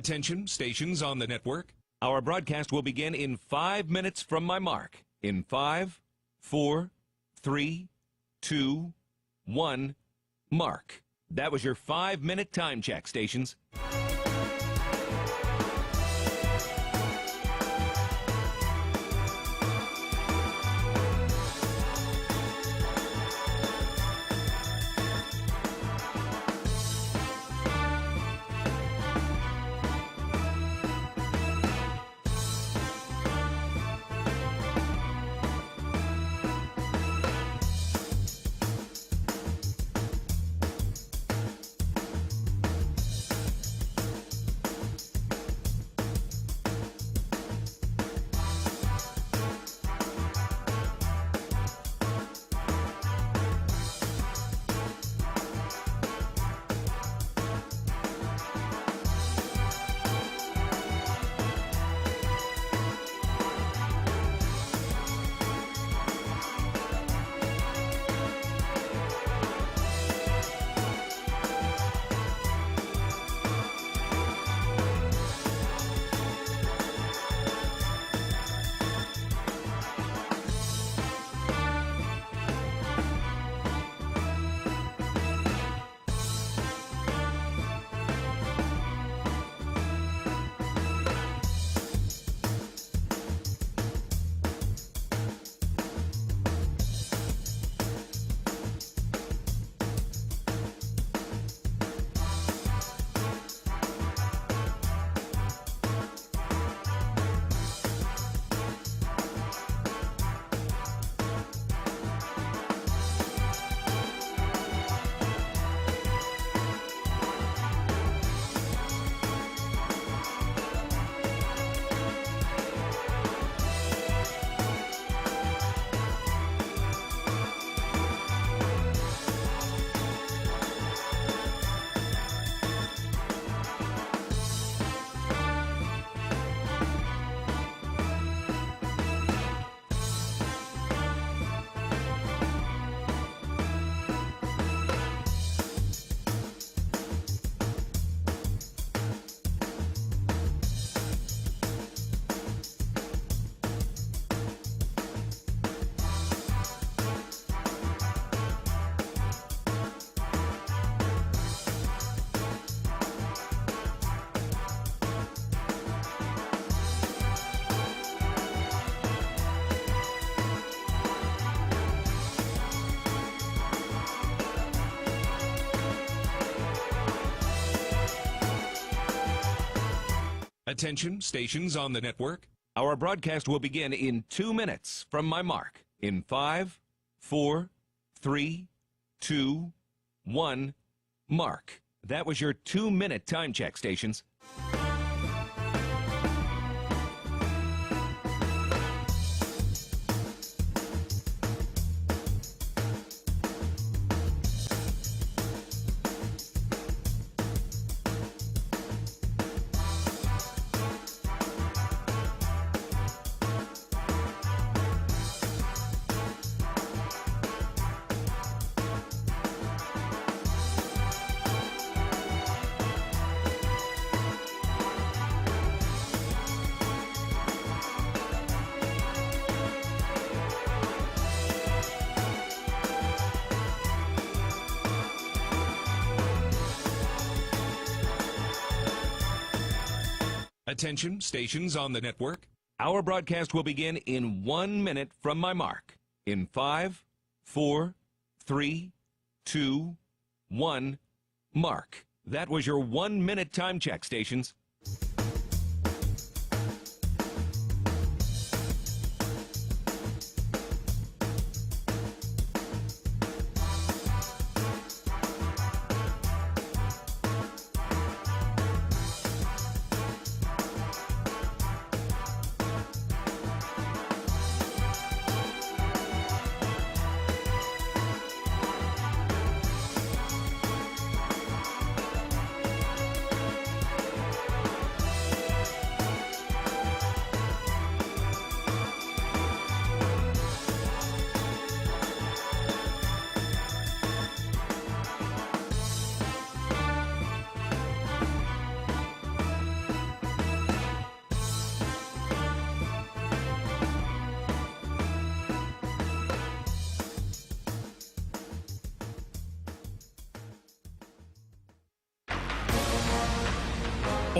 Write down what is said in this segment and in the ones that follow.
Attention, stations on the network. Our broadcast will begin in 5 minutes from my mark. In 5, 4, 3, 2, 1, mark. That was your 5-minute time check, stations. Attention, stations on the network. Our broadcast will begin in 2 minutes from my mark. In 5, 4, 3, 2, 1, mark. That was your 2-minute time check, stations. Attention, stations on the network. Our broadcast will begin in 1 minute from my mark. In 5, 4, 3, 2, 1, mark. That was your 1-minute time check, stations.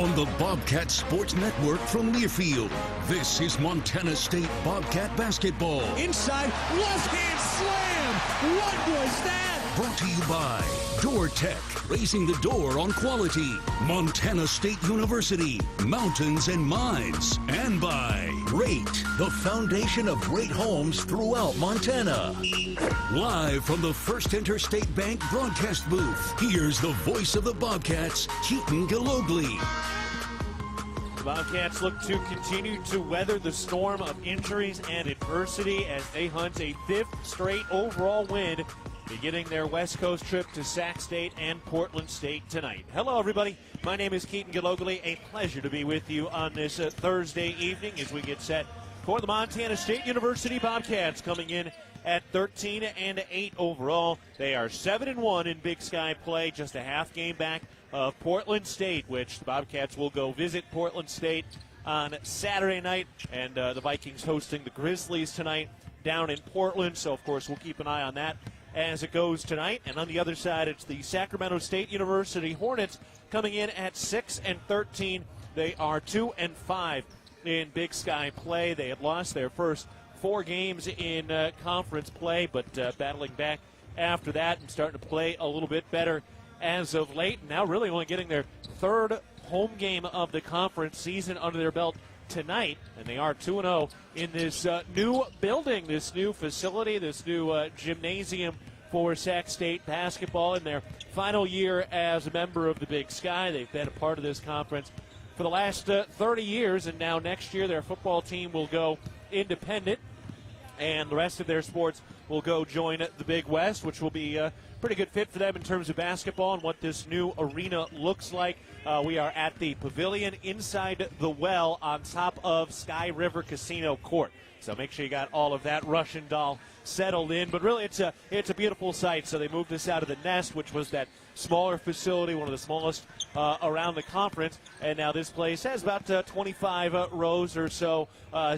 on the Bobcat Sports Network from Learfield. This is Montana State Bobcat basketball. Inside, left-hand slam. What was that? Brought to you by Door Tech, raising the door on quality. Montana State University, mountains and mines. And by Rate, the foundation of great homes throughout Montana. Live from the First Interstate Bank broadcast booth, here's the voice of the Bobcats, Keaton Gillogly. The Bobcats look to continue to weather the storm of injuries and adversity as they hunt a 5th straight overall win, beginning their West Coast trip to Sac State and Portland State tonight. Hello, everybody. My name is Keaton Gillogly. A pleasure to be with you on this Thursday evening as we get set for the Montana State University Bobcats, coming in at 13-8 overall. They are 7-1 in Big Sky play, just a half game back of Portland State, which the Bobcats will go visit Portland State on Saturday night, and the Vikings hosting the Grizzlies tonight down in Portland. So, of course, we'll keep an eye on that as it goes tonight. And on the other side, it's the Sacramento State University Hornets coming in at 6-13. They are 2-5 in Big Sky play. They had lost their first 4 games in conference play, but battling back after that and starting to play a little bit better as of late. Now really only getting their 3rd home game of the conference season under their belt tonight, and they are 2-0 in this new building, this new facility, this new gymnasium for Sac State basketball in their final year as a member of the Big Sky. They've been a part of this conference for the last 30 years, and now next year their football team will go independent, and the rest of their sports will go join the Big West, which will be a pretty good fit for them in terms of basketball and what this new arena looks like. We are at the pavilion inside the well on top of Sky River Casino Court. So make sure you got all of that Russian doll settled in. But really, it's a beautiful site. So they moved this out of the Nest, which was that smaller facility, one of the smallest around the conference. And now this place has about 25 rows or so,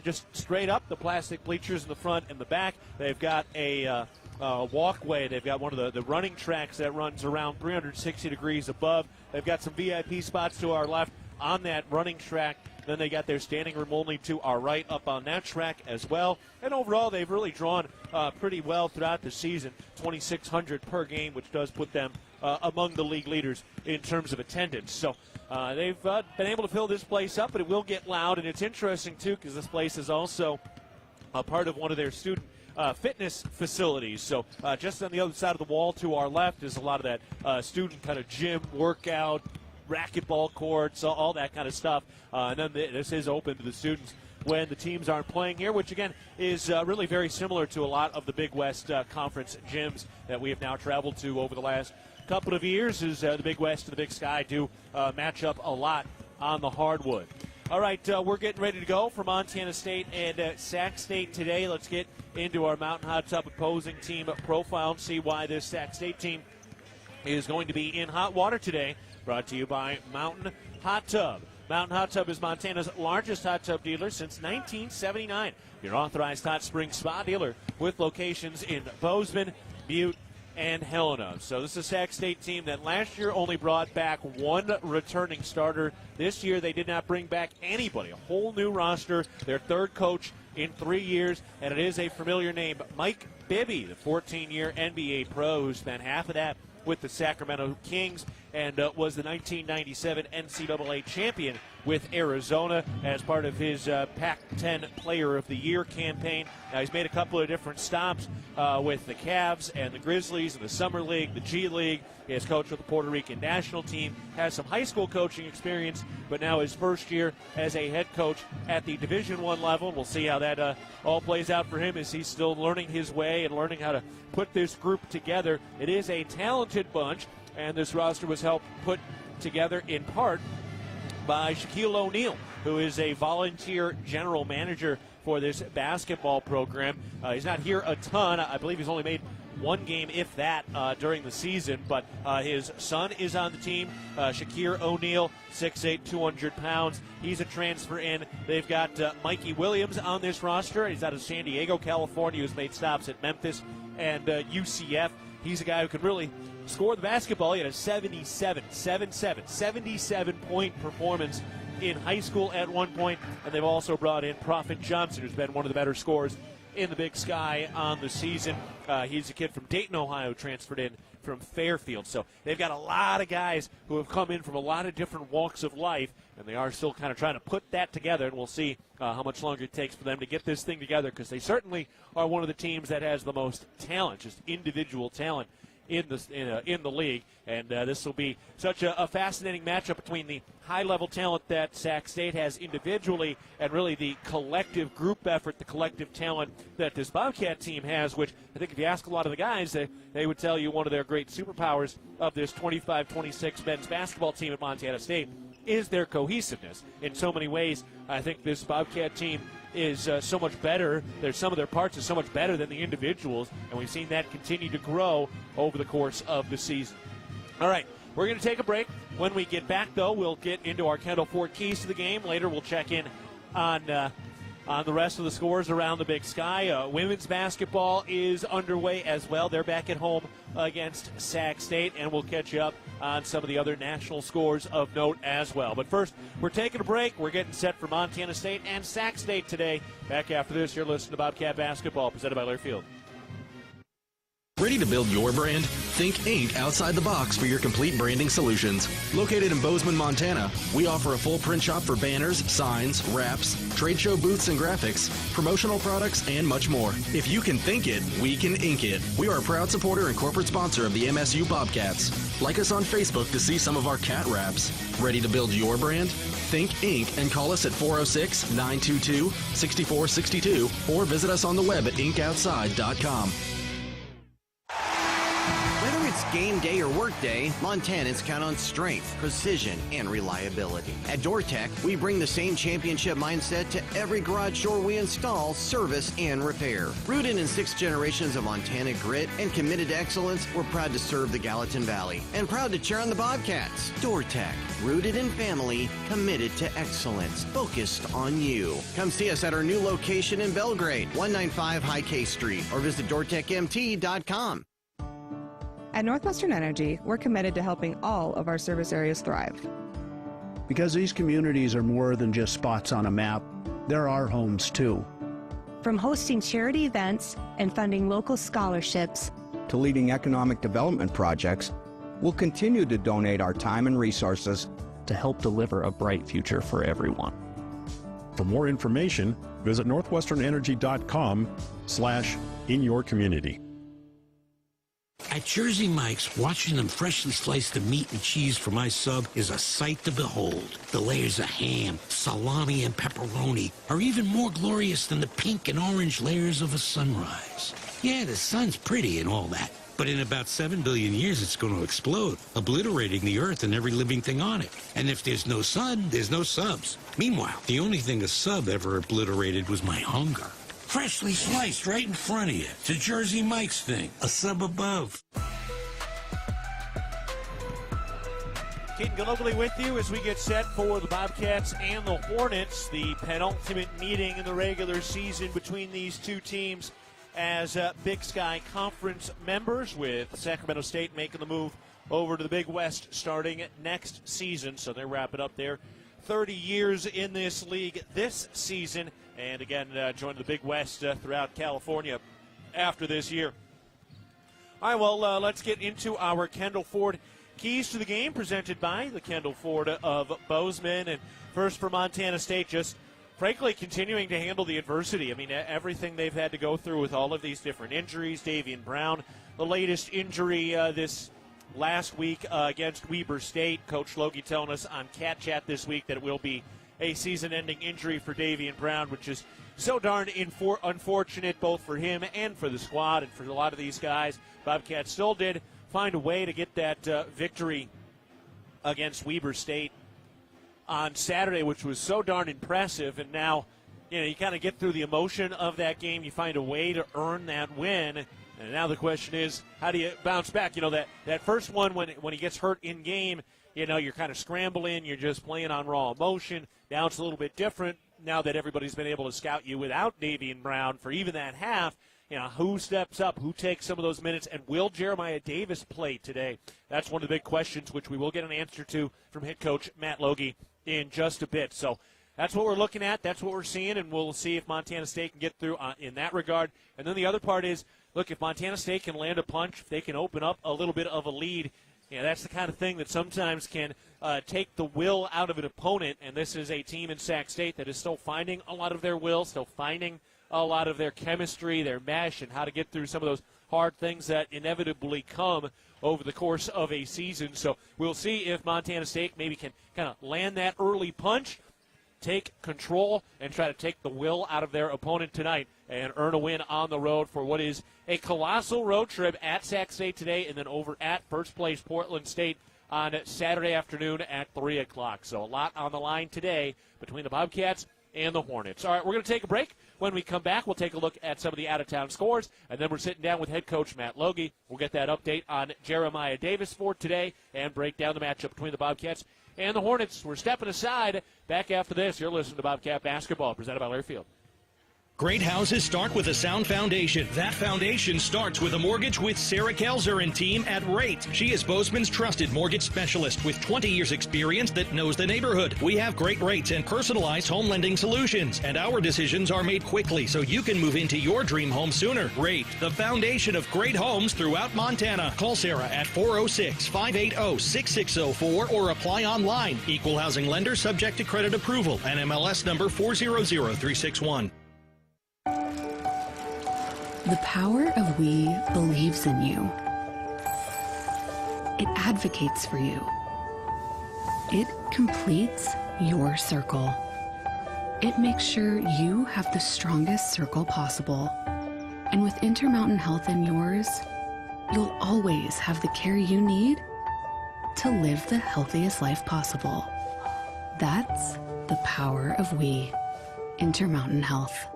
just straight up, the plastic bleachers in the front and the back. They've got a walkway. They've got one of the running tracks that runs around 360 degrees above. They've got some VIP spots to our left on that running track. Then they got their standing room only to our right up on that track as well. And overall, they've really drawn pretty well throughout the season, 2,600 per game, which does put them among the league leaders in terms of attendance. So they've been able to fill this place up, but it will get loud. And it's interesting, too, because this place is also a part of one of their student fitness facilities. So just on the other side of the wall to our left is a lot of that student kind of gym workout, racquetball courts, all that kind of stuff. And then this is open to the students when the teams aren't playing here, which again is really very similar to a lot of the Big West Conference gyms that we have now traveled to over the last couple of years, as the Big West and the Big Sky do match up a lot on the hardwood. All right, we're getting ready to go for Montana State and Sac State today. Let's get into our Mountain Hot Tub opposing team profile and see why this Sac State team is going to be in hot water today. Brought to you by Mountain Hot Tub. Mountain Hot Tub is Montana's largest hot tub dealer since 1979. Your authorized hot spring spa dealer with locations in Bozeman, Butte, and Helena. So this is a Sac State team that last year only brought back 1 returning starter. This year they did not bring back anybody. A whole new roster. Their 3rd coach in 3 years, and it is a familiar name, Mike Bibby, the 14-year NBA pro who spent half of that with the Sacramento Kings and was the 1997 NCAA champion with Arizona as part of his Pac-10 Player of the Year campaign. Now he's made a couple of different stops with the Cavs and the Grizzlies in the Summer League, the G League. He has coached with the Puerto Rican national team, has some high school coaching experience, but now his first year as a head coach at the Division I level. We'll see how that all plays out for him as he's still learning his way and learning how to put this group together. It is a talented bunch, and this roster was helped put together in part by Shaquille O'Neal, who is a volunteer general manager for this basketball program. He's not here a ton. I believe he's only made 1 game, if that, during the season. But his son is on the team, Shaquille O'Neal, 6'8", 200 pounds. He's a transfer in. They've got Mikey Williams on this roster. He's out of San Diego, California, who's made stops at Memphis and UCF. He's a guy who can really score the basketball. He had a 77 30-point performance in high school at one point, and they've also brought in Prophet Johnson, who's been one of the better scorers in the Big Sky on the season. He's a kid from Dayton, Ohio, transferred in from Fairfield. So they've got a lot of guys who have come in from a lot of different walks of life, and they are still kind of trying to put that together, and we'll see how much longer it takes for them to get this thing together, because they certainly are one of the teams that has the most talent, just individual talent in the league, and this will be such a fascinating matchup between the high-level talent that Sac State has individually and really the collective group effort, the collective talent that this Bobcat team has, which I think if you ask a lot of the guys, they would tell you one of their great superpowers of this 25-26 men's basketball team at Montana State is their cohesiveness. In so many ways, I think this Bobcat team is so much better. There's some of their parts are so much better than the individuals, and we've seen that continue to grow over the course of the season. All right, we're going to take a break. When we get back, though, we'll get into our Kendall Ford keys to the game. Later, we'll check in on the rest of the scores around the Big Sky. Women's basketball is underway as well. They're back at home against Sac State, and we'll catch you up on some of the other national scores of note as well. But first, we're taking a break. We're getting set for Montana State and Sac State today. Back after this, you're listening to Bobcat Basketball, presented by Learfield. Ready to build your brand? Think Inc. outside the box for your complete branding solutions. Located in Bozeman, Montana, we offer a full print shop for banners, signs, wraps, trade show booths and graphics, promotional products, and much more. If you can think it, we can ink it. We are a proud supporter and corporate sponsor of the MSU Bobcats. Like us on Facebook to see some of our cat wraps. Ready to build your brand? Think Inc. and call us at 406-922-6462 or visit us on the web at inkoutside.com. Whether it's game day or work day, Montanans count on strength, precision, and reliability. At DoorTech, we bring the same championship mindset to every garage door we install, service, and repair. Rooted in 6 generations of Montana grit and committed to excellence, we're proud to serve the Gallatin Valley and proud to cheer on the Bobcats. DoorTech, rooted in family, committed to excellence, focused on you. Come see us at our new location in Belgrade, 195 High K Street, or visit DoorTechMT.com. At Northwestern Energy, we're committed to helping all of our service areas thrive. Because these communities are more than just spots on a map, they're our homes too. From hosting charity events and funding local scholarships to leading economic development projects, we'll continue to donate our time and resources to help deliver a bright future for everyone. For more information, visit northwesternenergy.com/inyourcommunity. At Jersey Mike's, watching them freshly slice the meat and cheese for my sub is a sight to behold. The layers of ham, salami, and pepperoni are even more glorious than the pink and orange layers of a sunrise. Yeah, the sun's pretty and all that, but in about 7 billion years it's going to explode, obliterating the earth and every living thing on it. And if there's no sun, there's no subs. Meanwhile, the only thing a sub ever obliterated was my hunger. Freshly sliced right in front of you. It's a Jersey Mike's thing. A sub above. Keaton Gillogly with you as we get set for the Bobcats and the Hornets, the penultimate meeting in the regular season between these two teams as Big Sky Conference members, with Sacramento State making the move over to the Big West starting next season. So they're wrapping up their 30 years in this league this season, and again join the Big West throughout California after this year. All right, well, let's get into our Kendall Ford keys to the game, presented by the Kendall Ford of Bozeman. And first for Montana State, just frankly continuing to handle the adversity. I mean, everything they've had to go through with all of these different injuries. Davian Brown, the latest injury this last week against Weber State. Coach Logie telling us on Cat Chat this week that it will be a season-ending injury for Davian Brown, which is so darn unfortunate both for him and for the squad and for a lot of these guys. Bobcats still did find a way to get that victory against Weber State on Saturday, which was so darn impressive. And now, you kind of get through the emotion of that game. You find a way to earn that win. And now the question is, how do you bounce back? That first one when he gets hurt in game, you're kind of scrambling. You're just playing on raw emotion. Now it's a little bit different now that everybody's been able to scout you without Davian Brown for even that half. who steps up, who takes some of those minutes, and will Jeremiah Davis play today? That's one of the big questions, which we will get an answer to from head coach Matt Logie in just a bit. So that's what we're looking at. That's what we're seeing, and we'll see if Montana State can get through in that regard. And then the other part is, look, if Montana State can land a punch, if they can open up a little bit of a lead, that's the kind of thing that sometimes can take the will out of an opponent. And this is a team in Sac State that is still finding a lot of their will, still finding a lot of their chemistry, their mesh, and how to get through some of those hard things that inevitably come over the course of a season. So we'll see if Montana State maybe can kind of land that early punch, take control, and try to take the will out of their opponent tonight and earn a win on the road for what is a colossal road trip at Sac State today, and then over at first place Portland State on Saturday afternoon at 3 o'clock. So a lot on the line today between the Bobcats and the Hornets. All right, we're going to take a break. When we come back, we'll take a look at some of the out-of-town scores, and then we're sitting down with head coach Matt Logie. We'll get that update on Jeremiah Davis for today and break down the matchup between the Bobcats and the Hornets. We're stepping aside. Back after this, you're listening to Bobcat Basketball, presented by Learfield. Great houses start with a sound foundation. That foundation starts with a mortgage with Sarah Kelzer and team at Rate. She is Bozeman's trusted mortgage specialist with 20 years experience that knows the neighborhood. We have great rates and personalized home lending solutions, and our decisions are made quickly so you can move into your dream home sooner. Rate, the foundation of great homes throughout Montana. Call Sarah at 406-580-6604 or apply online. Equal housing lender subject to credit approval. NMLS number 400361. The power of we believes in you. It advocates for you. It completes your circle. It makes sure you have the strongest circle possible. And with Intermountain Health in yours, you'll always have the care you need to live the healthiest life possible. That's the power of we. Intermountain Health.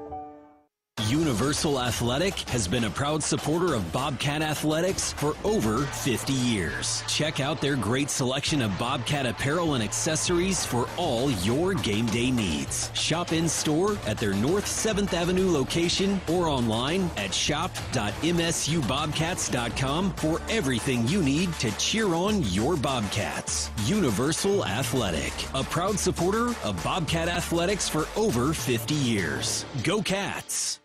Universal Athletic has been a proud supporter of Bobcat Athletics for over 50 years. Check out their great selection of Bobcat apparel and accessories for all your game day needs. Shop in store at their North 7th Avenue location or online at shop.msubobcats.com for everything you need to cheer on your Bobcats. Universal Athletic, a proud supporter of Bobcat Athletics for over 50 years. Go Cats!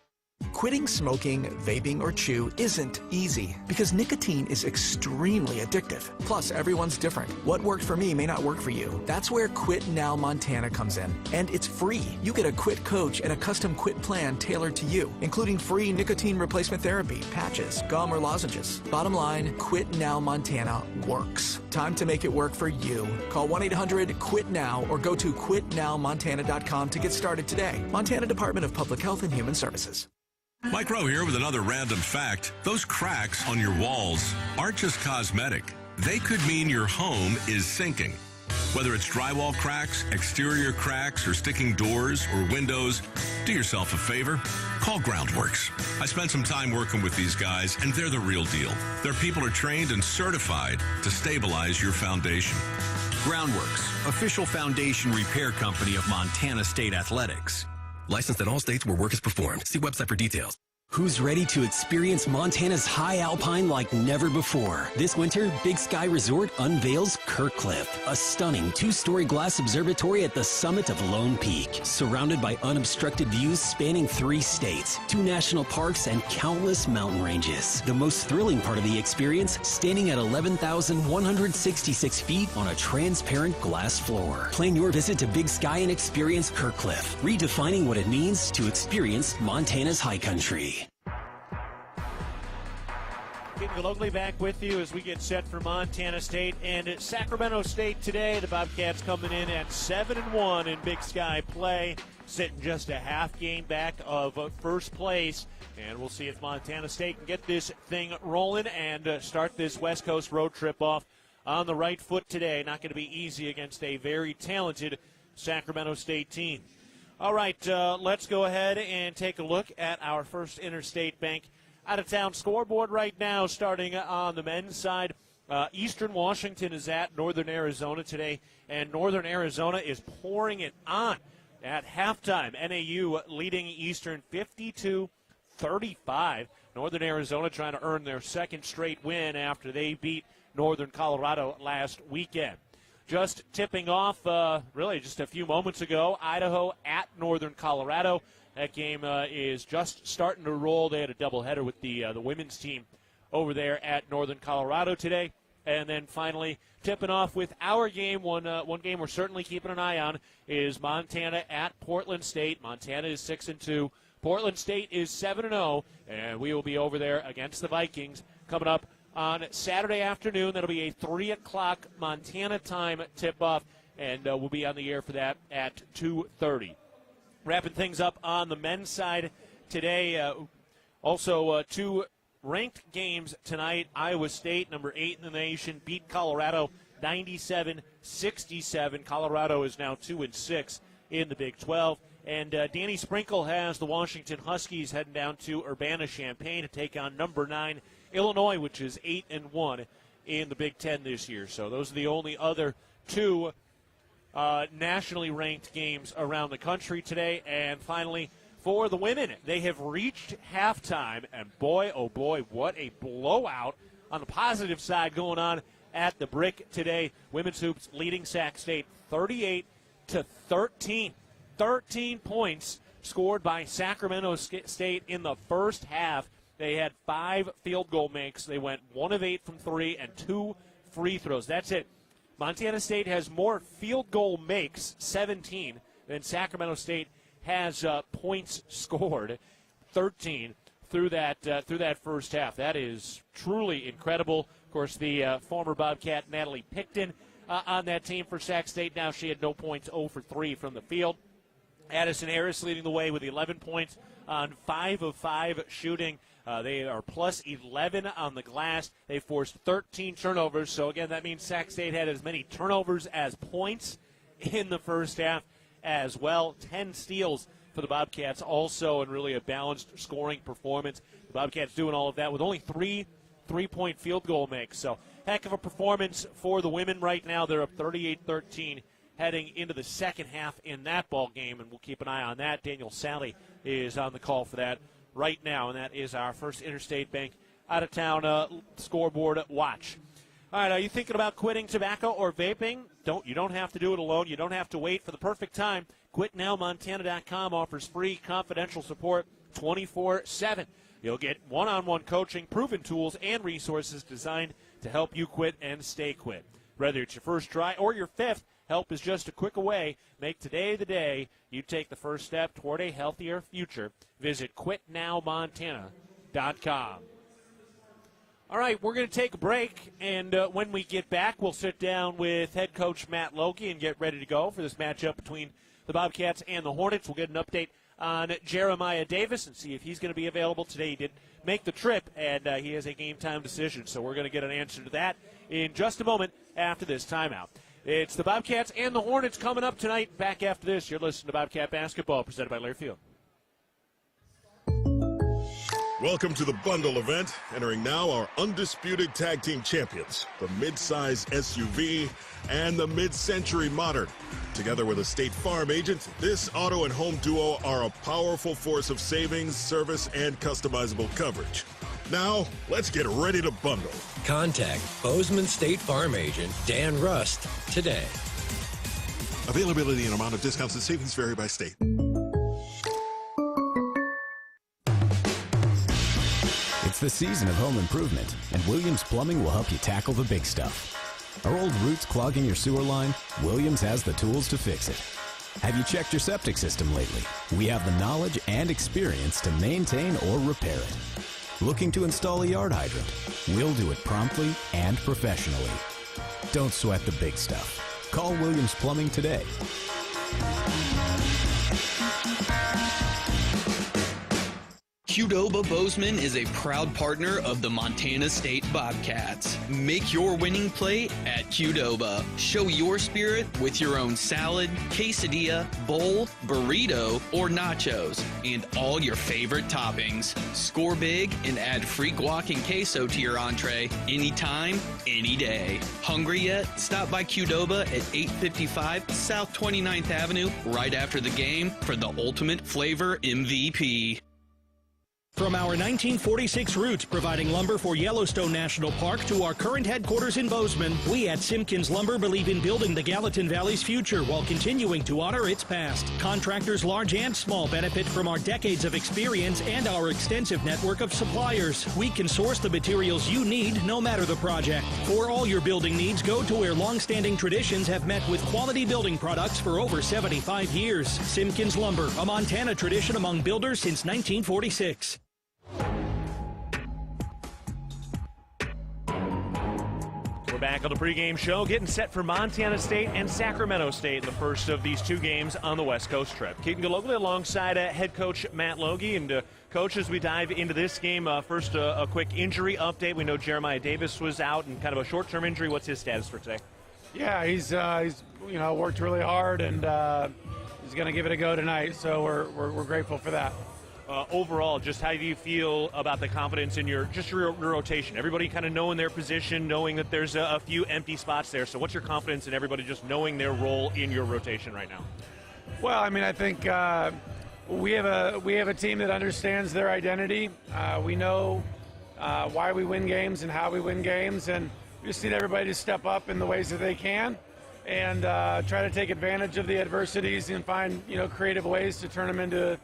Quitting smoking, vaping, or chew isn't easy because nicotine is extremely addictive. Plus, everyone's different. What worked for me may not work for you. That's where Quit Now Montana comes in. And it's free. You get a quit coach and a custom quit plan tailored to you, including free nicotine replacement therapy, patches, gum, or lozenges. Bottom line, Quit Now Montana works. Time to make it work for you. Call 1-800-QUIT-NOW or go to quitnowmontana.com to get started today. Montana Department of Public Health and Human Services. Mike Rowe here with another random fact. Those cracks on your walls aren't just cosmetic. They could mean your home is sinking. Whether it's drywall cracks, exterior cracks, or sticking doors or windows, do yourself a favor. Call Groundworks. I spent some time working with these guys, and they're the real deal. Their people are trained and certified to stabilize your foundation. Groundworks, official foundation repair company of Montana State Athletics. Licensed in all states where work is performed. See website for details. Who's ready to experience Montana's high alpine like never before? This winter, Big Sky Resort unveils Kirkcliff, a stunning 2-story glass observatory at the summit of Lone Peak, surrounded by unobstructed views spanning 3 states, 2 national parks, and countless mountain ranges. The most thrilling part of the experience, standing at 11,166 feet on a transparent glass floor. Plan your visit to Big Sky and experience Kirkcliff, redefining what it means to experience Montana's high country. Keaton Gillogly back with you as we get set for Montana State and Sacramento State today. The Bobcats coming in at 7-1 in Big Sky play, sitting just a half game back of first place. And we'll see if Montana State can get this thing rolling and start this West Coast road trip off on the right foot today. Not going to be easy against a very talented Sacramento State team. All right, let's go ahead and take a look at our first Interstate Bank out-of-town scoreboard right now, starting on the men's side. Eastern Washington is at Northern Arizona today, and Northern Arizona is pouring it on at halftime. NAU leading Eastern 52-35. Northern Arizona trying to earn their second straight win after they beat Northern Colorado last weekend. Just tipping off, really just a few moments ago, Idaho at Northern Colorado. That game is just starting to roll. They had a doubleheader with the women's team over there at Northern Colorado today. And then finally, tipping off with our game, one game we're certainly keeping an eye on is Montana at Portland State. Montana is 6-2. Portland State is 7-0, and we will be over there against the Vikings coming up on Saturday afternoon. That'll be a 3 o'clock Montana time tip-off, and we'll be on the air for that at 2:30. Wrapping things up on the men's side today, also two ranked games tonight. Iowa State, number 8 in the nation, beat Colorado 97-67. Colorado is now 2-6 in the Big 12. And Danny Sprinkle has the Washington Huskies heading down to Urbana-Champaign to take on number 9 Illinois, which is 8-1 in the Big 10 this year. So those are the only other two nationally ranked games around the country today. And finally, for the women, they have reached halftime, and boy, oh boy, what a blowout on the positive side going on at the Brick today. Women's hoops leading Sac State 38-13. 13 points scored by Sacramento State in the first half. They had 5 field goal makes. They went 1 of 8 from 3 and 2 free throws. That's it. Montana State has more field goal makes, 17, than Sacramento State has points scored, 13 through that first half. That is truly incredible. Of course, the former Bobcat Natalie Picton on that team for Sac State. Now she had no points, 0 for 3 from the field. Addison Harris leading the way with 11 points on 5 of 5 shooting. They are plus 11 on the glass. They forced 13 turnovers. So, again, that means Sac State had as many turnovers as points in the first half as well. 10 steals for the Bobcats also, and really a balanced scoring performance. The Bobcats doing all of that with only 3 3-point field goal makes. So, heck of a performance for the women right now. They're up 38-13. Heading into the second half in that ball game, and we'll keep an eye on that. Daniel Sally is on the call for that right now, and that is our First Interstate Bank out-of-town scoreboard watch. All right, are you thinking about quitting tobacco or vaping? You don't have to do it alone. You don't have to wait for the perfect time. QuitNowMontana.com offers free confidential support 24/7. You'll get one-on-one coaching, proven tools, and resources designed to help you quit and stay quit. Whether it's your first try or your 5th, help is just a click away. Make today the day you take the first step toward a healthier future. Visit QuitNowMontana.com. All right, we're going to take a break, and when we get back, we'll sit down with head coach Matt Loki and get ready to go for this matchup between the Bobcats and the Hornets. We'll get an update on Jeremiah Davis and see if he's going to be available today. He did make the trip, and he has a game-time decision, so we're going to get an answer to that in just a moment after this timeout. It's the Bobcats and the Hornets coming up tonight. Back after this, you're listening to Bobcat Basketball, presented by Learfield. Welcome to the bundle event. Entering now our undisputed tag team champions, the mid-size SUV and the mid-century modern. Together with a State Farm agent, this auto and home duo are a powerful force of savings, service, and customizable coverage. Now, let's get ready to bundle. Contact Bozeman State Farm agent Dan Rust today. Availability and amount of discounts and savings vary by state. It's the season of home improvement, and Williams Plumbing will help you tackle the big stuff. Are old roots clogging your sewer line? Williams has the tools to fix it. Have you checked your septic system lately? We have the knowledge and experience to maintain or repair it. Looking to install a yard hydrant? We'll do it promptly and professionally. Don't sweat the big stuff. Call Williams Plumbing today. Qdoba Bozeman is a proud partner of the Montana State Bobcats. Make your winning play at Qdoba. Show your spirit with your own salad, quesadilla, bowl, burrito, or nachos, and all your favorite toppings. Score big and add free guac and queso to your entree anytime, any day. Hungry yet? Stop by Qdoba at 855 South 29th Avenue right after the game for the ultimate flavor MVP. From our 1946 roots providing lumber for Yellowstone National Park to our current headquarters in Bozeman, we at Simpkins Lumber believe in building the Gallatin Valley's future while continuing to honor its past. Contractors large and small benefit from our decades of experience and our extensive network of suppliers. We can source the materials you need no matter the project. For all your building needs, go to where long-standing traditions have met with quality building products for over 75 years. Simpkins Lumber, a Montana tradition among builders since 1946. We're back on the pregame show, getting set for Montana State and Sacramento State in the first of these two games on the West Coast trip. Keaton Gillogly alongside head coach Matt Logie. And coach, as we dive into this game, first a quick injury update. We know Jeremiah Davis was out and kind of a short-term injury. What's his status for today? Yeah, he's worked really hard, and he's going to give it a go tonight. So we're grateful for that. Overall, just how do you feel about the confidence in your rotation? Everybody kind of knowing their position, knowing that there's a few empty spots there. So what's your confidence in everybody just knowing their role in your rotation right now? Well, I mean, I think we have a team that understands their identity. We know why we win games and how we win games, and we just need everybody to step up in the ways that they can and try to take advantage of the adversities and find creative ways to turn them into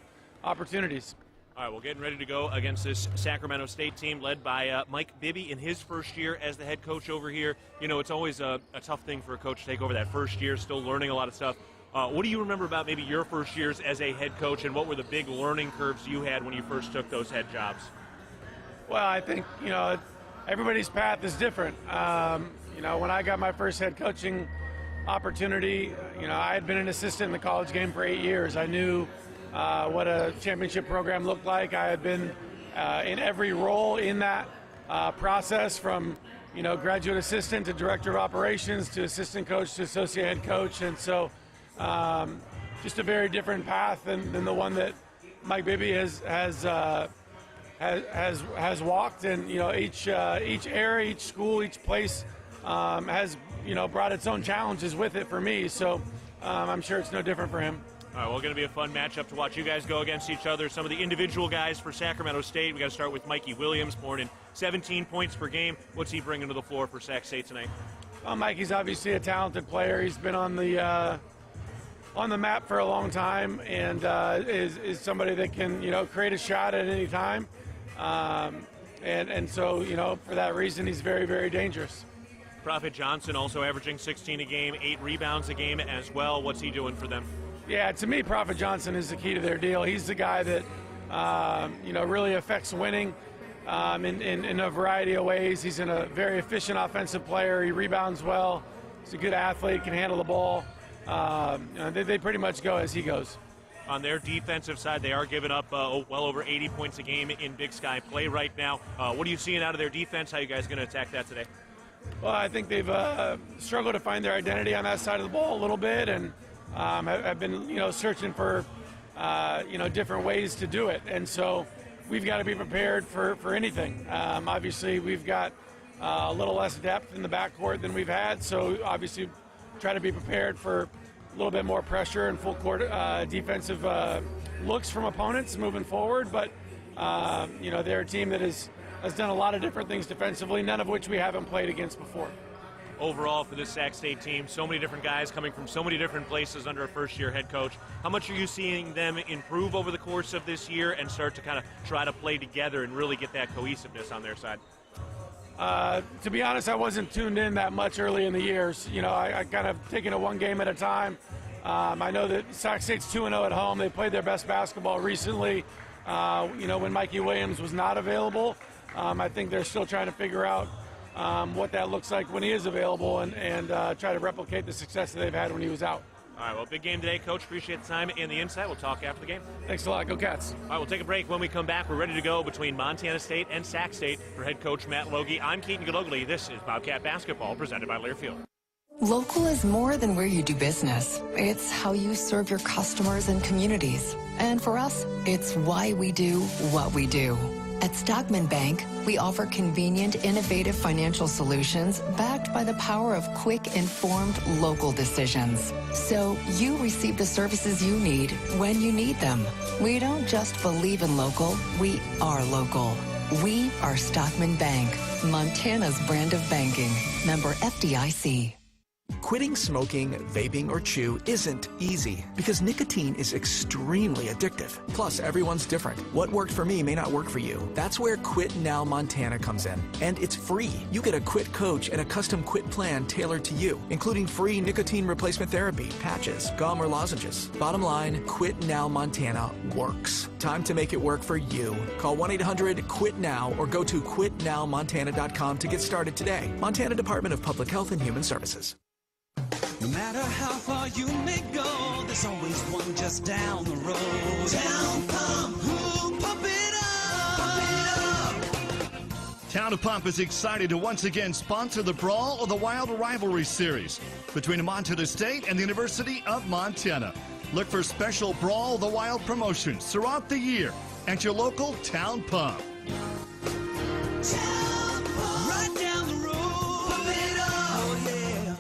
opportunities. All right, well, getting ready to go against this Sacramento State team led by Mike Bibby in his first year as the head coach over here. It's always a tough thing for a coach to take over that first year, still learning a lot of stuff. What do you remember about maybe your first years as a head coach, and what were the big learning curves you had when you first took those head jobs? Well, I think, everybody's path is different. When I got my first head coaching opportunity, I had been an assistant in the college game for 8 years. I knew what a championship program looked like. I had been in every role in that process, from graduate assistant to director of operations to assistant coach to associate head coach, and so just a very different path than the one that Mike Bibby has walked. And each area, each school, each place has brought its own challenges with it for me. So I'm sure it's no different for him. All right, well, going to be a fun matchup to watch you guys go against each other. Some of the individual guys for Sacramento State. We got to start with Mikey Williams, born in 17 points per game. What's he bringing to the floor for Sac State tonight? Well, Mikey's obviously a talented player. He's been on the map for a long time, and is somebody that can create a shot at any time. And so for that reason, he's very, very dangerous. Prophet Johnson also averaging 16 a game, 8 rebounds a game as well. What's he doing for them? Yeah, to me, Prophet Johnson is the key to their deal. He's the guy that, really affects winning in a variety of ways. He's a very efficient offensive player. He rebounds well. He's a good athlete, can handle the ball. They pretty much go as he goes. On their defensive side, they are giving up well over 80 points a game in Big Sky play right now. What are you seeing out of their defense? How are you guys going to attack that today? Well, I think they've struggled to find their identity on that side of the ball a little bit, and have been, searching for, different ways to do it. And so we've got to be prepared for anything. Obviously, we've got a little less depth in the backcourt than we've had, so obviously try to be prepared for a little bit more pressure and full court defensive looks from opponents moving forward. But, they're a team that has done a lot of different things defensively, none of which we haven't played against before. Overall for this Sac State team, so many different guys coming from so many different places under a first-year head coach. How much are you seeing them improve over the course of this year and start to kind of try to play together and really get that cohesiveness on their side? To be honest, I wasn't tuned in that much early in the years. I kind of taken it one game at a time. I know that Sac State's 2-0 at home. They played their best basketball recently, when Mikey Williams was not available. I think they're still trying to figure out what that looks like when he is available and try to replicate the success that they've had when he was out. All right, well, big game today, Coach. Appreciate the time and the insight. We'll talk after the game. Thanks a lot. Go Cats. All right, we'll take a break. When we come back, we're ready to go between Montana State and Sac State for head coach Matt Logie. I'm Keaton Gillogly. This is Bobcat Basketball presented by Learfield. Local is more than where you do business. It's how you serve your customers and communities. And for us, it's why we do what we do. At Stockman Bank, we offer convenient, innovative financial solutions backed by the power of quick, informed, local decisions. So you receive the services you need when you need them. We don't just believe in local, we are local. We are Stockman Bank, Montana's brand of banking. Member FDIC. Quitting smoking, vaping, or chew isn't easy because nicotine is extremely addictive. Plus, everyone's different. What worked for me may not work for you. That's where Quit Now Montana comes in. And it's free. You get a quit coach and a custom quit plan tailored to you, including free nicotine replacement therapy, patches, gum, or lozenges. Bottom line, Quit Now Montana works. Time to make it work for you. Call 1-800-QUIT-NOW or go to quitnowmontana.com to get started today. Montana Department of Public Health and Human Services. No matter how far you may go, there's always one just down the road. Town Pump, who pump it up, pump it up. Town of Pump is excited to once again sponsor the Brawl of the Wild Rivalry Series between Montana State and the University of Montana. Look for special Brawl of the Wild promotions throughout the year at your local Town Pump. Town Pump, right down the road, pump it up, yeah.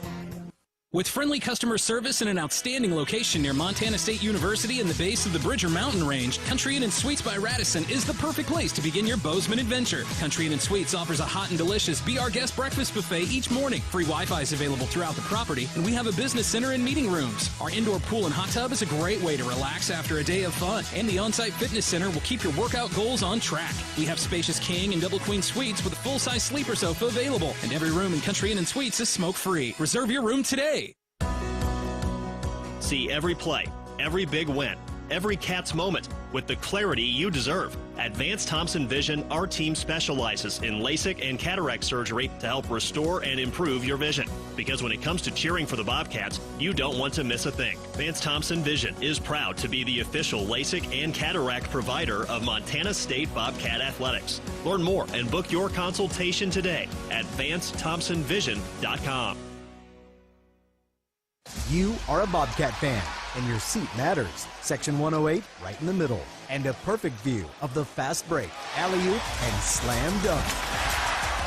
With friendly customer service and an outstanding location near Montana State University and the base of the Bridger Mountain Range, Country Inn & Suites by Radisson is the perfect place to begin your Bozeman adventure. Country Inn & Suites offers a hot and delicious Be Our Guest breakfast buffet each morning. Free Wi-Fi is available throughout the property, and we have a business center and meeting rooms. Our indoor pool and hot tub is a great way to relax after a day of fun, and the on-site fitness center will keep your workout goals on track. We have spacious king and double queen suites with a full-size sleeper sofa available, and every room in Country Inn & Suites is smoke-free. Reserve your room today. See every play, every big win, every Cats moment with the clarity you deserve. At Vance Thompson Vision, our team specializes in LASIK and cataract surgery to help restore and improve your vision. Because when it comes to cheering for the Bobcats, you don't want to miss a thing. Vance Thompson Vision is proud to be the official LASIK and cataract provider of Montana State Bobcat Athletics. Learn more and book your consultation today at VanceThompsonVision.com. You are a Bobcat fan, and your seat matters. Section 108, right in the middle, and a perfect view of the fast break, alley-oop, and slam dunk.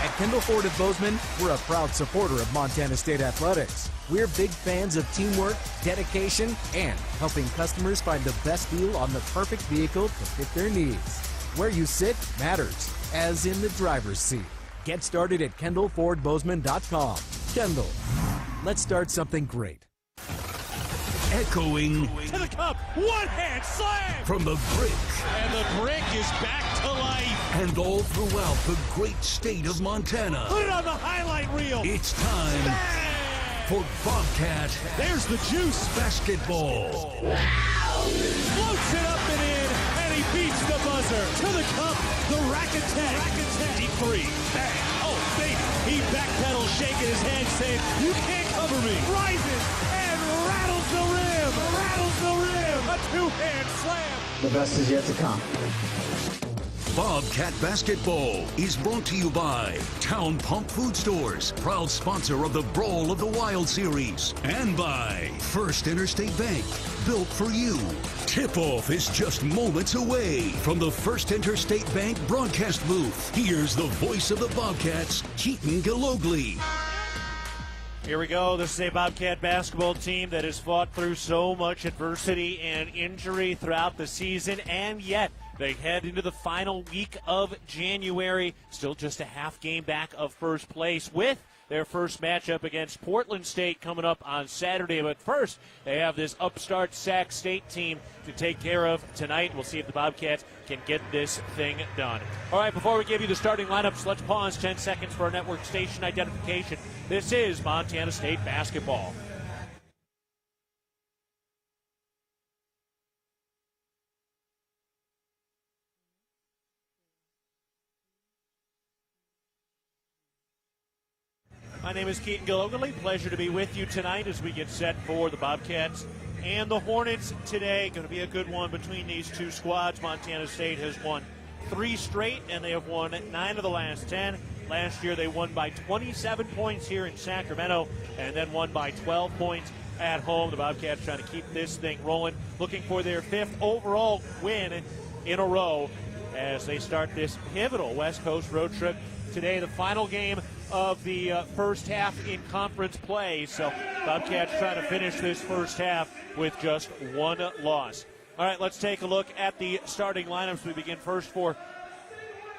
At Kendall Ford of Bozeman, we're a proud supporter of Montana State Athletics. We're big fans of teamwork, dedication, and helping customers find the best deal on the perfect vehicle to fit their needs. Where you sit matters, as in the driver's seat. Get started at KendallFordBozeman.com. Kendall, let's start something great. Echoing To the cup, one-hand slam! from the brick And the brick is back to life. and all throughout the great state of Montana. Put it on the highlight reel. It's time for Bobcat. There's the juice. Basketball. Floats it up and in, and he beats the buzzer. To the cup, the racket tag. Deep three. Bang. Oh, baby. He backpedals, shaking his head, saying, you can't cover me. Rises and rattles the rim. Rattles the rim. A two-hand slam. The best is yet to come. Bobcat Basketball is brought to you by Town Pump Food Stores, proud sponsor of the Brawl of the Wild Series, and by First Interstate Bank, built for you. Tip-off is just moments away from the First Interstate Bank broadcast booth. Here's the voice of the Bobcats, Keaton Gillogly. Here we go. This is a Bobcat basketball team that has fought through so much adversity and injury throughout the season, and yet they head into the final week of January, still just a half game back of first place with their first matchup against Portland State coming up on Saturday. But first, they have this upstart Sac State team to take care of tonight. We'll see if the Bobcats can get this thing done. All right, before we give you the starting lineups, let's pause 10 seconds for our network station identification. This is Montana State basketball. My name is Keaton Gillogly. Pleasure to be with you tonight as we get set for the Bobcats and the Hornets today. Going to be a good one between these two squads. Montana State has won 3 straight, and they have won 9 of the last 10. Last year they won by 27 points here in Sacramento and then won by 12 points at home. The Bobcats trying to keep this thing rolling, looking for their 5th overall win in a row. as they start this pivotal West Coast road trip today, the final game of the first half in conference play. So Bobcats trying to finish this first half with just one loss. All right, let's take a look at the starting lineups. We begin first for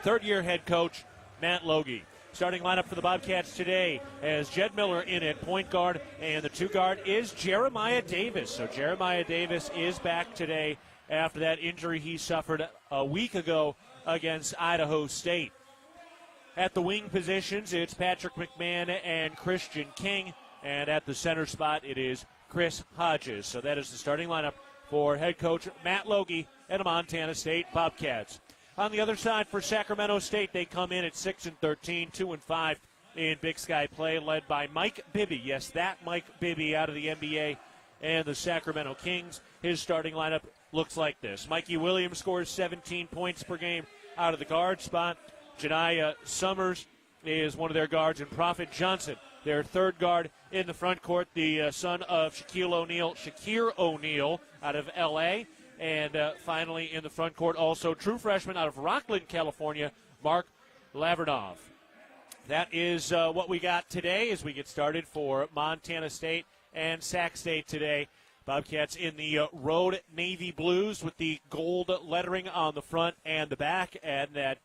third-year head coach Matt Logie. Starting lineup for the Bobcats today as Jed Miller in at point guard, and the two guard is Jeremiah Davis. So Jeremiah Davis is back today after that injury he suffered a week ago against Idaho State. At the wing positions, it's Patrick McMahon and Christian King, and at the center spot, it is Chris Hodges. So that is the starting lineup for head coach Matt Logie and the Montana State Bobcats. On the other side for Sacramento State, they come in at 6-13, 2-5 in Big Sky play, led by Mike Bibby. Yes, that Mike Bibby out of the NBA and the Sacramento Kings. His starting lineup looks like this. Mikey Williams scores 17 points per game out of the guard spot. Janiyah Summers is one of their guards, and Prophet Johnson, their third guard in the front court, the son of Shakir O'Neal out of L.A., and finally in the front court also true freshman out of Rockland, California, Mark Lavernov. That is what we got today as we get started for Montana State and Sac State today. Bobcats in the road navy blues with the gold lettering on the front and the back, and that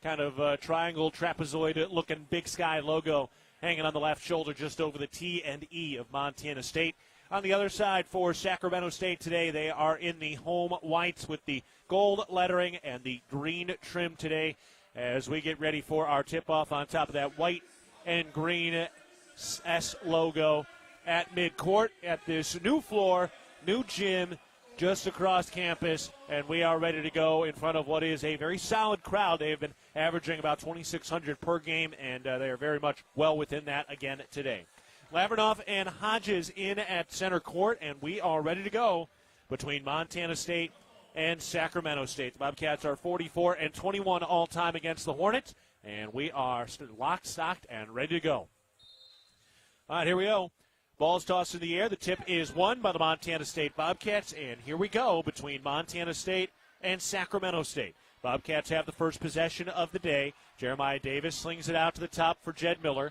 kind of triangle trapezoid-looking Big Sky logo hanging on the left shoulder just over the T and E of Montana State. On the other side for Sacramento State today, they are in the home whites with the gold lettering and the green trim today as we get ready for our tip-off on top of that white and green S logo at midcourt at this new floor, new gym just across campus, and we are ready to go in front of what is a very solid crowd. They have been averaging about 2,600 per game, and they are very much well within that again today. Lavernov and Hodges in at center court, and we are ready to go between Montana State and Sacramento State. The Bobcats are 44-21 all-time against the Hornets, and we are locked, stocked, and ready to go. All right, here we go. Ball's tossed in the air. The tip is won by the Montana State Bobcats, and here we go between Montana State and Sacramento State. Bobcats have the first possession of the day. Jeremiah Davis slings it out to the top for Jed Miller.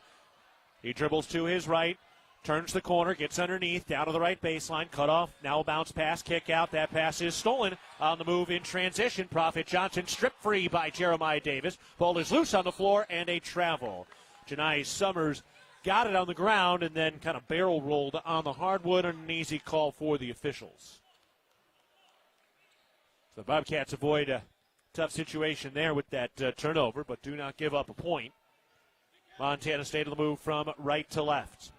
He dribbles to his right, turns the corner, gets underneath, down to the right baseline, cut off, now a bounce pass, kick out. That pass is stolen on the move in transition. Prophet Johnson stripped free by Jeremiah Davis. Ball is loose on the floor and a travel. Janiyah Summers got it on the ground and then kind of barrel rolled on the hardwood, and an easy call for the officials. So the Bobcats avoid a tough situation there with that turnover, but do not give up a point. Montana State on the move from right to left.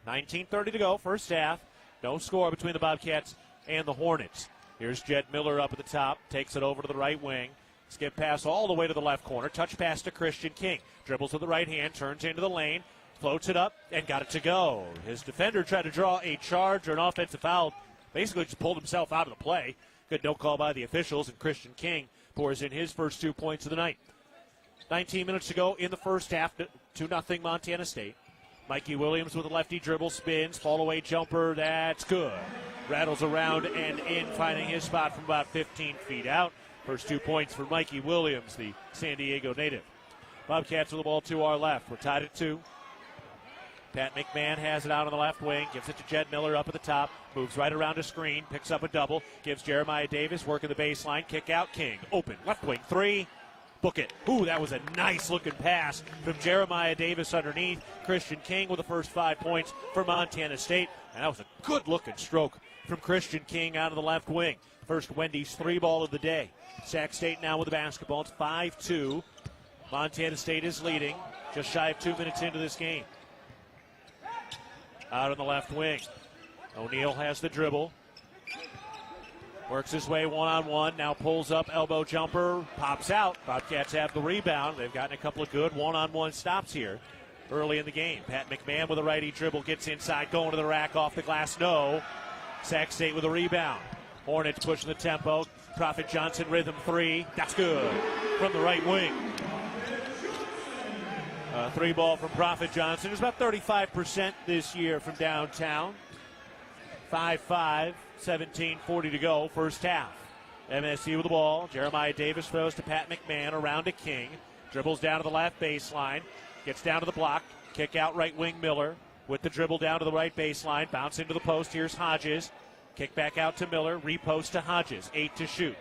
19:30 to go, first half. No score between the Bobcats and the Hornets. Here's Jed Miller up at the top, takes it over to the right wing. Skip pass all the way to the left corner. Touch pass to Christian King. Dribbles with the right hand, turns into the lane, floats it up, and got it to go. His defender tried to draw a charge or an offensive foul. Basically just pulled himself out of the play. Good no call by the officials, and Christian King pours in his first 2 points of the night. 19 minutes to go in the first half, 2-0 Montana State. Mikey Williams with a lefty dribble, spins, fall-away jumper, that's good. Rattles around and in, finding his spot from about 15 feet out. First 2 points for Mikey Williams, the San Diego native. Bobcats with the ball to our left. We're tied at 2. Pat McMahon has it out on the left wing, gives it to Jed Miller up at the top, moves right around a screen, picks up a double, gives Jeremiah Davis working the baseline, kick out, King. Open, left wing, 3. Book it. Ooh, that was a nice-looking pass from Jeremiah Davis underneath. Christian King with the first 5 points for Montana State. And that was a good-looking stroke from Christian King out of the left wing. First Wendy's 3 ball of the day. Sac State now with the basketball. It's 5-2. Montana State is leading. Just shy of 2 minutes into this game. Out on the left wing. O'Neal has the dribble. Works his way one-on-one, now pulls up, elbow jumper, pops out. Bobcats have the rebound. They've gotten a couple of good one-on-one stops here early in the game. Pat McMahon with a righty dribble, gets inside, going to the rack, off the glass, no. Sac State with a rebound. Hornets pushing the tempo. Prophet Johnson, rhythm 3, that's good from the right wing. 3 ball from Prophet Johnson. It's about 35% this year from downtown. 5-5. 17:40 to go, first half. MSU with the ball. Jeremiah Davis throws to Pat McMahon, around to King. Dribbles down to the left baseline. Gets down to the block. Kick out right wing Miller with the dribble down to the right baseline. Bounce into the post. Here's Hodges. Kick back out to Miller. Repost to Hodges. 8 to shoot.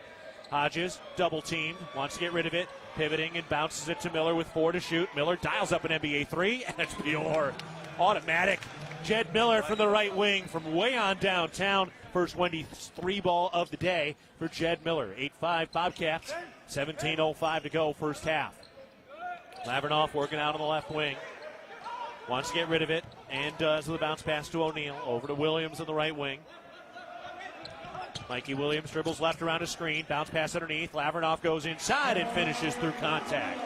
Hodges double teamed. Wants to get rid of it. Pivoting and bounces it to Miller with 4 to shoot. Miller dials up an NBA 3, and it's pure automatic. Jed Miller from the right wing from way on downtown. First Wendy's 3 ball of the day for Jed Miller. 8-5 Bobcats. 17:05 to go first half. Lavernoff working out on the left wing. Wants to get rid of it and does with a bounce pass to O'Neal. Over to Williams on the right wing. Mikey Williams dribbles left around a screen. Bounce pass underneath. Lavernoff goes inside and finishes through contact.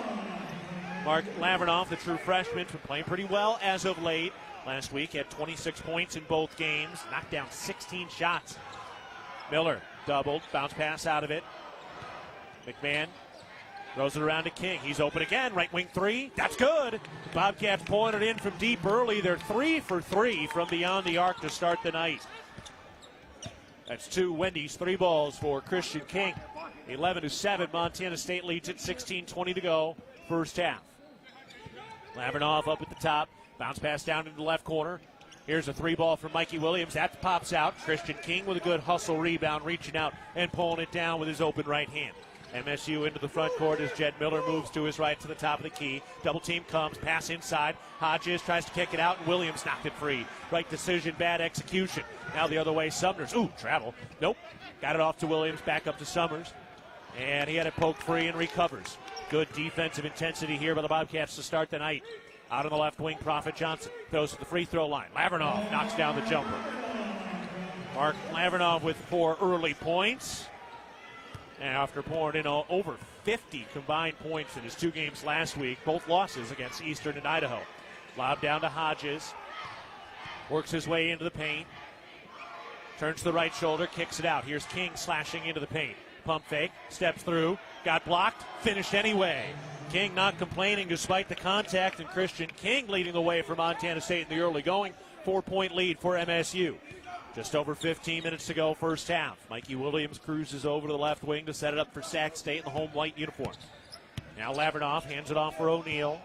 Mark Lavernoff, the true freshman, been playing pretty well as of late. Last week had 26 points in both games. Knocked down 16 shots. Miller doubled. Bounce pass out of it. McMahon throws it around to King. He's open again. Right wing 3. That's good. Bobcats pulling it in from deep early. They're 3 for 3 from beyond the arc to start the night. That's 2 Wendy's 3 balls for Christian King. 11-7. Montana State leads it. 16:20 to go. First half. Lavernoff up at the top. Bounce pass down into the left corner. Here's a 3 ball from Mikey Williams. That pops out. Christian King with a good hustle rebound, reaching out and pulling it down with his open right hand. MSU into the front court as Jed Miller moves to his right to the top of the key. Double team comes, pass inside. Hodges tries to kick it out, and Williams knocked it free. Right decision, bad execution. Now the other way, Sumners. Ooh, travel. Nope. Got it off to Williams, back up to Summers. And he had it poked free and recovers. Good defensive intensity here by the Bobcats to start the night. Out on the left wing, Prophet Johnson throws to the free throw line. Lavernoff knocks down the jumper. Mark Lavernoff with 4 early points. And after pouring in over 50 combined points in his 2 games last week, both losses against Eastern and Idaho. Lob down to Hodges. Works his way into the paint. Turns to the right shoulder, kicks it out. Here's King slashing into the paint. Pump fake, steps through, got blocked, finished anyway. King not complaining despite the contact, and Christian King leading the way for Montana State in the early going. 4-point lead for MSU. Just over 15 minutes to go first half. Mikey Williams cruises over to the left wing to set it up for Sac State in the home white uniforms. Now Lavernoff hands it off for O'Neal.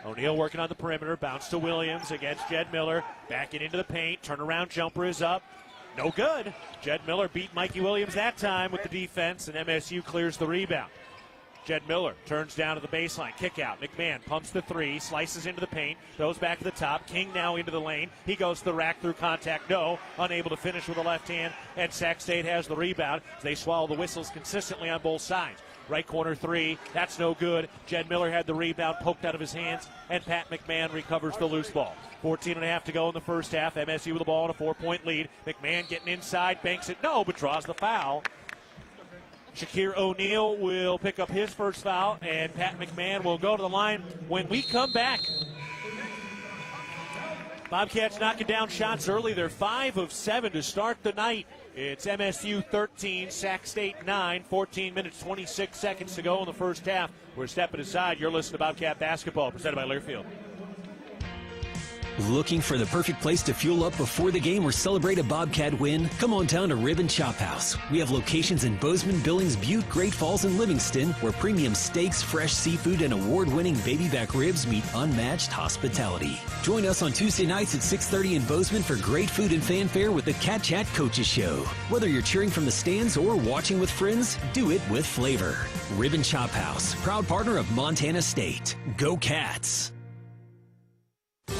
O'Neal working on the perimeter. Bounce to Williams against Jed Miller. Backing into the paint. Turnaround jumper is up. No good. Jed Miller beat Mikey Williams that time with the defense, and MSU clears the rebound. Jed Miller turns down to the baseline. Kick out. McMahon pumps the 3, slices into the paint, goes back to the top. King now into the lane. He goes to the rack through contact. No. Unable to finish with the left hand. And Sac State has the rebound. They swallow the whistles consistently on both sides. Right corner 3. That's no good. Jed Miller had the rebound poked out of his hands. And Pat McMahon recovers the loose ball. 14.5 to go in the first half. MSU with the ball and a 4-point lead. McMahon getting inside. Banks it. No, but draws the foul. Shakir O'Neal will pick up his first foul, and Pat McMahon will go to the line when we come back. Bobcats knocking down shots early. They're 5 of 7 to start the night. It's MSU 13, Sac State 9, 14 minutes, 26 seconds to go in the first half. We're stepping aside. You're listening to Bobcat Basketball, presented by Learfield. Looking for the perfect place to fuel up before the game or celebrate a Bobcat win? Come on down to Rib and Chop House. We have locations in Bozeman, Billings, Butte, Great Falls, and Livingston, where premium steaks, fresh seafood, and award-winning baby back ribs meet unmatched hospitality. Join us on Tuesday nights at 6:30 in Bozeman for great food and fanfare with the Cat Chat Coaches Show. Whether you're cheering from the stands or watching with friends, do it with flavor. Rib and Chop House, proud partner of Montana State. Go Cats!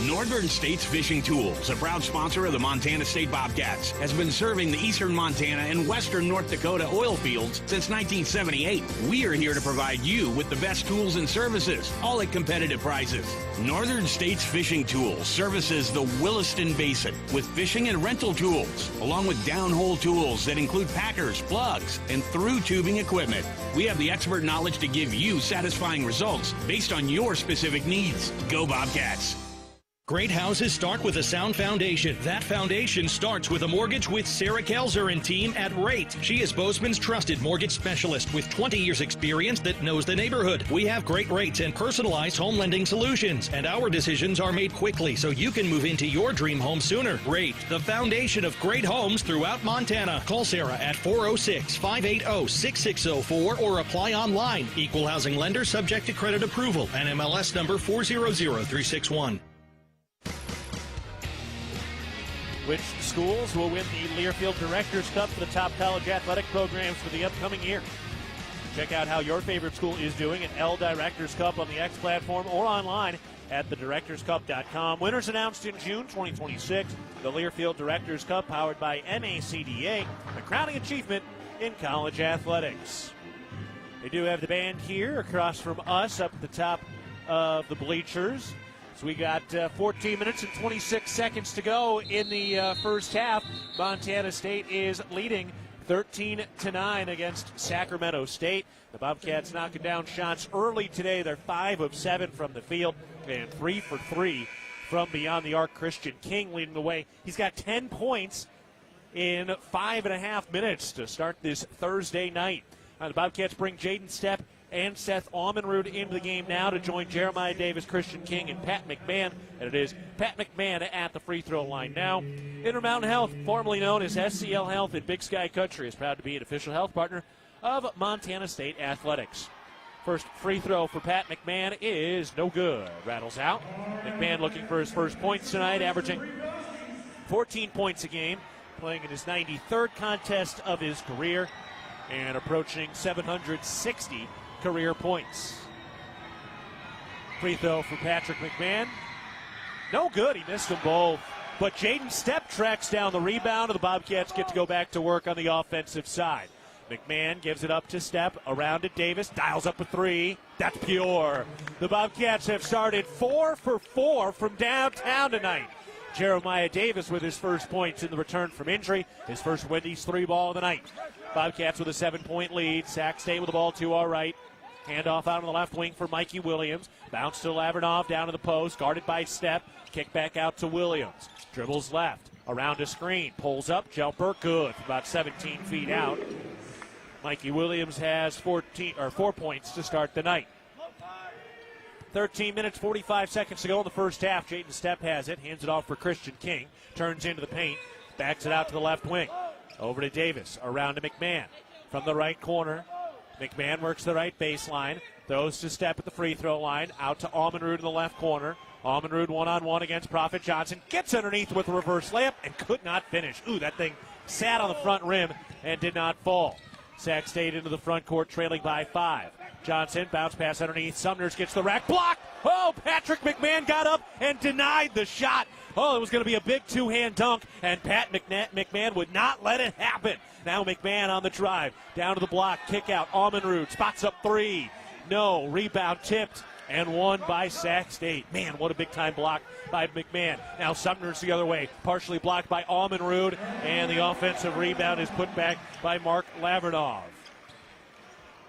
Northern States Fishing Tools, a proud sponsor of the Montana State Bobcats, has been serving the eastern Montana and western North Dakota oil fields since 1978. We are here to provide you with the best tools and services, all at competitive prices. Northern States Fishing Tools services the Williston Basin with fishing and rental tools, along with downhole tools that include packers, plugs, and through tubing equipment. We have the expert knowledge to give you satisfying results based on your specific needs. Go Bobcats! Great houses start with a sound foundation. That foundation starts with a mortgage with Sarah Kelzer and team at Rate. She is Bozeman's trusted mortgage specialist with 20 years experience that knows the neighborhood. We have great rates and personalized home lending solutions, and our decisions are made quickly so you can move into your dream home sooner. Rate, the foundation of great homes throughout Montana. Call Sarah at 406-580-6604 or apply online. Equal housing lender subject to credit approval. NMLS number 400361. Which schools will win the Learfield Directors Cup for the top college athletic programs for the upcoming year? Check out how your favorite school is doing at L Directors Cup on the X platform or online at thedirectorscup.com. Winners announced in June 2026. The Learfield Directors Cup, powered by MACDA, the crowning achievement in college athletics. They do have the band here across from us up at the top of the bleachers. So we got 14 minutes and 26 seconds to go in the first half. Montana State is leading 13-9 against Sacramento State. The Bobcats knocking down shots early today. They're 5 of 7 from the field and 3 for 3 from beyond the arc. Christian King leading the way. He's got 10 points in 5.5 minutes to start this Thursday night. The Bobcats bring Jaden Stepp and Seth Almenrud into the game now to join Jeremiah Davis, Christian King, and Pat McMahon. And it is Pat McMahon at the free throw line now. Intermountain Health, formerly known as SCL Health in Big Sky Country, is proud to be an official health partner of Montana State Athletics. First free throw for Pat McMahon is no good. Rattles out. McMahon looking for his first points tonight, averaging 14 points a game, playing in his 93rd contest of his career and approaching 760 career points. Free throw for Patrick McMahon. No good. He missed them both. But Jaden Stepp tracks down the rebound, and the Bobcats get to go back to work on the offensive side. McMahon gives it up to Stepp. Around to Davis. Dials up a three. That's pure. The Bobcats have started 4 for 4 from downtown tonight. Jeremiah Davis with his first points in the return from injury. His first Wendy's 3-ball of the night. Bobcats with a 7-point lead. Sac State with the ball to our right. Handoff out on the left wing for Mikey Williams. Bounce to Lavernov down to the post. Guarded by Stepp. Kick back out to Williams. Dribbles left. Around a screen. Pulls up. Jumper. Good. About 17 feet out. Mikey Williams has 4 points to start the night. 13 minutes, 45 seconds to go in the first half. Jaden Stepp has it. Hands it off for Christian King. Turns into the paint. Backs it out to the left wing. Over to Davis. Around to McMahon. From the right corner. McMahon works the right baseline. Throws to Stepp at the free throw line. Out to Almenrud in the left corner. Almenrud one-on-one against Prophet Johnson. Gets underneath with a reverse layup and could not finish. Ooh, that thing sat on the front rim and did not fall. Sac State into the front court, trailing by 5. Johnson, bounce pass underneath. Sumners gets the rack. Block! Oh, Patrick McMahon got up and denied the shot. Oh, it was going to be a big two-hand dunk, and Pat McMahon would not let it happen. Now McMahon on the drive. Down to the block. Kick out. Almenrud spots up 3. No. Rebound tipped and won by Sac State. Man, what a big-time block by McMahon. Now Sumner's the other way. Partially blocked by Almenrud, and the offensive rebound is put back by Mark Lavernov.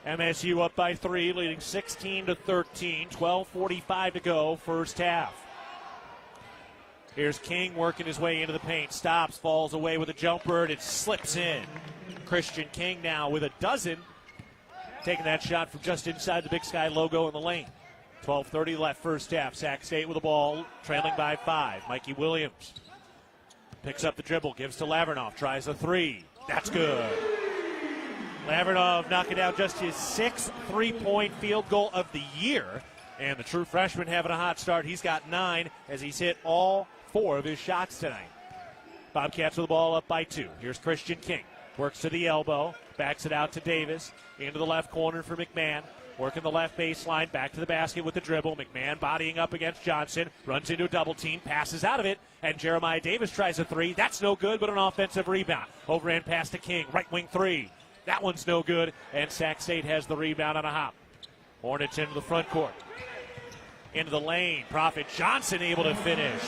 MSU up by 3, leading 16-13. 12:45 to go, first half. Here's King working his way into the paint. Stops, falls away with a jumper, and it slips in. Christian King now with a dozen. Taking that shot from just inside the Big Sky logo in the lane. 12:30 left, first half. Sac State with the ball, trailing by 5. Mikey Williams picks up the dribble, gives to Lavernov, tries a 3. That's good. Lavernov knocking down just his 6th three-point field goal of the year. And the true freshman having a hot start. He's got 9 as he's hit all 4 of his shots tonight. Bobcats with the ball up by 2. Here's Christian King. Works to the elbow. Backs it out to Davis. Into the left corner for McMahon. Working the left baseline. Back to the basket with the dribble. McMahon bodying up against Johnson. Runs into a double team. Passes out of it. And Jeremiah Davis tries a 3. That's no good, but an offensive rebound. Overhand pass to King. Right wing 3. That one's no good. And Sac State has the rebound on a hop. Hornets into the front court. Into the lane. Prophet Johnson able to finish.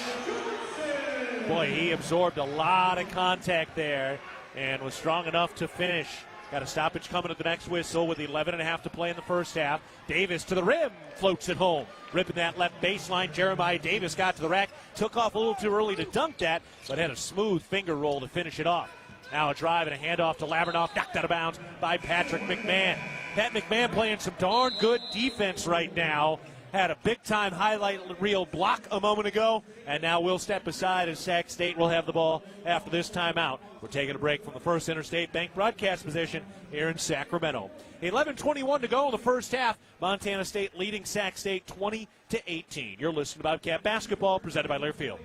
Boy, he absorbed a lot of contact there and was strong enough to finish. Got a stoppage coming at the next whistle with 11.5 to play in the first half. Davis to the rim, floats it home. Ripping that left baseline. Jeremiah Davis got to the rack, took off a little too early to dunk that, but had a smooth finger roll to finish it off. Now a drive and a handoff to Lavernoff, knocked out of bounds by Patrick McMahon. Pat McMahon playing some darn good defense right now. Had a big-time highlight reel block a moment ago, and now we'll step aside as Sac State will have the ball after this timeout. We're taking a break from the First Interstate Bank broadcast position here in Sacramento. 11:21 to go in the first half. Montana State leading Sac State 20-18. You're listening to Bobcat Basketball, presented by Learfield.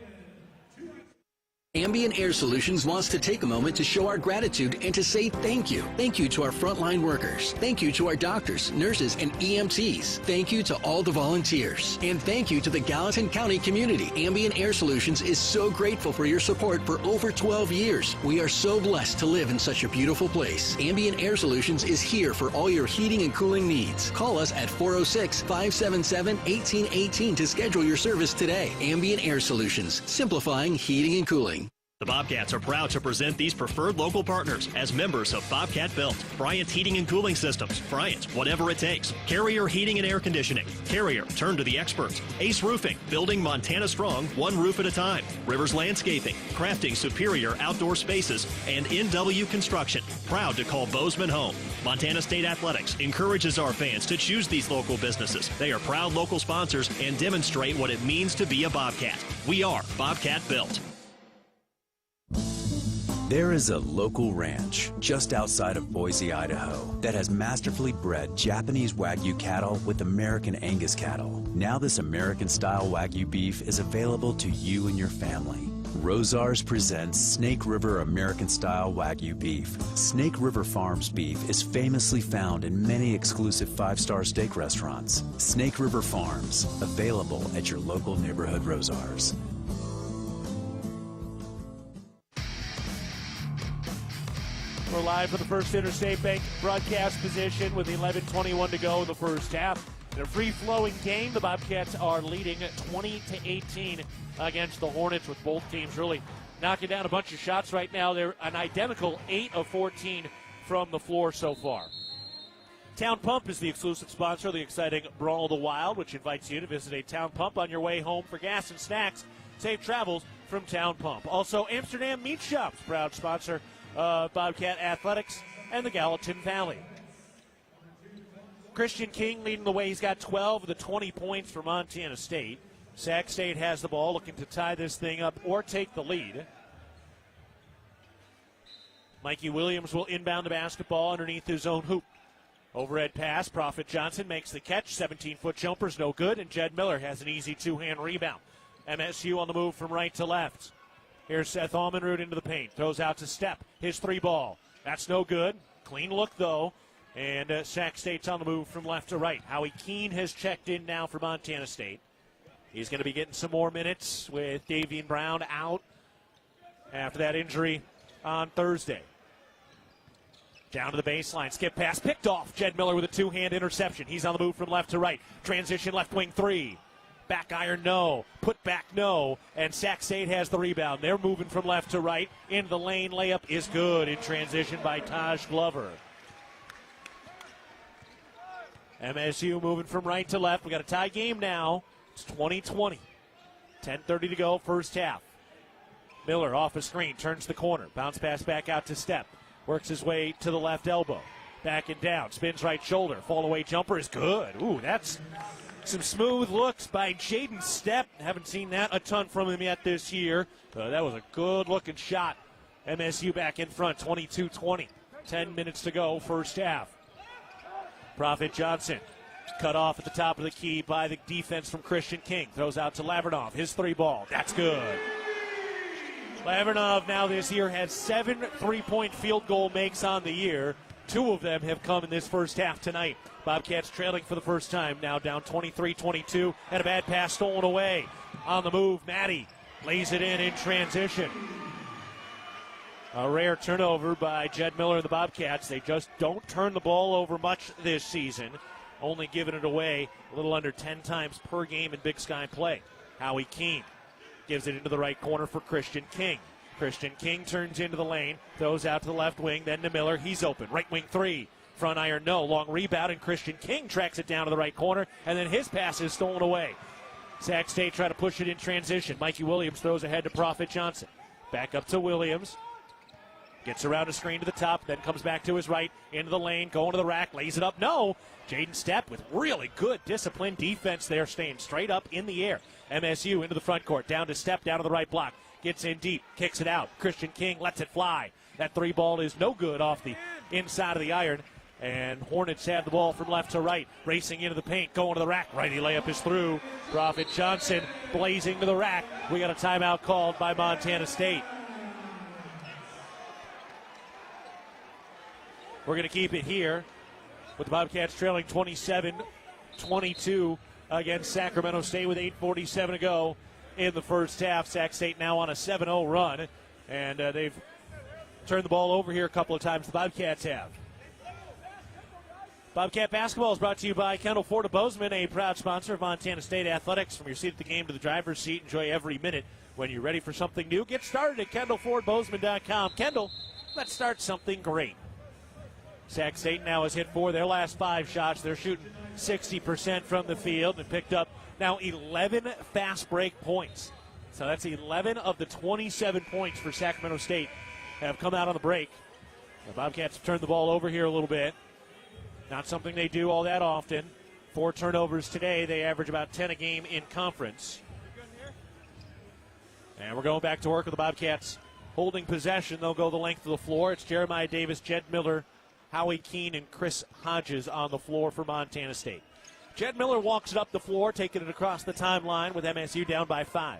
Ambient Air Solutions wants to take a moment to show our gratitude and to say thank you. Thank you to our frontline workers. Thank you to our doctors, nurses, and EMTs. Thank you to all the volunteers. And thank you to the Gallatin County community. Ambient Air Solutions is so grateful for your support for over 12 years. We are so blessed to live in such a beautiful place. Ambient Air Solutions is here for all your heating and cooling needs. Call us at 406-577-1818 to schedule your service today. Ambient Air Solutions, simplifying heating and cooling. The Bobcats are proud to present these preferred local partners as members of Bobcat Built. Bryant Heating and Cooling Systems. Bryant, whatever it takes. Carrier Heating and Air Conditioning. Carrier, turn to the experts. Ace Roofing, building Montana strong, one roof at a time. Rivers Landscaping, crafting superior outdoor spaces. And NW Construction, proud to call Bozeman home. Montana State Athletics encourages our fans to choose these local businesses. They are proud local sponsors and demonstrate what it means to be a Bobcat. We are Bobcat Built. There is a local ranch just outside of Boise, Idaho, that has masterfully bred Japanese Wagyu cattle with American Angus cattle. Now this American-style Wagyu beef is available to you and your family. Rosars presents Snake River American-style Wagyu beef. Snake River Farms beef is famously found in many exclusive five-star steak restaurants. Snake River Farms, available at your local neighborhood Rosars. We're live for the First Interstate Bank broadcast position with 11:21 to go in the first half. In a free-flowing game, the Bobcats are leading 20-18 against the Hornets, with both teams really knocking down a bunch of shots right now. They're an identical 8 of 14 from the floor so far. Town Pump is the exclusive sponsor of the exciting Brawl of the Wild, which invites you to visit a Town Pump on your way home for gas and snacks. Safe travels from Town Pump. Also, Amsterdam Meat Shops, proud sponsor Bobcat Athletics and the Gallatin Valley. Christian King leading the way. He's got 12 of the 20 points for Montana State. Sac State has the ball, looking to tie this thing up or take the lead. Mikey Williams will inbound the basketball underneath his own hoop. Overhead pass. Prophet Johnson makes the catch. 17-foot jumper's no good, and Jed Miller has an easy two-hand rebound. MSU on the move from right to left. Here's Seth Almenrud into the paint. Throws out to Step. His three ball. That's no good. Clean look, though. And Sac State's on the move from left to right. Howie Keene has checked in now for Montana State. He's going to be getting some more minutes with Davian Brown out after that injury on Thursday. Down to the baseline. Skip pass. Picked off. Jed Miller with a two-hand interception. He's on the move from left to right. Transition left wing three. Back iron, no. Put back, no. And Sac State has the rebound. They're moving from left to right. Into the lane. Layup is good in transition by Taj Glover. MSU moving from right to left. We got a tie game now. It's 20-20. 10:30 to go, first half. Miller off a screen, turns the corner. Bounce pass back out to Step. Works his way to the left elbow. Back and down. Spins right shoulder. Fall away jumper is good. Ooh, that's some smooth looks by Jaden Step. Haven't seen that a ton from him yet this year. That was a good-looking shot. MSU back in front, 22-20. 10 minutes to go, first half. Prophet Johnson cut off at the top of the key by the defense from Christian King. Throws out to Lavernov. His three ball. That's good. Lavernov now this year has 7 three-point field goal makes on the year. 2 of them have come in this first half tonight. Bobcats trailing for the first time, now down 23-22, and a bad pass stolen away. On the move, Maddie lays it in transition. A rare turnover by Jed Miller and the Bobcats. They just don't turn the ball over much this season, only giving it away a little under 10 times per game in Big Sky play. Howie Keene gives it into the right corner for Christian King. Christian King turns into the lane, throws out to the left wing, then to Miller. He's open. Right wing three. Front iron, no. Long rebound, and Christian King tracks it down to the right corner, and then his pass is stolen away. Sac State try to push it in transition. Mikey Williams throws ahead to Prophet Johnson. Back up to Williams. Gets around a screen to the top, then comes back to his right, into the lane, going to the rack, lays it up. No! Jaden Stepp with really good disciplined defense there, staying straight up in the air. MSU into the front court, down to Stepp, down to the right block. Gets in deep, kicks it out. Christian King lets it fly. That three ball is no good off the inside of the iron. And Hornets have the ball from left to right, racing into the paint, going to the rack. Righty layup is through. Prophet Johnson blazing to the rack. We got a timeout called by Montana State. We're going to keep it here with the Bobcats trailing 27-22 against Sacramento State with 8:47 to go in the first half. Sac State now on a 7-0 run, and they've turned the ball over here a couple of times. The Bobcats have. Bobcat basketball is brought to you by Kendall Ford of Bozeman, a proud sponsor of Montana State Athletics. From your seat at the game to the driver's seat, enjoy every minute. When you're ready for something new, get started at KendallFordBozeman.com. Kendall, let's start something great. Sac State now has hit 4 of their last 5 shots. They're shooting 60% from the field and picked up now 11 fast break points. So that's 11 of the 27 points for Sacramento State have come out on the break. The Bobcats have turned the ball over here a little bit. Not something they do all that often. 4 turnovers today. They average about 10 a game in conference. And we're going back to work with the Bobcats holding possession. They'll go the length of the floor. It's Jeremiah Davis, Jed Miller, Howie Keene, and Chris Hodges on the floor for Montana State. Jed Miller walks it up the floor, taking it across the timeline with MSU down by 5.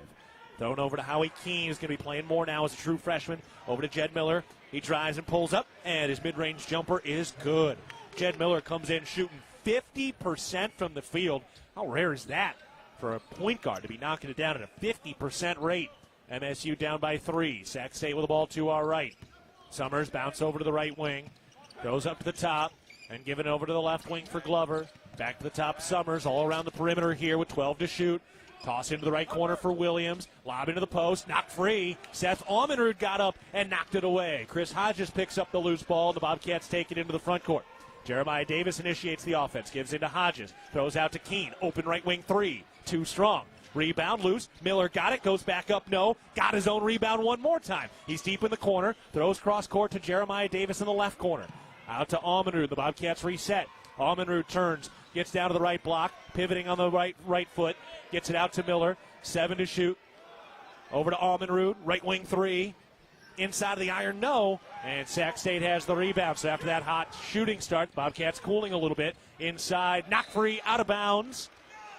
Thrown over to Howie Keene, who's going to be playing more now as a true freshman. Over to Jed Miller. He drives and pulls up, and his mid-range jumper is good. Jed Miller comes in shooting 50% from the field. How rare is that for a point guard to be knocking it down at a 50% rate? MSU down by 3. Sac State with the ball to our right. Summers bounce over to the right wing. Goes up to the top and given over to the left wing for Glover. Back to the top, Summers all around the perimeter here with 12 to shoot. Toss into the right corner for Williams. Lob into the post, knocked free. Seth Almenrud got up and knocked it away. Chris Hodges picks up the loose ball. The Bobcats take it into the front court. Jeremiah Davis initiates the offense, gives into Hodges. Throws out to Keene, open right wing 3. Too strong. Rebound loose. Miller got it, goes back up, no. Got his own rebound one more time. He's deep in the corner. Throws cross court to Jeremiah Davis in the left corner. Out to Almenrud. The Bobcats reset. Almenrud turns, gets down to the right block, pivoting on the right foot, gets it out to Miller. 7 to shoot. Over to Almenrud, right wing 3. Inside of the iron, no. And Sac State has the rebound. So after that hot shooting start, Bobcats cooling a little bit. Inside, knock free, out of bounds.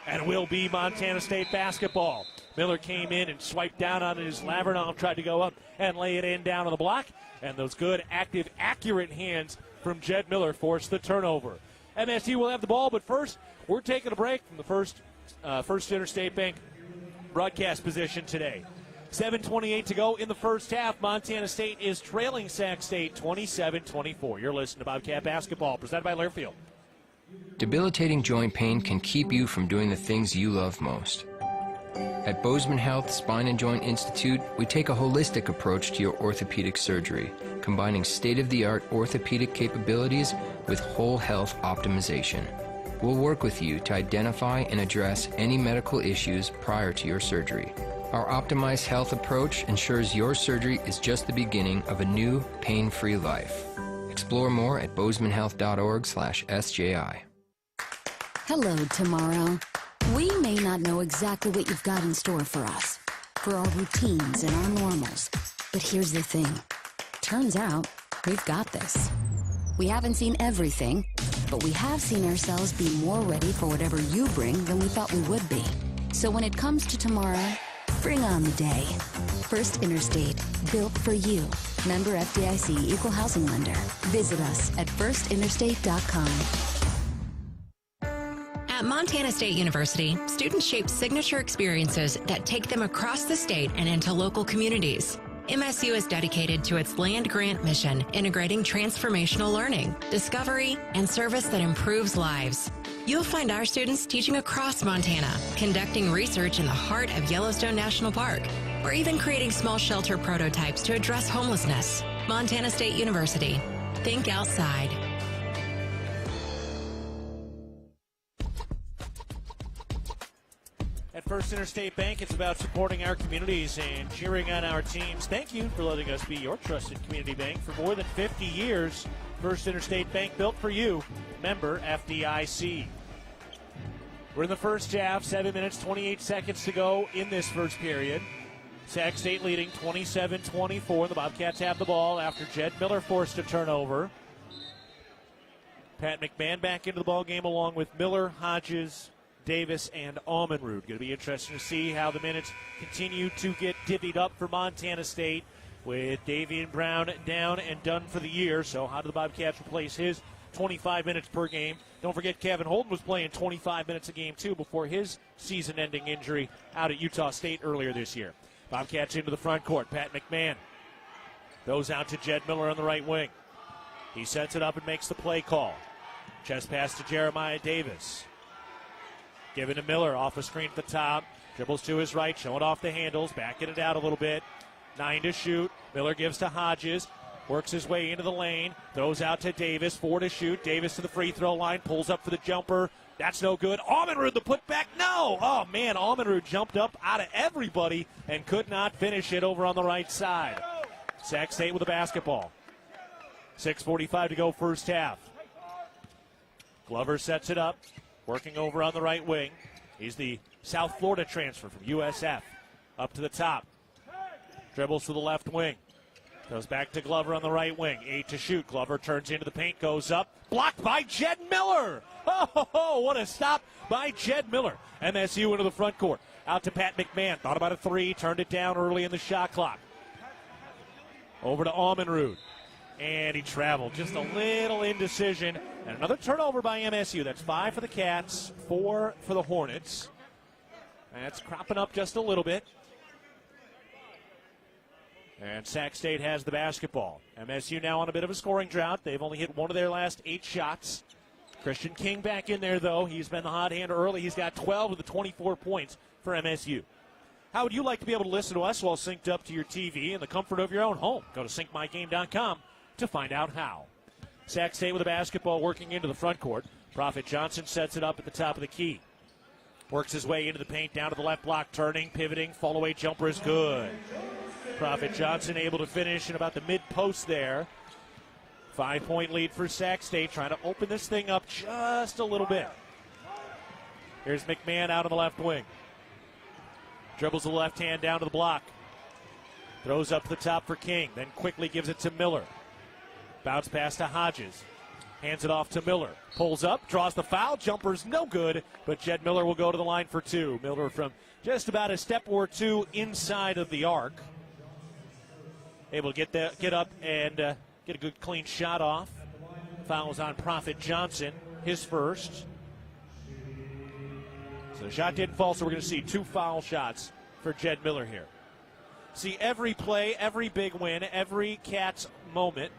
And it will be Montana State basketball. Miller came in and swiped down on his Lavernov, tried to go up and lay it in down on the block. And those good, active, accurate hands from Jed Miller forced the turnover. MSU will have the ball, but first, we're taking a break from the First Interstate Bank broadcast position today. 7:28 to go in the first half. Montana State is trailing Sac State 27-24. You're listening to Bobcat Basketball, presented by Learfield. Debilitating joint pain can keep you from doing the things you love most. At Bozeman Health Spine and Joint Institute, we take a holistic approach to your orthopedic surgery, combining state-of-the-art orthopedic capabilities with whole health optimization. We'll work with you to identify and address any medical issues prior to your surgery. Our optimized health approach ensures your surgery is just the beginning of a new, pain-free life. Explore more at bozemanhealth.org/SJI. Hello, tomorrow. We may not know exactly what you've got in store for us, for our routines and our normals. But here's the thing. Turns out, we've got this. We haven't seen everything, but we have seen ourselves be more ready for whatever you bring than we thought we would be. So when it comes to tomorrow, bring on the day. First Interstate, built for you. Member FDIC, Equal Housing Lender. Visit us at firstinterstate.com. At Montana State University, students shape signature experiences that take them across the state and into local communities. MSU is dedicated to its land-grant mission, integrating transformational learning, discovery, and service that improves lives. You'll find our students teaching across Montana, conducting research in the heart of Yellowstone National Park, or even creating small shelter prototypes to address homelessness. Montana State University. Think outside. At First Interstate Bank, it's about supporting our communities and cheering on our teams. Thank you for letting us be your trusted community bank for more than 50 years. First Interstate Bank, built for you. Member FDIC. We're in the first half, 7 minutes, 28 seconds to go in this first period. Sac State leading 27-24. The Bobcats have the ball after Jed Miller forced a turnover. Pat McMahon back into the ball game along with Miller, Hodges, Davis, and Almenrud. Going to be interesting to see how the minutes continue to get divvied up for Montana State with Davian Brown down and done for the year. So how do the Bobcats replace his 25 minutes per game? Don't forget Kevin Holden was playing 25 minutes a game too before his season-ending injury out at Utah State earlier this year. Bobcats into the front court. Pat McMahon goes out to Jed Miller on the right wing. He sets it up and makes the play call. Chest pass to Jeremiah Davis. Given to Miller off a screen at the top. Dribbles to his right, showing off the handles, backing it out a little bit. 9 to shoot. Miller gives to Hodges. Works his way into the lane. Throws out to Davis. 4 to shoot. Davis to the free throw line. Pulls up for the jumper. That's no good. Almenrud, the putback. No! Oh, man, Almenrud jumped up out of everybody and could not finish it over on the right side. Sac State with the basketball. 6:45 to go first half. Glover sets it up. Working over on the right wing. He's the South Florida transfer from USF. Up to the top. Dribbles to the left wing. Goes back to Glover on the right wing. 8 to shoot. Glover turns into the paint, goes up. Blocked by Jed Miller. Oh, what a stop by Jed Miller. MSU into the front court. Out to Pat McMahon. Thought about a 3. Turned it down early in the shot clock. Over to Almenrud. And he traveled. Just a little indecision. And another turnover by MSU. That's 5 for the Cats, 4 for the Hornets. That's cropping up just a little bit. And Sac State has the basketball. MSU now on a bit of a scoring drought. They've only hit 1 of their last 8 shots. Christian King back in there, though. He's been the hot hand early. He's got 12 of the 24 points for MSU. How would you like to be able to listen to us while synced up to your TV in the comfort of your own home? Go to syncmygame.com to find out how. Sac State with the basketball working into the front court. Prophet Johnson sets it up at the top of the key. Works his way into the paint, down to the left block, turning, pivoting, fall-away jumper is good. Prophet Johnson able to finish in about the mid-post there. 5-point lead for Sac State, trying to open this thing up just a little bit. Here's McMahon out on the left wing. Dribbles the left hand down to the block. Throws up the top for King, then quickly gives it to Miller. Bounce pass to Hodges. Hands it off to Miller. Pulls up, draws the foul. Jumper's no good, but Jed Miller will go to the line for 2. Miller from just about a step or 2 inside of the arc. Able to get up and get a good clean shot off. Fouls on Prophet Johnson, his first. So the shot didn't fall, so we're going to see 2 foul shots for Jed Miller here. See every play, every big win, every Cats moment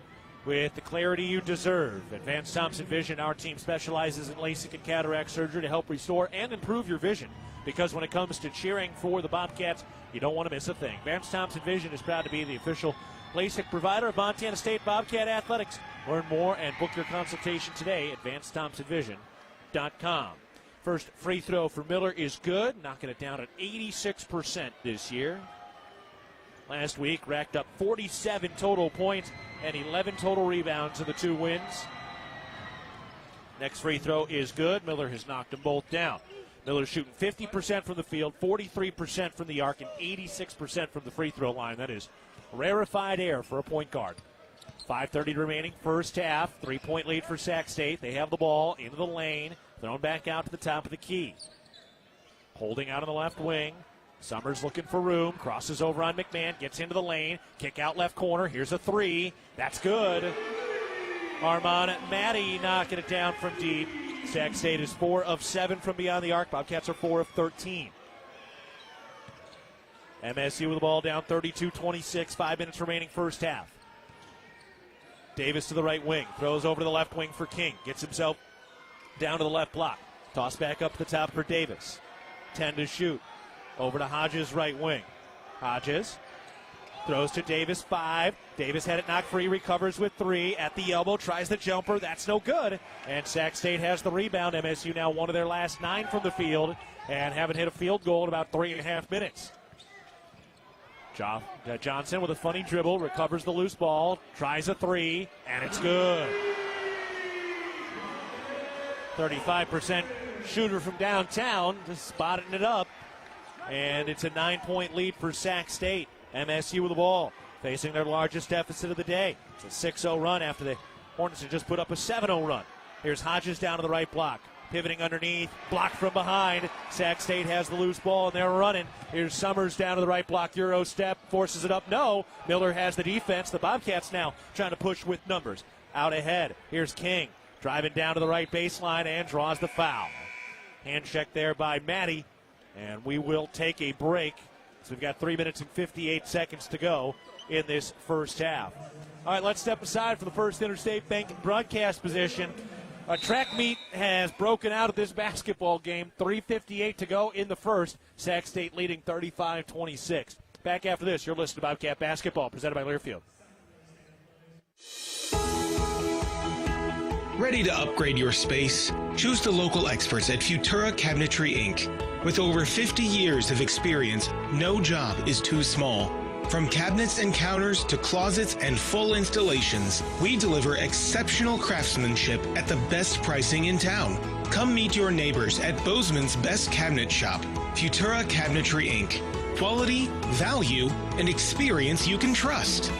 with the clarity you deserve. Advanced Thompson Vision, our team specializes in LASIK and cataract surgery to help restore and improve your vision. Because when it comes to cheering for the Bobcats, you don't want to miss a thing. Advanced Thompson Vision is proud to be the official LASIK provider of Montana State Bobcat Athletics. Learn more and book your consultation today at AdvancedThompsonVision.com. First free throw for Miller is good, knocking it down at 86% this year. Last week, racked up 47 total points and 11 total rebounds in the 2 wins. Next free throw is good. Miller has knocked them both down. Miller's shooting 50% from the field, 43% from the arc, and 86% from the free throw line. That is rarefied air for a point guard. 5:30 remaining, first half. 3-point lead for Sac State. They have the ball into the lane, thrown back out to the top of the key. Holding out on the left wing. Summers looking for room, crosses over on McMahon, gets into the lane, kick out left corner. Here's a 3. That's good. Armand Matty knocking it down from deep. Sac State is 4 of 7 from beyond the arc. Bobcats are 4 of 13. MSU with the ball down 32-26. 5 minutes remaining first half. Davis to the right wing. Throws over to the left wing for King. Gets himself down to the left block. Toss back up to the top for Davis. 10 to shoot. Over to Hodges' right wing. Hodges throws to Davis, 5. Davis had it knocked free, recovers with 3. At the elbow, tries the jumper. That's no good. And Sac State has the rebound. MSU now one of their last 9 from the field and haven't hit a field goal in about 3.5 minutes. Johnson with a funny dribble, recovers the loose ball, tries a 3, and it's good. 35% shooter from downtown, just spotting it up. And it's a 9-point lead for Sac State. MSU with the ball, facing their largest deficit of the day. It's a 6-0 run after the Hornets had just put up a 7-0 run. Here's Hodges down to the right block. Pivoting underneath, blocked from behind. Sac State has the loose ball, and they're running. Here's Summers down to the right block. Euro step, forces it up. No. Miller has the defense. The Bobcats now trying to push with numbers. Out ahead. Here's King, driving down to the right baseline and draws the foul. Hand check there by Maddie, and we will take a break. So we've got 3 minutes and 58 seconds to go in this first half. All right, let's step aside for the First Interstate Bank broadcast position. A track meet has broken out of this basketball game. 3:58 to go in the first. Sac State leading 35-26. Back after this, you're listening to Bobcat Basketball, presented by Learfield. Ready to upgrade your space? Choose the local experts at Futura Cabinetry Inc. With over 50 years of experience, no job is too small. From cabinets and counters to closets and full installations, we deliver exceptional craftsmanship at the best pricing in town. Come meet your neighbors at Bozeman's Best Cabinet Shop, Futura Cabinetry Inc. Quality, value, and experience you can trust.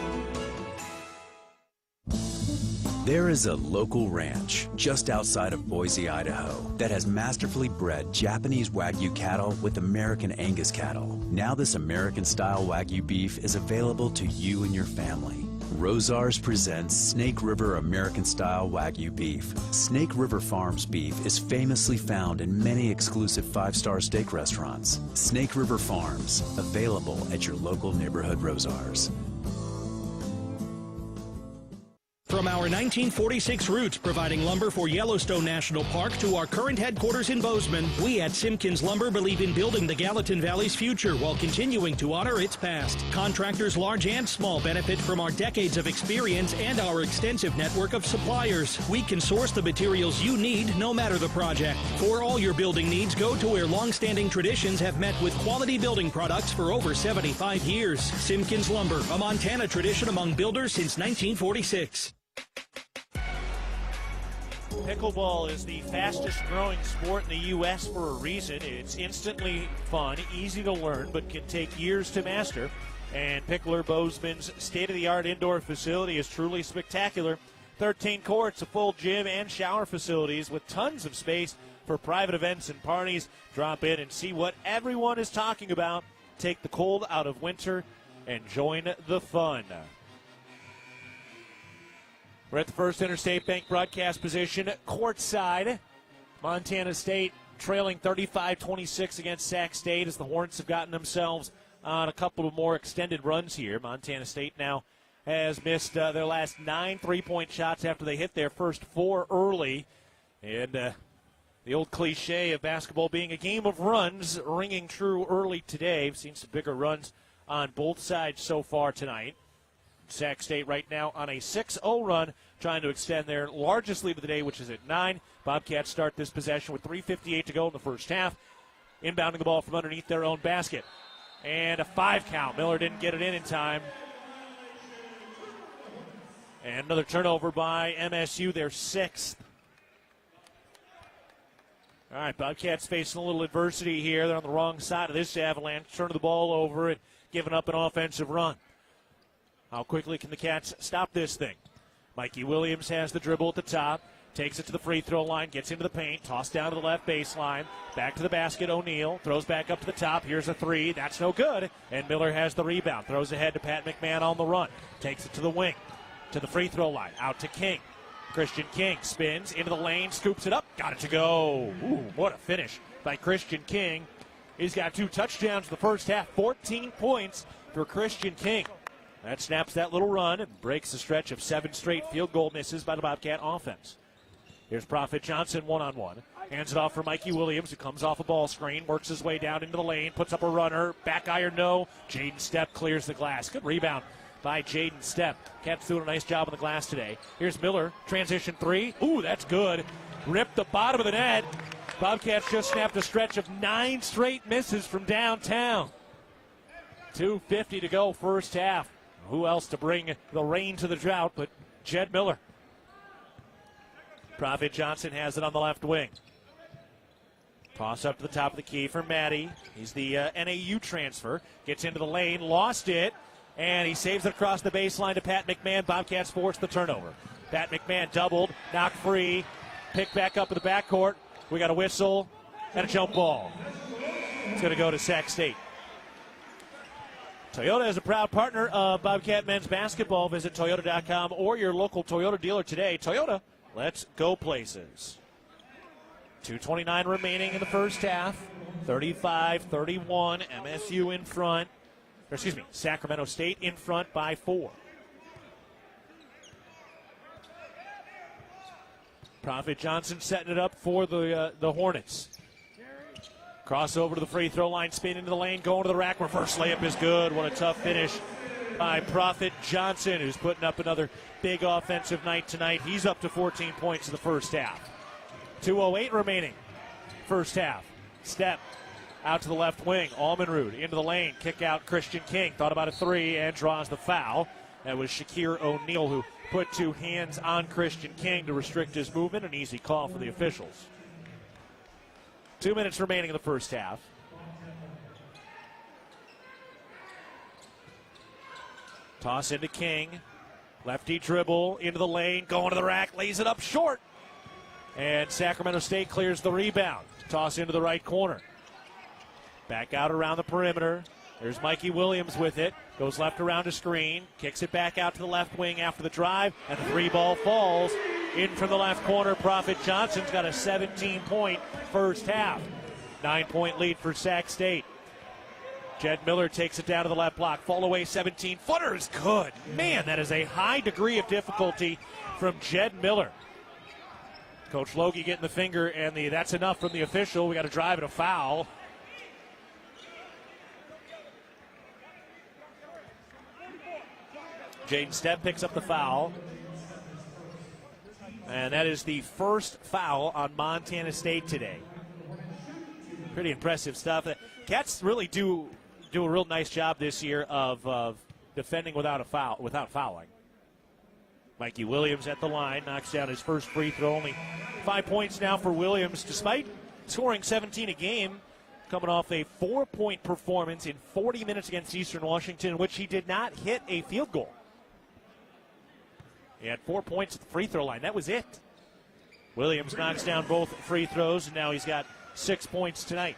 There is a local ranch just outside of Boise, Idaho, that has masterfully bred Japanese Wagyu cattle with American Angus cattle. Now this American-style Wagyu beef is available to you and your family. Rosars presents Snake River American-style Wagyu beef. Snake River Farms beef is famously found in many exclusive 5-star steak restaurants. Snake River Farms, available at your local neighborhood Rosars. From our 1946 roots providing lumber for Yellowstone National Park to our current headquarters in Bozeman, we at Simpkins Lumber believe in building the Gallatin Valley's future while continuing to honor its past. Contractors large and small benefit from our decades of experience and our extensive network of suppliers. We can source the materials you need no matter the project. For all your building needs, go to where long-standing traditions have met with quality building products for over 75 years. Simpkins Lumber, a Montana tradition among builders since 1946. Pickleball is the fastest growing sport in the U.S. for a reason. It's instantly fun, easy to learn, but can take years to master. And Pickler Bozeman's state-of-the-art indoor facility is truly spectacular. 13 courts, a full gym, and shower facilities with tons of space for private events and parties. Drop in and see what everyone is talking about. Take the cold out of winter and join the fun. We're at the First Interstate Bank broadcast position, courtside. Montana State trailing 35-26 against Sac State as the Hornets have gotten themselves on a couple of more extended runs here. Montana State now has missed their last 9 3-point shots after they hit their first 4 early. And the old cliche of basketball being a game of runs ringing true early today. We've seen some bigger runs on both sides so far tonight. Sac State right now on a 6-0 run, trying to extend their largest lead of the day, which is at 9. Bobcats start this possession with 3:58 to go in the first half. Inbounding the ball from underneath their own basket. And a 5 count. Miller didn't get it in time. And another turnover by MSU, their 6th. All right, Bobcats facing a little adversity here. They're on the wrong side of this avalanche, turning the ball over and giving up an offensive run. How quickly can the Cats stop this thing? Mikey Williams has the dribble at the top, takes it to the free throw line, gets into the paint, tossed down to the left baseline, back to the basket, O'Neal, throws back up to the top, here's a 3, that's no good, and Miller has the rebound, throws ahead to Pat McMahon on the run, takes it to the wing, to the free throw line, out to King. Christian King spins into the lane, scoops it up, got it to go. Ooh, what a finish by Christian King. He's got 2 touchdowns in the first half, 14 points for Christian King. That snaps that little run and breaks the stretch of 7 straight field goal misses by the Bobcat offense. Here's Prophet Johnson one-on-one. Hands it off for Mikey Williams, who comes off a ball screen, works his way down into the lane, puts up a runner, back iron no. Jaden Stepp clears the glass. Good rebound by Jaden Stepp. Cats doing a nice job on the glass today. Here's Miller, transition three. Ooh, that's good. Ripped the bottom of the net. Bobcats just snapped a stretch of 9 straight misses from downtown. 2:50 to go first half. Who else to bring the rain to the drought but Jed Miller. Prophet Johnson has it on the left wing. Toss up to the top of the key for Maddie. He's the NAU transfer. Gets into the lane, lost it, and he saves it across the baseline to Pat McMahon. Bobcats force the turnover. Pat McMahon doubled, knocked free, picked back up in the backcourt. We got a whistle and a jump ball. It's going to go to Sac State. Toyota is a proud partner of Bobcat men's basketball. Visit Toyota.com or your local Toyota dealer today. Toyota, let's go places. 2:29 remaining in the first half. 35-31. MSU in front. Sacramento State in front by 4. Prophet Johnson setting it up for the Hornets. Crossover to the free throw line, spin into the lane, going to the rack. Reverse layup is good. What a tough finish by Prophet Johnson, who's putting up another big offensive night tonight. He's up to 14 points in the first half. 2:08 remaining. First half. Step out to the left wing. Almanrud into the lane. Kick out Christian King. Thought about a three and draws the foul. That was Shakir O'Neal who put 2 hands on Christian King to restrict his movement. An easy call for the officials. 2 minutes remaining in the first half. Toss into King. Lefty dribble into the lane. Going to the rack. Lays it up short. And Sacramento State clears the rebound. Toss into the right corner. Back out around the perimeter. There's Mikey Williams with it. Goes left around a screen. Kicks it back out to the left wing after the drive. And the 3-ball falls. In from the left corner, Prophet Johnson's got a 17-point first half. 9-point lead for Sac State. Jed Miller takes it down to the left block. Fall away 17-footer is good. Man, that is a high degree of difficulty from Jed Miller. Coach Logie getting the finger, and that's enough from the official. We got a drive and a foul. Jaden Stepp picks up the foul. And that is the first foul on Montana State today. Pretty impressive stuff. Cats really do a real nice job this year of defending without fouling. Mikey Williams at the line, knocks down his first free throw. Only 5 points now for Williams, despite scoring 17 a game, coming off a 4-point performance in 40 minutes against Eastern Washington, in which he did not hit a field goal. He had 4 points at the free throw line. That was it. Williams knocks down both free throws, and now he's got 6 points tonight.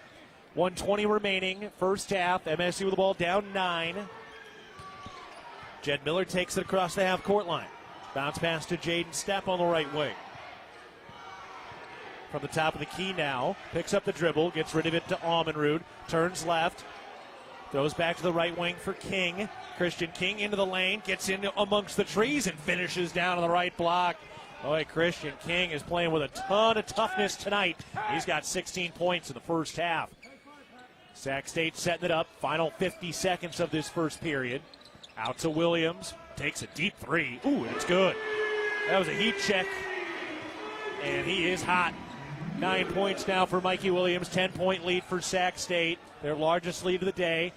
1:20 remaining, first half. MSU with the ball down 9. Jed Miller takes it across the half-court line. Bounce pass to Jaden Stepp on the right wing. From the top of the key now, picks up the dribble, gets rid of it to Almanrud, turns left, throws back to the right wing for King. Christian King into the lane, gets in amongst the trees and finishes down on the right block. Boy, Christian King is playing with a ton of toughness tonight. He's got 16 points in the first half. Sac State setting it up. Final 50 seconds of this first period. Out to Williams. Takes a deep three. Ooh, it's good. That was a heat check. And he is hot. 9 points now for Mikey Williams. 10-point lead for Sac State. Their largest lead of the day.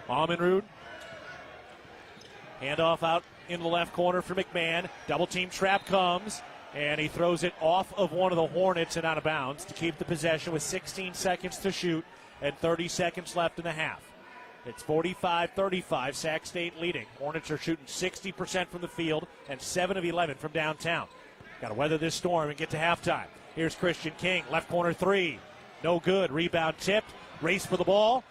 Almanrud. Handoff out in the left corner for McMahon. Double team trap comes, and he throws it off of one of the Hornets and out of bounds to keep the possession with 16 seconds to shoot and 30 seconds left in the half. It's 45-35, Sac State leading. Hornets are shooting 60% from the field and 7 of 11 from downtown. Got to weather this storm and get to halftime. Here's Christian King, left corner three. No good. Rebound tipped. Race for the ball.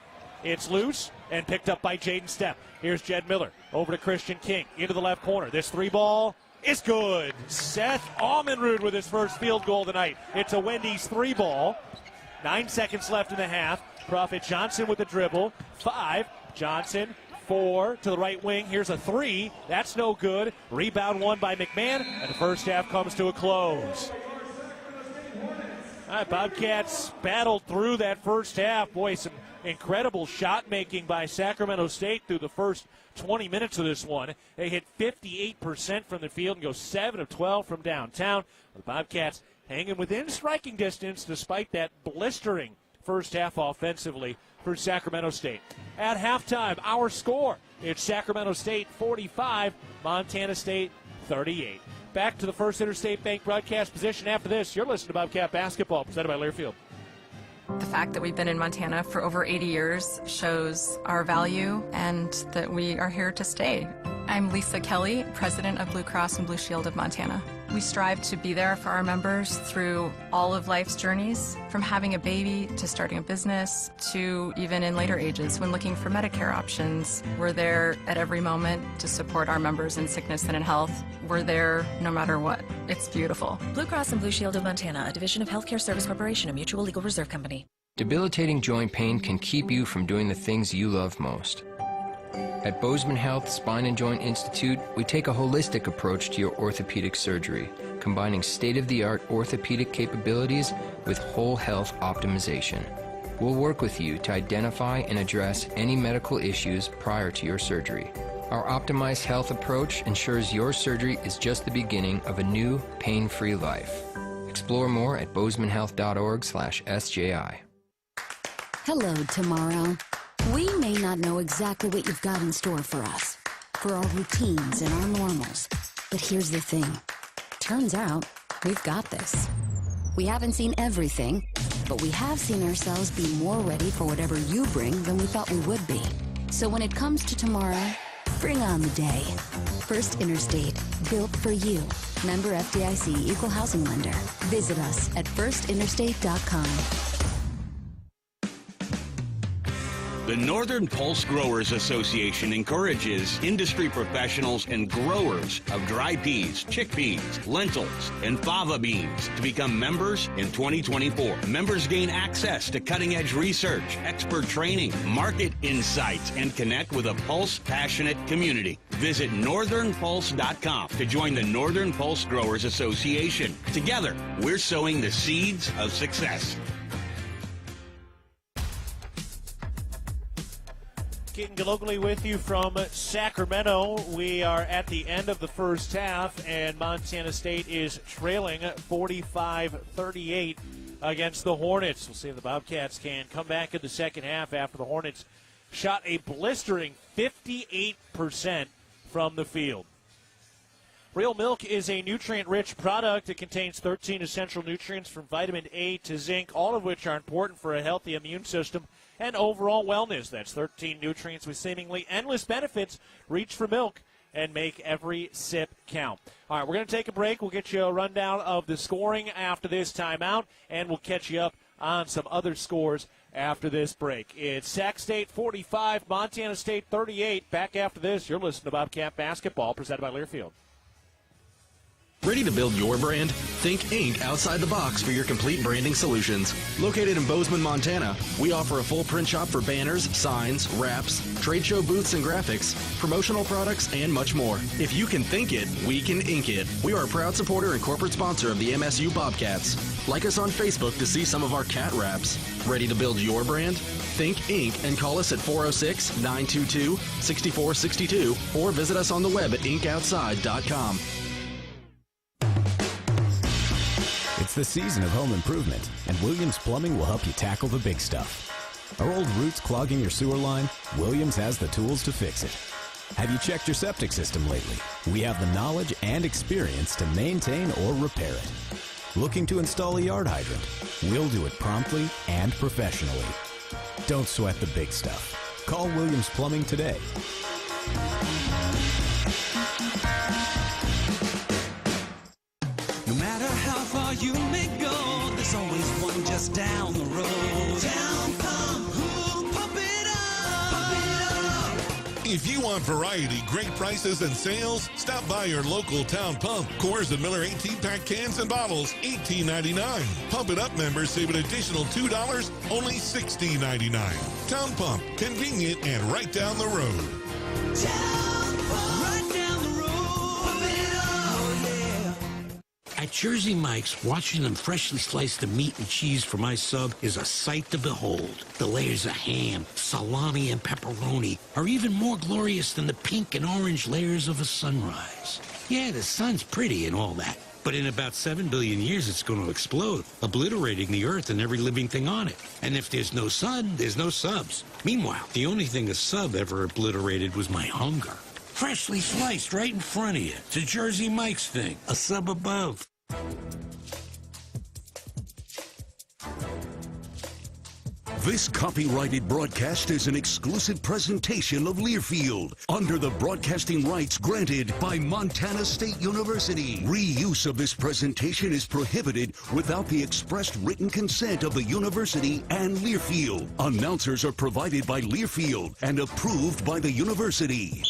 It's loose and picked up by Jaden Stepp. Here's Jed Miller over to Christian King into the left corner. This 3-ball is good. Seth Almanrud with his first field goal tonight. It's a Wendy's 3-ball. 9 seconds left in the half. Prophet Johnson with the dribble. 5. Johnson. 4 to the right wing. Here's a 3. That's no good. Rebound won by McMahon, and the first half comes to a close. All right, Bobcats battled through that first half. Boy, some incredible shot making by Sacramento State through the first 20 minutes of this one. They hit 58% from the field and go 7 of 12 from downtown. The Bobcats hanging within striking distance despite that blistering first half offensively for Sacramento State. At halftime, our score, it's Sacramento State 45, Montana State 38. Back to the First Interstate Bank broadcast position after this. You're listening to Bobcat Basketball, presented by Learfield. The fact that we've been in Montana for over 80 years shows our value and that we are here to stay. I'm Lisa Kelly, president of Blue Cross and Blue Shield of Montana. We strive to be there for our members through all of life's journeys, from having a baby to starting a business to even in later ages when looking for Medicare options. We're there at every moment to support our members in sickness and in health. We're there no matter what. It's beautiful. Blue Cross and Blue Shield of Montana, a division of Healthcare Service Corporation, a mutual legal reserve company. Debilitating joint pain can keep you from doing the things you love most. At Bozeman Health Spine and Joint Institute, we take a holistic approach to your orthopedic surgery, combining state-of-the-art orthopedic capabilities with whole health optimization. We'll work with you to identify and address any medical issues prior to your surgery. Our optimized health approach ensures your surgery is just the beginning of a new, pain-free life. Explore more at bozemanhealth.org/SJI. Hello, tomorrow. We may not know exactly what you've got in store for us, for our routines and our normals. But here's the thing. Turns out, we've got this. We haven't seen everything, but we have seen ourselves be more ready for whatever you bring than we thought we would be. So when it comes to tomorrow, bring on the day. First Interstate, built for you. Member FDIC, Equal Housing Lender. Visit us at firstinterstate.com. The Northern Pulse Growers Association encourages industry professionals and growers of dry peas, chickpeas, lentils, and fava beans to become members in 2024. Members gain access to cutting-edge research, expert training, market insights, and connect with a Pulse-passionate community. Visit northernpulse.com to join the Northern Pulse Growers Association. Together, we're sowing the seeds of success. Keaton Gillogly with you from Sacramento. We are at the end of the first half, and Montana State is trailing 45-38 against the Hornets. We'll see if the Bobcats can come back in the second half after the Hornets shot a blistering 58% from the field. Real milk is a nutrient-rich product. It contains 13 essential nutrients from vitamin A to zinc, all of which are important for a healthy immune system and overall wellness. That's 13 nutrients with seemingly endless benefits. Reach for milk and make every sip count. All right, we're going to take a break. We'll get you a rundown of the scoring after this timeout, and we'll catch you up on some other scores after this break. It's Sac State 45, Montana State 38. Back after this, you're listening to Bobcat Basketball, presented by Learfield. Ready to build your brand? Think Inc. outside the box for your complete branding solutions. Located in Bozeman, Montana, we offer a full print shop for banners, signs, wraps, trade show booths and graphics, promotional products, and much more. If you can think it, we can ink it. We are a proud supporter and corporate sponsor of the MSU Bobcats. Like us on Facebook to see some of our cat wraps. Ready to build your brand? Think Inc. and call us at 406-922-6462 or visit us on the web at inkoutside.com. It's the season of home improvement, and Williams Plumbing will help you tackle the big stuff. Are old roots clogging your sewer line? Williams has the tools to fix it. Have you checked your septic system lately? We have the knowledge and experience to maintain or repair it. Looking to install a yard hydrant? We'll do it promptly and professionally. Don't sweat the big stuff. Call Williams Plumbing today. No matter how far you may go, there's always one just down the road. Town Pump, pump it up, pump it up. If you want variety, great prices, and sales, stop by your local Town Pump. Coors and Miller 18-pack cans and bottles, $18.99. Pump It Up members save an additional $2, only $16.99. Town Pump, convenient and right down the road. Town Pump, right down the road. Pump it up, yeah. At Jersey Mike's, watching them freshly slice the meat and cheese for my sub is a sight to behold. The layers of ham, salami, and pepperoni are even more glorious than the pink and orange layers of a sunrise. Yeah, the sun's pretty and all that, but in about 7 billion years it's going to explode, obliterating the Earth and every living thing on it. And if there's no sun, there's no subs. Meanwhile, the only thing a sub ever obliterated was my hunger. Freshly sliced right in front of you. It's a Jersey Mike's thing. A sub above. This copyrighted broadcast is an exclusive presentation of Learfield under the broadcasting rights granted by Montana State University. Reuse of this presentation is prohibited without the expressed written consent of the university and Learfield. Announcers are provided by Learfield and approved by the university.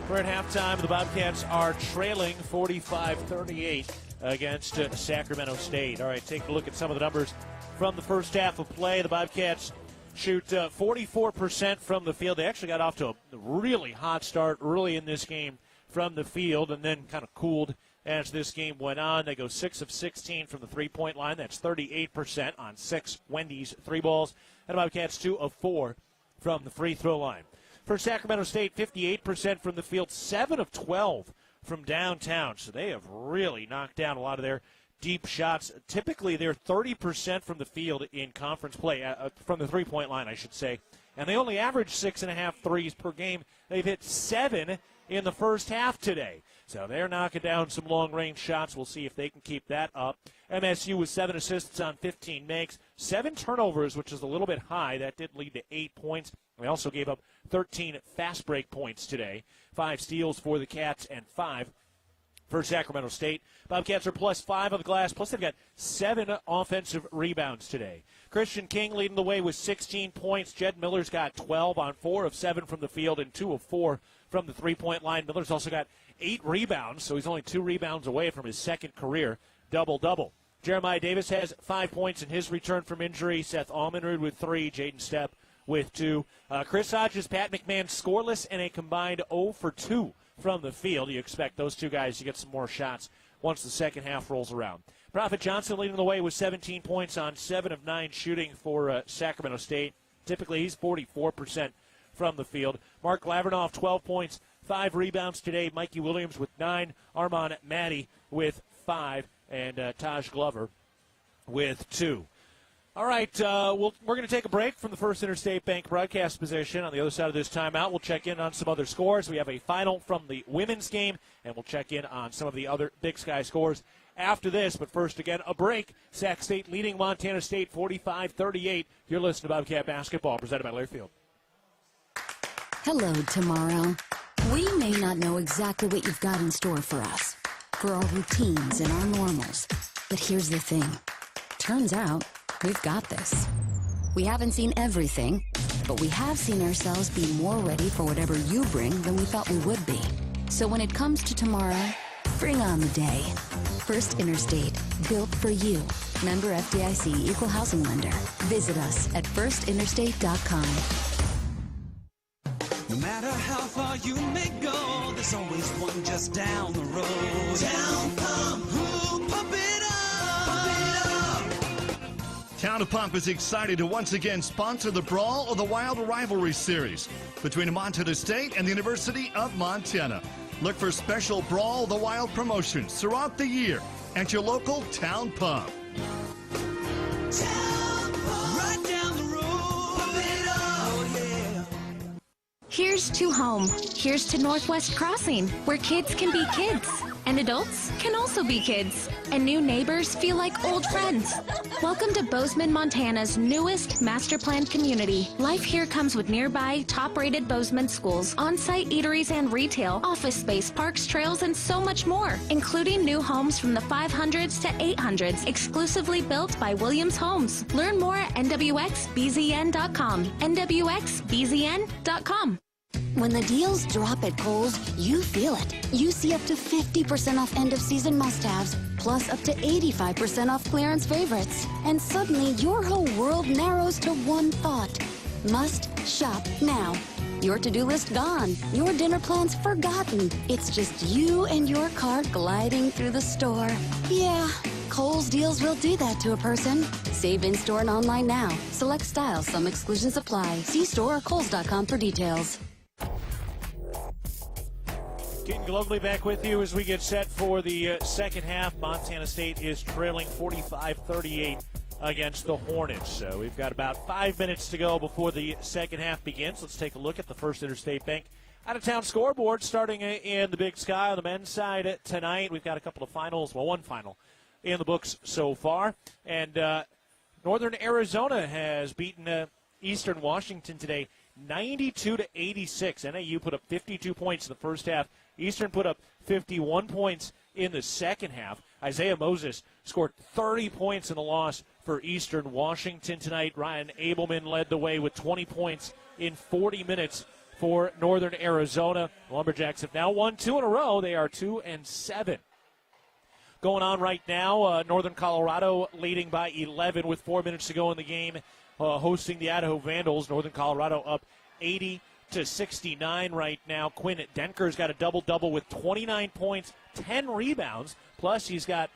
We're at halftime. The Bobcats are trailing 45-38 against Sacramento State. All right, take a look at some of the numbers from the first half of play. The Bobcats shoot 44% from the field. They actually got off to a really hot start early in this game from the field and then kind of cooled as this game went on. They go 6 of 16 from the three-point line. That's 38% on 6 Wendy's three balls. And the Bobcats 2 of 4 from the free throw line. For Sacramento State, 58% from the field, 7 of 12 from downtown. So they have really knocked down a lot of their deep shots. Typically, they're 30% from the field in conference play, from the three-point line, I should say. And they only average 6.5 threes per game. They've hit 7 in the first half today. So they're knocking down some long-range shots. We'll see if they can keep that up. MSU with 7 assists on 15 makes, 7 turnovers, which is a little bit high. That did lead to 8 points. They also gave up 13 fast break points today. 5 steals for the Cats and 5 for Sacramento State. Bobcats are +5 on the glass, plus they've got 7 offensive rebounds today. Christian King leading the way with 16 points. Jed Miller's got 12 on 4 of 7 from the field and 2 of 4 from the three-point line. Miller's also got 8 rebounds, so he's only 2 rebounds away from his second career double-double. Jeremiah Davis has 5 points in his return from injury. Seth Almenrud with 3, Jaden Stepp with 2. Chris Hodges, Pat McMahon scoreless and a combined 0 for 2 from the field. You expect those two guys to get some more shots once the second half rolls around. Prophet Johnson leading the way with 17 points on 7 of 9 shooting for Sacramento State. Typically, he's 44% from the field. Mark Lavernoff, 12 points, 5 rebounds today. Mikey Williams with 9. Armand Matty with 5. And Taj Glover with 2. All right, we're going to take a break from the First Interstate Bank broadcast position. On the other side of this timeout, we'll check in on some other scores. We have a final from the women's game, and we'll check in on some of the other Big Sky scores after this. But first, again, a break. Sac State leading Montana State 45-38. You're listening to Bobcat Basketball, presented by Learfield. Hello, tomorrow. We may not know exactly what you've got in store for us, for our routines and our normals. But here's the thing. Turns out, we've got this. We haven't seen everything, but we have seen ourselves be more ready for whatever you bring than we thought we would be. So when it comes to tomorrow, bring on the day. First Interstate, built for you. Member FDIC, Equal Housing Lender. Visit us at firstinterstate.com. No matter how far you may go, there's always one just down the road. Down pump, who pump it up, pump it up. Town of Pump is excited to once again sponsor the Brawl of the Wild Rivalry Series between Montana State and the University of Montana. Look for special Brawl of the Wild promotions throughout the year at your local Town Pump. Town pump, right down the road, pump it up, oh yeah. Here's to home. Here's to Northwest Crossing, where kids can be kids, and adults can also be kids, and new neighbors feel like old friends. Welcome to Bozeman, Montana's newest master planned community. Life here comes with nearby top-rated Bozeman schools, on-site eateries and retail, office space, parks, trails, and so much more, including new homes from the 500s to 800s, exclusively built by Williams Homes. Learn more at nwxbzn.com. nwxbzn.com. When the deals drop at Kohl's, you feel it. You see up to 50% off end-of-season must-haves, plus up to 85% off clearance favorites. And suddenly, your whole world narrows to one thought. Must shop now. Your to-do list gone. Your dinner plans forgotten. It's just you and your cart gliding through the store. Yeah, Kohl's deals will do that to a person. Save in-store and online now. Select styles. Some exclusions apply. See store or Kohls.com for details. Keaton Gillogly back with you as we get set for the second half. Montana State is trailing 45-38 against the Hornets. So we've got about 5 minutes to go before the second half begins. Let's take a look at the First Interstate Bank out-of-town scoreboard starting in the Big Sky on the men's side tonight. We've got a couple of finals, well, one final in the books so far. And Northern Arizona has beaten Eastern Washington today 92-86. NAU put up 52 points in the first half. Eastern put up 51 points in the second half. Isaiah Moses scored 30 points in the loss for Eastern Washington tonight. Ryan Abelman led the way with 20 points in 40 minutes for Northern Arizona. Lumberjacks have now won 2 in a row. They are 2-7. Going on right now, Northern Colorado leading by 11 with 4 minutes to go in the game, hosting the Idaho Vandals. Northern Colorado up 80-69 right now. Quinn Denker's got a double-double with 29 points, 10 rebounds, plus he's got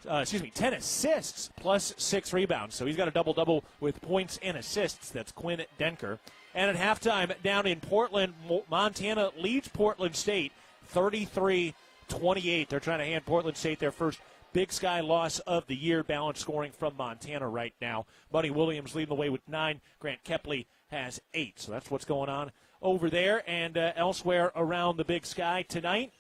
10 assists plus 6 rebounds. So he's got a double-double with points and assists. That's Quinn Denker. And at halftime down in Portland, Montana leads Portland State 33-28. They're trying to hand Portland State their first Big Sky loss of the year. Balanced scoring from Montana right now. Buddy Williams leading the way with 9. Grant Kepley has 8. So that's what's going on over there and elsewhere around the Big Sky tonight.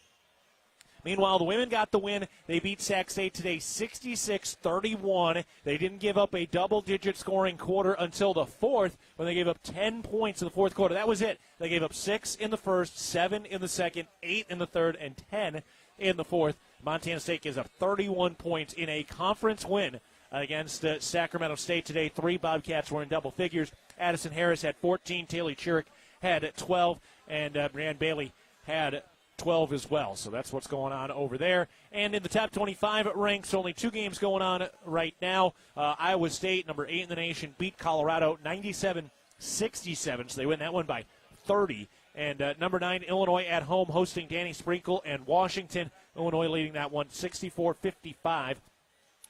Meanwhile, the women got the win. They beat Sac State today 66-31. They didn't give up a double-digit scoring quarter until the fourth when they gave up 10 points in the fourth quarter. That was it. They gave up 6 in the first, 7 in the second, 8 in the third, and 10 in the fourth. Montana State gives up 31 points in a conference win against Sacramento State today. 3 Bobcats were in double figures. Addison Harris had 14. Taylor Chirick had 12. And Brianne Bailey had 12 as well. So that's what's going on over there. And in the top 25 ranks, only 2 games going on right now. Iowa State, number 8 in the nation, beat Colorado 97-67. So they win that one by 30. And number 9, Illinois at home hosting Danny Sprinkle and Washington. Illinois leading that one 64-55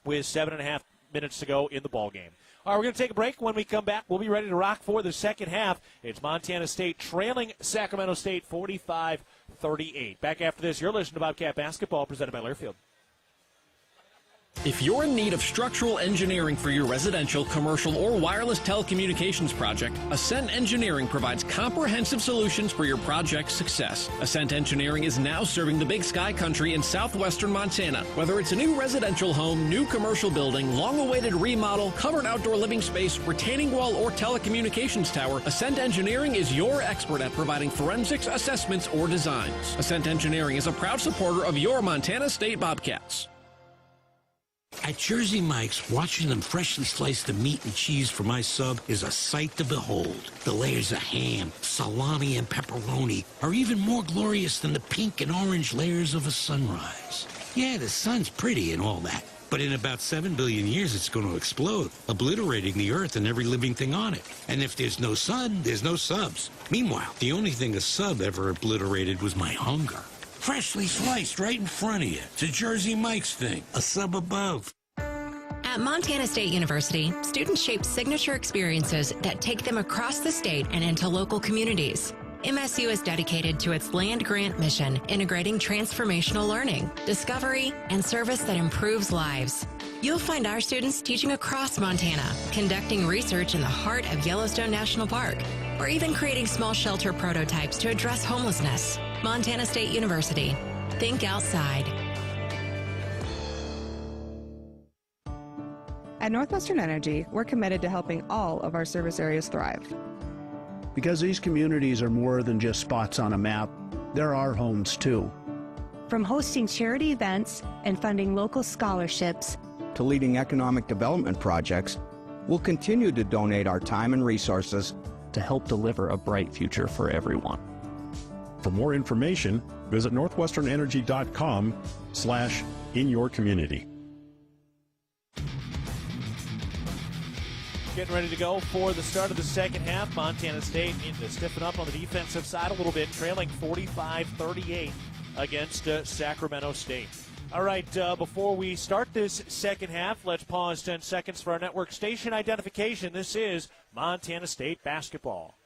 with 7.5 minutes to go in the ball game. All right, we're going to take a break. When we come back, we'll be ready to rock for the second half. It's Montana State trailing Sacramento State 45-38. Back after this, you're listening to Bobcat Basketball presented by Learfield. If you're in need of structural engineering for your residential, commercial, or wireless telecommunications project, Ascent Engineering provides comprehensive solutions for your project's success. Ascent Engineering is now serving the Big Sky country in southwestern Montana. Whether it's a new residential home, new commercial building, long-awaited remodel, covered outdoor living space, retaining wall, or telecommunications tower, Ascent Engineering is your expert at providing forensics, assessments, or designs. Ascent Engineering is a proud supporter of your Montana State Bobcats. At Jersey Mike's, watching them freshly slice the meat and cheese for my sub is a sight to behold. The layers of ham, salami, and pepperoni are even more glorious than the pink and orange layers of a sunrise. Yeah, the sun's pretty and all that, but in about 7 billion years it's going to explode, obliterating the earth and every living thing on it. And if there's no sun, there's no subs. Meanwhile, the only thing a sub ever obliterated was my hunger. Freshly sliced right in front of you. It's a Jersey Mike's thing, a sub above. At Montana State University, students shape signature experiences that take them across the state and into local communities. MSU is dedicated to its land-grant mission, integrating transformational learning, discovery, and service that improves lives. You'll find our students teaching across Montana, conducting research in the heart of Yellowstone National Park, or even creating small shelter prototypes to address homelessness. Montana State University. Think outside. At Northwestern Energy, we're committed to helping all of our service areas thrive. Because these communities are more than just spots on a map, they're our homes too. From hosting charity events and funding local scholarships to leading economic development projects, we'll continue to donate our time and resources to help deliver a bright future for everyone. For more information, visit northwesternenergy.com/inyourcommunity. Getting ready to go for the start of the second half. Montana State needs to stiffen up on the defensive side a little bit, trailing 45-38 against Sacramento State. All right, before we start this second half, let's pause 10 seconds for our network station identification. This is Montana State basketball.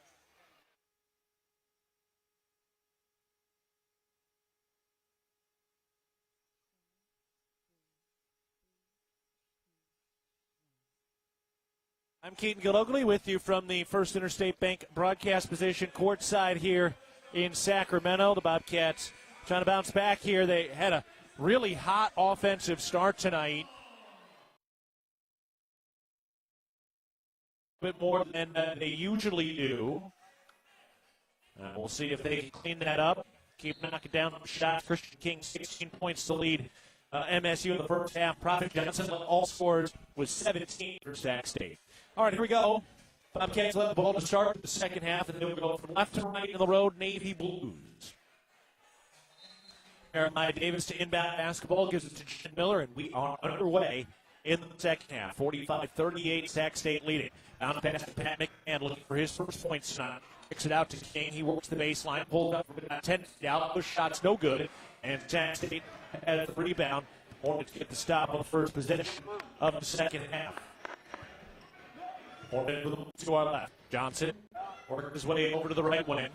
I'm Keaton Gillogly with you from the First Interstate Bank broadcast position courtside here in Sacramento. The Bobcats trying to bounce back here. They had a really hot offensive start tonight. A bit more than they usually do. We'll see if they can clean that up. Keep knocking down the shots. Christian King, 16 points to lead MSU in the first half. Prophet Johnson all scores with 17 for Sac State. All right, here we go. Bobcats let the ball to start the second half, and then we go from left to right in the road, Navy Blues. Jeremiah Davis to inbound basketball, gives it to Jed Miller, and we are underway in the second half. 45-38, Sac State leading. Down pass to Pat McMahon, looking for his first points tonight. Kicks it out to Kane. He works the baseline, pulled up from about 10 down. Those shots no good, and Sac State had the rebound. Hornets get the stop on the first possession of the second half. Hornet to our left. Johnson working his way over to the right wing.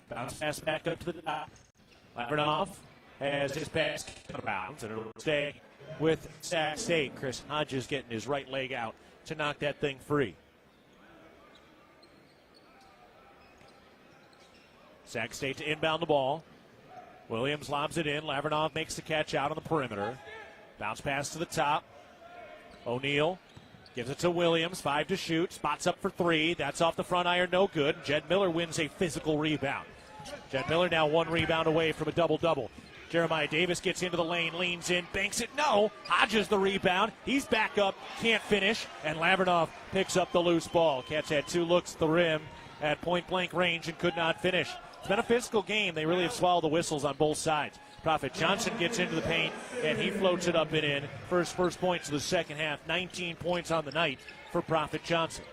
Bounce pass back up to the top. Lavrinoff has his pass out of bounds, and it'll stay with Sac State. Chris Hodges getting his right leg out to knock that thing free. Sac State to inbound the ball. Williams lobs it in. Lavrinoff makes the catch out on the perimeter. Bounce pass to the top. O'Neal gives it to Williams. 5 to shoot. Spots up for 3. That's off the front iron. No good. Jed Miller wins a physical rebound. Jed Miller now 1 rebound away from a double-double. Jeremiah Davis gets into the lane, leans in, banks it. No! Hodges the rebound. He's back up, can't finish, and Lavrinoff picks up the loose ball. Cats had 2 looks at the rim at point-blank range and could not finish. It's been a physical game. They really have swallowed the whistles on both sides. Prophet Johnson gets into the paint, and he floats it up and in for his first points of the second half. 19 points on the night for Prophet Johnson.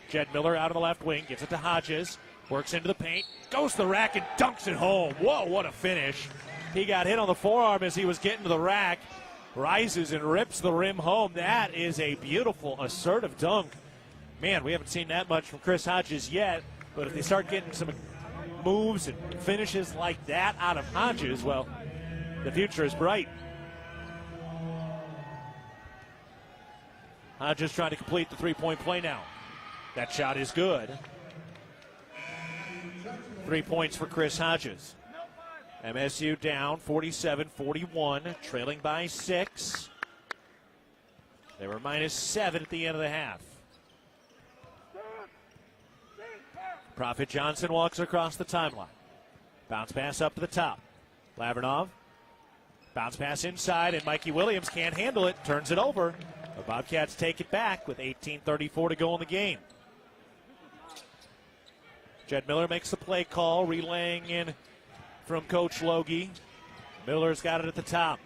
Jed Miller out on the left wing, gets it to Hodges, works into the paint, goes to the rack and dunks it home. Whoa, what a finish. He got hit on the forearm as he was getting to the rack, rises and rips the rim home. That is a beautiful, assertive dunk. Man, we haven't seen that much from Chris Hodges yet, but if they start getting some moves and finishes like that out of Hodges, well, the future is bright. Hodges trying to complete the three-point play now. That shot is good. 3 points for Chris Hodges. MSU down 47-41, trailing by 6. They were -7 at the end of the half. Prophet Johnson walks across the timeline. Bounce pass up to the top. Lavrinoff. Bounce pass inside, and Mikey Williams can't handle it. Turns it over. The Bobcats take it back with 18:34 to go in the game. Jed Miller makes the play call, relaying in from Coach Logie. Miller's got it at the top.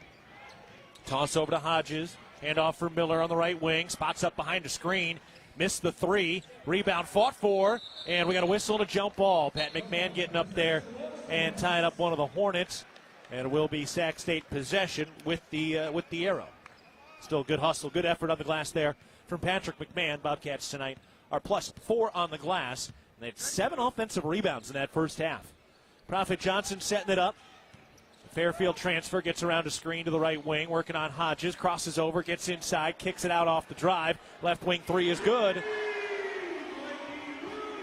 Toss over to Hodges. Handoff for Miller on the right wing. Spots up behind the screen. Missed the 3. Rebound fought for. And we got a whistle and a jump ball. Pat McMahon getting up there and tying up one of the Hornets. And it will be Sac State possession with the arrow. Still good hustle, good effort on the glass there from Patrick McMahon. Bobcats tonight are +4 on the glass. They had 7 offensive rebounds in that first half. Prophet Johnson setting it up. Fairfield transfer, gets around a screen to the right wing, working on Hodges, crosses over, gets inside, kicks it out off the drive. Left wing 3 is good.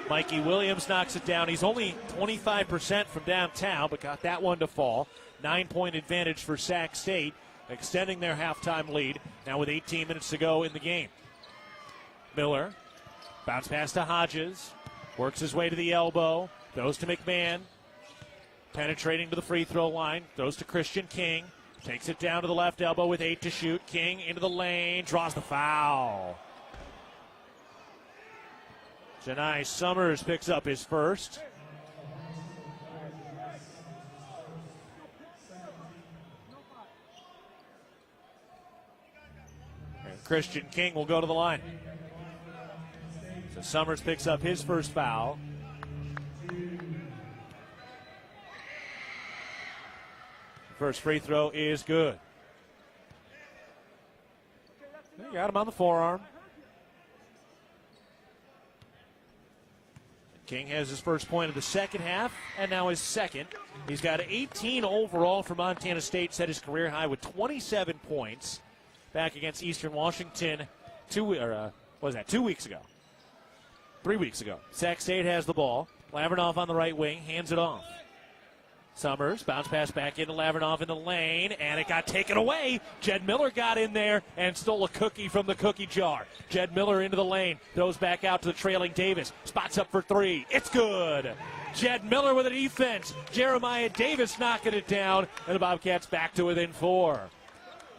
Mikey Williams knocks it down. He's only 25% from downtown, but got that one to fall. 9-point advantage for Sac State, extending their halftime lead, now with 18 minutes to go in the game. Miller, bounce pass to Hodges, works his way to the elbow, throws to McMahon, penetrating to the free throw line, throws to Christian King, takes it down to the left elbow with 8 to shoot. King into the lane, draws the foul. Janai Summers picks up his first. And Christian King will go to the line. So Summers picks up his first foul. First free throw is good. They got him on the forearm. King has his first point of the second half, and now his second. He's got 18 overall for Montana State, set his career high with 27 points back against Eastern Washington 2 weeks ago. 3 weeks ago. Sac State has the ball. Lavernoff on the right wing, hands it off. Summers, bounce pass back into Lavernoff in the lane, and it got taken away. Jed Miller got in there and stole a cookie from the cookie jar. Jed Miller into the lane, throws back out to the trailing Davis. Spots up for three. It's good. Jed Miller with a defense. Jeremiah Davis knocking it down, and the Bobcats back to within 4.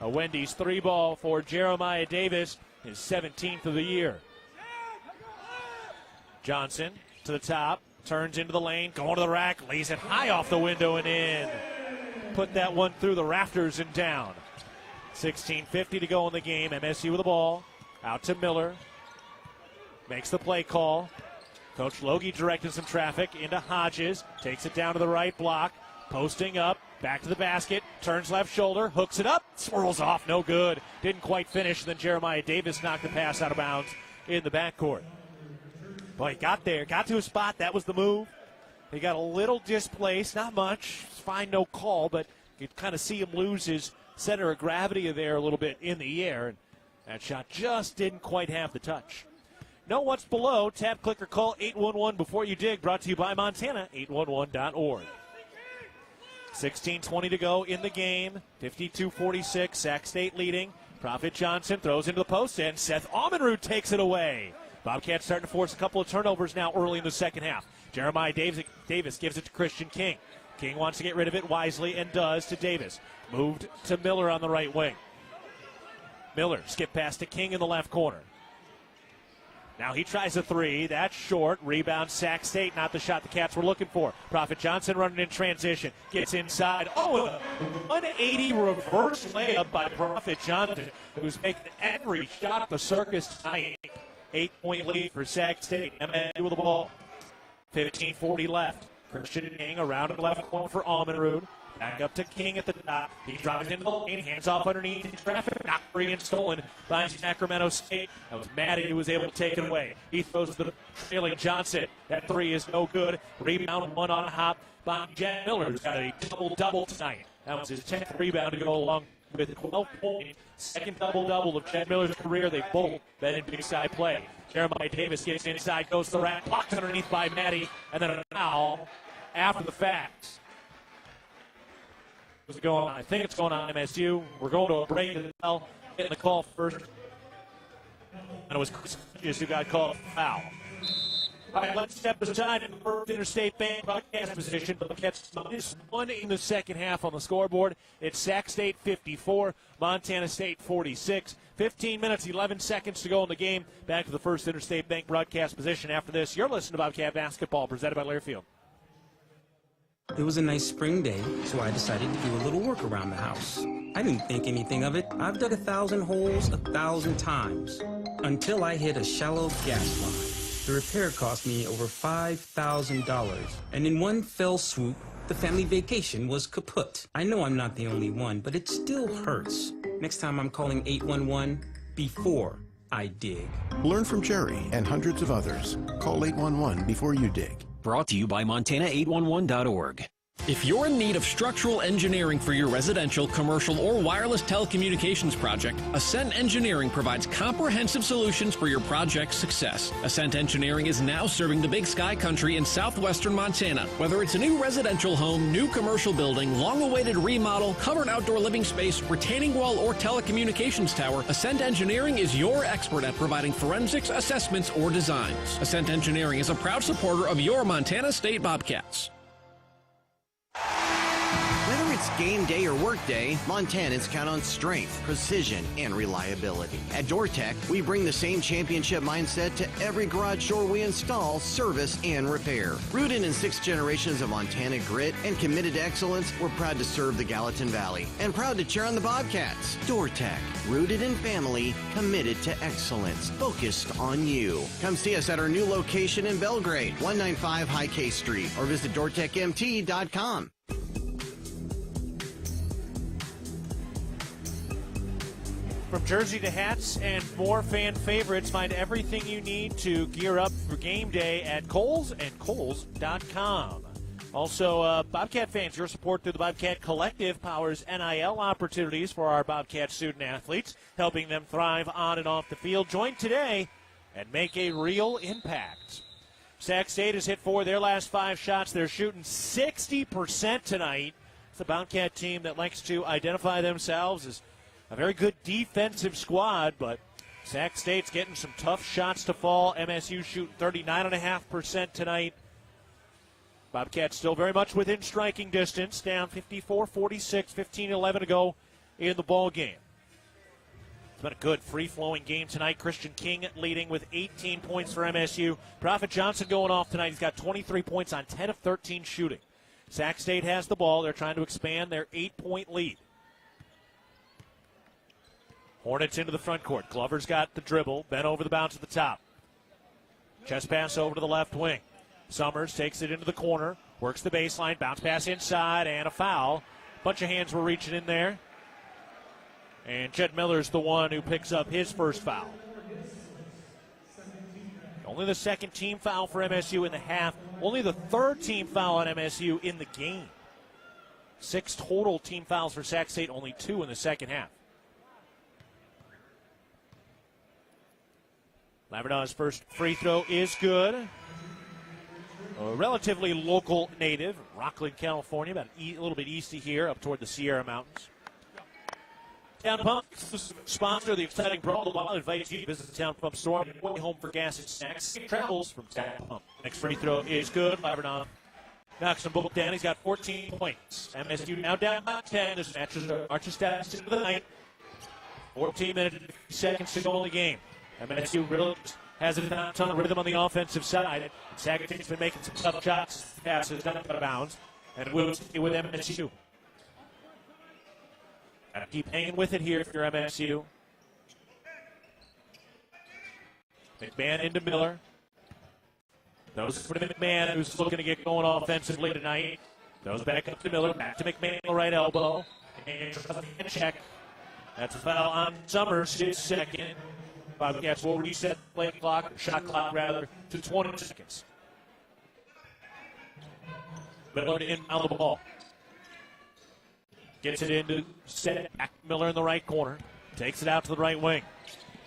A Wendy's 3 ball for Jeremiah Davis, his 17th of the year. Johnson to the top. Turns into the lane, going to the rack, lays it high off the window and in. Put that one through the rafters and down. 16:50 to go in the game. MSU with the ball. Out to Miller. Makes the play call. Coach Logie directing some traffic into Hodges. Takes it down to the right block. Posting up. Back to the basket. Turns left shoulder. Hooks it up. Swirls off. No good. Didn't quite finish. Then Jeremiah Davis knocked the pass out of bounds in the backcourt. Boy, he got there, got to a spot. That was the move. He got a little displaced, not much. It's fine, no call, but you could kind of see him lose his center of gravity there a little bit in the air. And that shot just didn't quite have the touch. Know what's below? Tap, click, or call 811 before you dig. Brought to you by Montana, 811.org. 16:20 to go in the game. 52-46, Sac State leading. Prophet Johnson throws into the post, and Seth Almenrud takes it away. Bobcats starting to force a couple of turnovers now early in the second half. Jeremiah Davis gives it to Christian King. King wants to get rid of it wisely and does to Davis. Moved to Miller on the right wing. Miller skip pass to King in the left corner. Now he tries a three. That's short. Rebound Sac State. Not the shot the Cats were looking for. Prophet Johnson running in transition. Gets inside. Oh, a 180 reverse layup by Prophet Johnson, who's making every shot at the circus tonight. 8-point lead for Sac State. MSU with the ball. 15:40 left. Christian King around the left corner for Almenrud. Back up to King at the top. He drives into the lane, hands off underneath in traffic. Knocked free and stolen by Sacramento State. That was Maddie who was able to take it away. He throws the trailing Johnson. That three is no good. Rebound, one on a hop by Jed Miller, who's got a double-double tonight. That was his 10th rebound to go along with 12 points. Second double-double of Jed Miller's career. They both been in big side play. Jeremiah Davis gets inside, goes to the rack, blocked underneath by Maddie, and then a foul after the fact. What's going on? I think it's going on MSU. We're going to a break as well. Getting the call first. And it was Chris who got called foul. All right, let's step aside in the First Interstate Bank broadcast position. Bobcats -1 in the second half on the scoreboard. It's Sac State 54, Montana State 46. 15 minutes, 11 seconds to go in the game. Back to the First Interstate Bank broadcast position after this. You're listening to Bobcat Basketball, presented by Learfield. It was a nice spring day, so I decided to do a little work around the house. I didn't think anything of it. I've dug 1,000 holes 1,000 times until I hit a shallow gas line. The repair cost me over $5,000, and in one fell swoop, the family vacation was kaput. I know I'm not the only one, but it still hurts. Next time I'm calling 811 before I dig. Learn from Jerry and hundreds of others. Call 811 before you dig. Brought to you by Montana811.org. If you're in need of structural engineering for your residential, commercial, or wireless telecommunications project, Ascent Engineering provides comprehensive solutions for your project's success. Ascent Engineering is now serving the Big Sky Country in southwestern Montana. Whether it's a new residential home, new commercial building, long-awaited remodel, covered outdoor living space, retaining wall, or telecommunications tower, Ascent Engineering is your expert at providing forensics, assessments, or designs. Ascent Engineering is a proud supporter of your Montana State Bobcats. Whether it's game day or work day, Montanans count on strength, precision, and reliability. At DoorTech, we bring the same championship mindset to every garage door we install, service, and repair. Rooted in 6 generations of Montana grit and committed to excellence, we're proud to serve the Gallatin Valley and proud to cheer on the Bobcats. DoorTech, rooted in family, committed to excellence, focused on you. Come see us at our new location in Belgrade, 195 High K Street, or visit DoorTechMT.com. From jersey to hats and more fan favorites, find everything you need to gear up for game day at Kohl's and Kohl's.com. Also, Bobcat fans, your support through the Bobcat Collective powers NIL opportunities for our Bobcat student athletes, helping them thrive on and off the field. Join today and make a real impact. Sac State has hit 4 of their last 5 shots. They're shooting 60% tonight. It's a Bobcat team that likes to identify themselves as a very good defensive squad, but Sac State's getting some tough shots to fall. MSU shooting 39.5% tonight. Bobcats still very much within striking distance, down 54-46, 15-11 to go in the ball game. It's been a good free-flowing game tonight. Christian King leading with 18 points for MSU. Prophet Johnson going off tonight. He's got 23 points on 10 of 13 shooting. Sac State has the ball. They're trying to expand their 8-point lead. Hornets into the front court. Glover's got the dribble. Bent over the bounce at the top. Chest pass over to the left wing. Summers takes it into the corner. Works the baseline. Bounce pass inside and a foul. Bunch of hands were reaching in there. And Jed Miller's the one who picks up his first foul. Only the second team foul for MSU in the half. Only the third team foul on MSU in the game. 6 total team fouls for Sac State, only 2 in the second half. Laverdaw's first free throw is good. A relatively local native, Rockland, California, about a little bit east of here, up toward the Sierra Mountains. Town Pump, sponsor of the exciting Brawl the Wild, invites you to visit the Town Pump store and way home for gas and snacks. Travels from Town Pump. Next free throw is good. Laverdaw knocks some book down. He's got 14 points. MSU now down by 10. This matches Archer stats into the night. 14 minutes and 50 seconds to go in the game. MSU really has a ton of rhythm on the offensive side. Sagatin's been making some tough shots, passes, not out of bounds, and will stay with MSU. Got to keep hanging with it here if you're MSU. McMahon into Miller. Those for McMahon, who's looking to get going offensively tonight. Those back up to Miller, back to McMahon, right elbow. And check. That's a foul on Summers, his second. Bobcats will reset play clock, shot clock rather, to 20 seconds. Miller in on the ball. Gets it into set. Back Miller in the right corner. Takes it out to the right wing.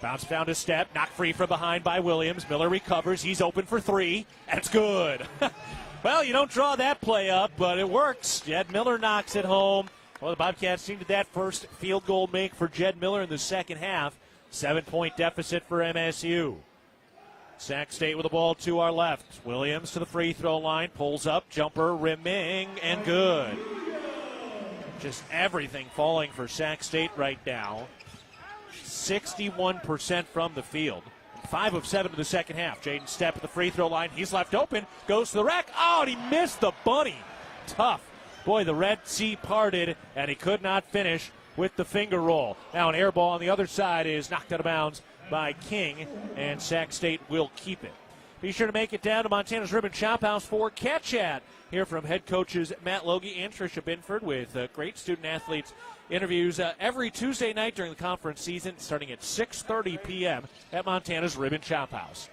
Bounce found his step. Knocked free from behind by Williams. Miller recovers. He's open for 3. That's good. Well, you don't draw that play up, but it works. Jed Miller knocks it home. Well, the Bobcats needed that first field goal make for Jed Miller in the second half. 7-point deficit for MSU. Sac State with the ball to our left. Williams to the free throw line. Pulls up. Jumper rimming and good. Just everything falling for Sac State right now. 61% from the field. 5 of 7 in the second half. Jaden Stepp at the free throw line. He's left open. Goes to the rack. Oh, and he missed the bunny. Tough. Boy, the Red Sea parted, and he could not finish with the finger roll. Now an air ball on the other side is knocked out of bounds by King, and Sac State will keep it. Be sure to make it down to Montana's Ribbon Shop House for Cat Chat. Hear from head coaches Matt Logie and Tricia Binford with great student-athletes interviews every Tuesday night during the conference season, starting at 6:30 p.m. at Montana's Ribbon Shop House.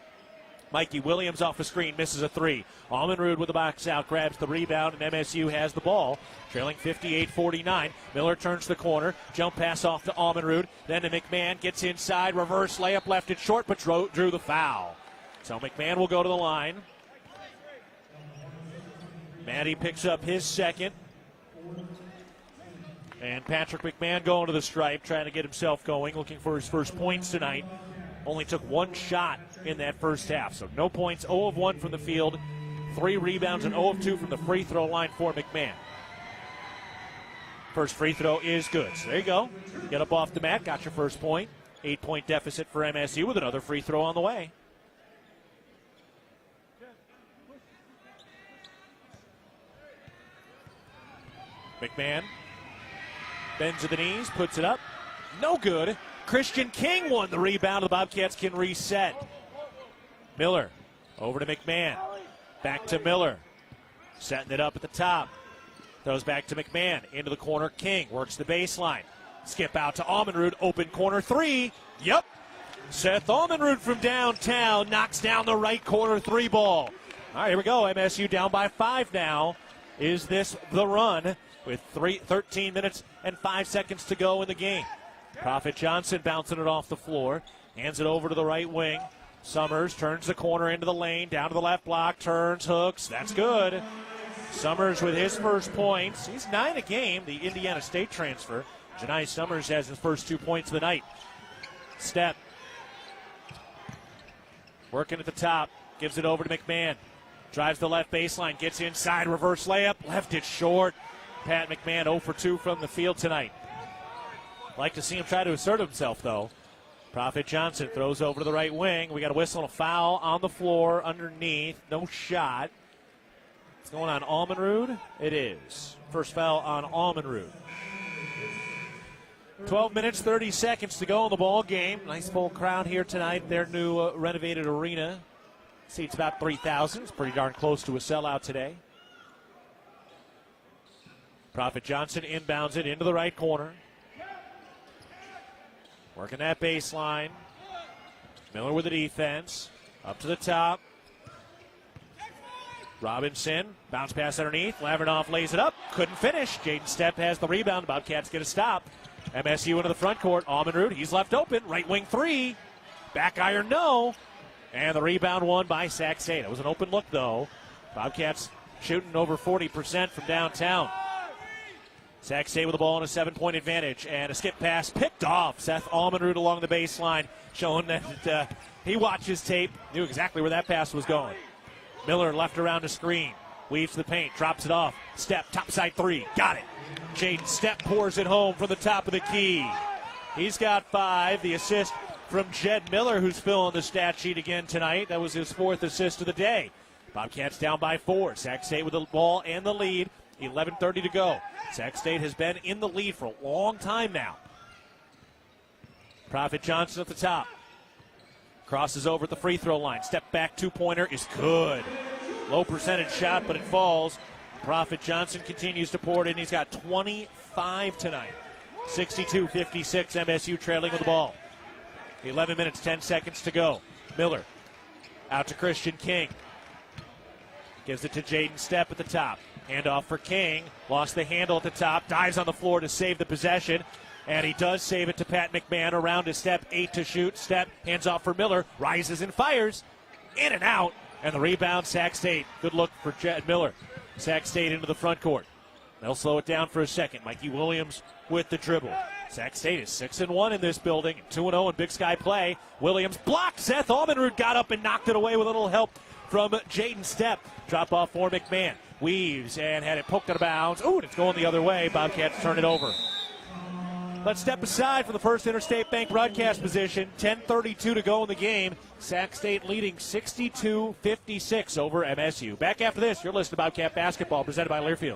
Mikey Williams off the screen, misses a 3. Almenrud with the box out, grabs the rebound, and MSU has the ball, trailing 58-49. Miller turns the corner, jump pass off to Almenrud, then to McMahon, gets inside, reverse layup, left it short, but drew the foul. So McMahon will go to the line. Maddie picks up his second. And Patrick McMahon going to the stripe, trying to get himself going, looking for his first points tonight. Only took 1 shot in that first half, so no points, 0 of 1 from the field, 3 rebounds, and 0 of 2 from the free throw line for McMahon. First free throw is good. So there you go. Get up off the mat, got your first point. 8-point deficit for MSU with another free throw on the way. McMahon bends to the knees, puts it up. No good. Christian King won the rebound. The Bobcats can reset. Miller over to McMahon. Back to Miller. Setting it up at the top. Throws back to McMahon. Into the corner. King works the baseline. Skip out to Almenrud. Open corner three. Yep. Seth Almenrud from downtown knocks down the right corner three ball. All right, here we go. MSU down by 5 now. Is this the run with 13 minutes and 5 seconds to go in the game? Prophet Johnson bouncing it off the floor. Hands it over to the right wing. Summers turns the corner into the lane. Down to the left block. Turns, hooks. That's good. Summers with his first points. He's 9 a game, the Indiana State transfer. Janai Summers has his first 2 points of the night. Step. Working at the top. Gives it over to McMahon. Drives the left baseline. Gets inside. Reverse layup. Left it short. Pat McMahon 0 for 2 from the field tonight. Like to see him try to assert himself, though. Prophet Johnson throws over to the right wing. We got a whistle and a foul on the floor underneath. No shot. It's going on Almenrud. It is. First foul on Almenrud. 12 minutes, 30 seconds to go in the ball game. Nice full crowd here tonight. Their new renovated arena seats about 3,000. It's pretty darn close to a sellout today. Prophet Johnson inbounds it into the right corner. Working that baseline. Miller with the defense. Up to the top. Robinson, bounce pass underneath. Lavernoff lays it up. Couldn't finish. Jaden Stepp has the rebound. Bobcats get a stop. MSU into the front court. Almenrud, he's left open. Right wing three. Back iron, no. And the rebound won by Sac State. It was an open look, though. Bobcats shooting over 40% from downtown. Sac State with the ball and a 7-point advantage. And a skip pass picked off. Seth Almenrud along the baseline, showing that he watches tape, knew exactly where that pass was going. Miller left around the screen. Weaves the paint, drops it off. Step, topside three. Got it. Jaden Stepp pours it home from the top of the key. He's got 5. The assist from Jed Miller, who's filling the stat sheet again tonight. That was his 4th assist of the day. Bobcats down by 4. Sac State with the ball and the lead. 11:30 to go. Sac State has been in the lead for a long time now. Prophet Johnson at the top. Crosses over at the free throw line. Step back 2-pointer is good. Low percentage shot, but it falls. Prophet Johnson continues to pour it in. He's got 25 tonight. 62-56, MSU trailing with the ball. 11 minutes, 10 seconds to go. Miller out to Christian King. Gives it to Jaden Stepp at the top. Handoff for King. Lost the handle at the top. Dives on the floor to save the possession. And he does save it to Pat McMahon. Around his Step. 8 to shoot. Step hands off for Miller. Rises and fires. In and out. And the rebound, Sac State. Good look for Jed Miller. Sac State into the front court. They'll slow it down for a second. Mikey Williams with the dribble. Sac State is 6-1 in this building. 2-0 in Big Sky play. Williams blocked. Seth Almenrud got up and knocked it away with a little help from Jaden Stepp. Drop off for McMahon. Weaves and had it poked out of bounds. Ooh, and it's going the other way. Bobcats turn it over. Let's step aside for the first Interstate Bank broadcast position. 10:32 to go in the game. Sac State leading 62-56 over MSU. Back after this, you're listening to Bobcat Basketball presented by Learfield.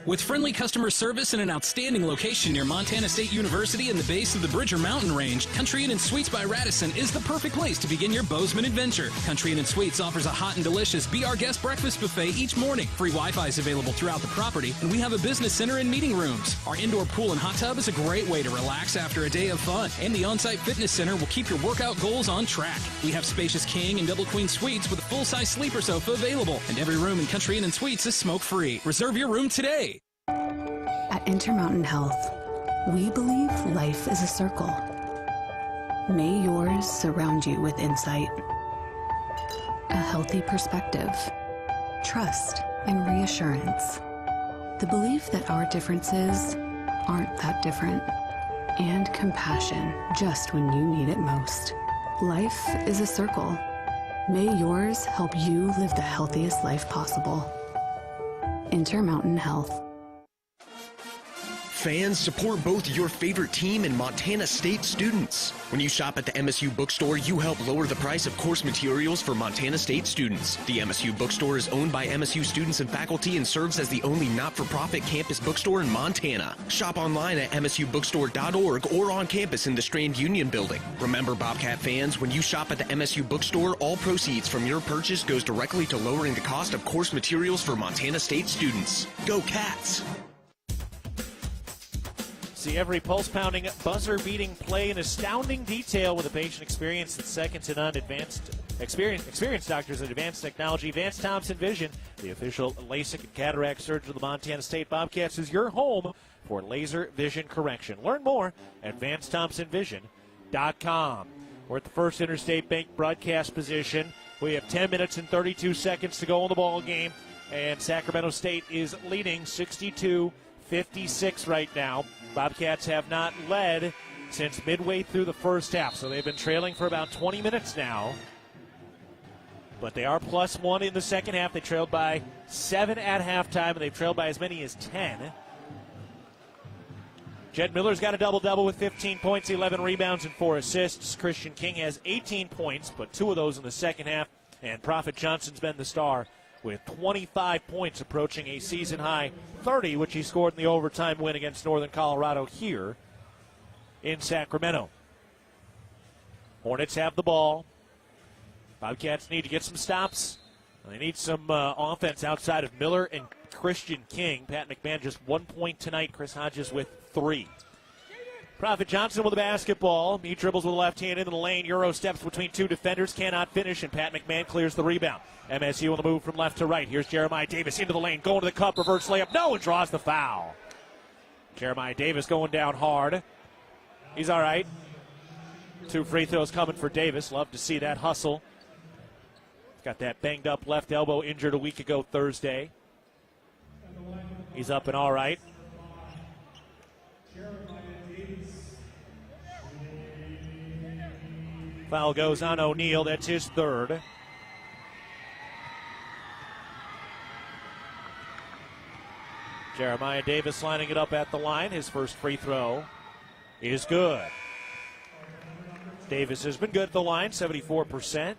With friendly customer service and an outstanding location near Montana State University and the base of the Bridger Mountain Range, Country Inn & Suites by Radisson is the perfect place to begin your Bozeman adventure. Country Inn & Suites offers a hot and delicious Be Our Guest breakfast buffet each morning. Free Wi-Fi is available throughout the property, and we have a business center and meeting rooms. Our indoor pool and hot tub is a great way to relax after a day of fun, and the on-site fitness center will keep your workout goals on track. We have spacious king and double queen suites with a full-size sleeper sofa available, and every room in Country Inn & Suites is smoke-free. Reserve your room today. At Intermountain Health, we believe life is a circle. May yours surround you with insight, a healthy perspective, trust, and reassurance. The belief that our differences aren't that different, and compassion just when you need it most. Life is a circle. May yours help you live the healthiest life possible. Intermountain Health. fans, support both your favorite team and Montana State students. When you shop at the MSU bookstore, you help lower the price of course materials for Montana State students. The MSU bookstore is owned by MSU students and faculty and serves as the only not-for-profit campus bookstore in Montana. Shop online at msubookstore.org or on campus in the Strand Union building. Remember, Bobcat fans, when you shop at the MSU bookstore, all proceeds from your purchase goes directly to lowering the cost of course materials for Montana State students. Go Cats! See every pulse-pounding, buzzer-beating play in astounding detail with a patient experience that's second to none. Experienced doctors at Advanced Technology. Vance Thompson Vision, the official LASIK and cataract surgeon of the Montana State Bobcats, is your home for laser vision correction. Learn more at VanceThompsonVision.com. We're at the First Interstate Bank broadcast position. We have 10 minutes and 32 seconds to go in the ball game, and Sacramento State is leading 62-56 right now. Bobcats have not led since midway through the first half, so they've been trailing for about 20 minutes now. But they are +1 in the second half. They trailed by 7 at halftime, and they've trailed by as many as 10. Jed Miller's got a double-double with 15 points, 11 rebounds, and 4 assists. Christian King has 18 points, but 2 of those in the second half. And Prophet Johnson's been the star with 25 points, approaching a season-high 30, which he scored in the overtime win against Northern Colorado here in Sacramento. Hornets have the ball. Bobcats need to get some stops. They need some offense outside of Miller and Christian King. Pat McMahon just 1 point tonight. Chris Hodges with 3. Prophet Johnson with the basketball. He dribbles with the left hand into the lane. Euro steps between 2 defenders. Cannot finish, and Pat McMahon clears the rebound. MSU on the move from left to right. Here's Jeremiah Davis into the lane. Going to the cup. Reverse layup. No, and draws the foul. Jeremiah Davis going down hard. He's all right. 2 free throws coming for Davis. Love to see that hustle. Got that banged up left elbow, injured a week ago Thursday. He's up and all right. Foul goes on O'Neal. That's his 3rd. Jeremiah Davis lining it up at the line. His first free throw is good. Davis has been good at the line, 74%.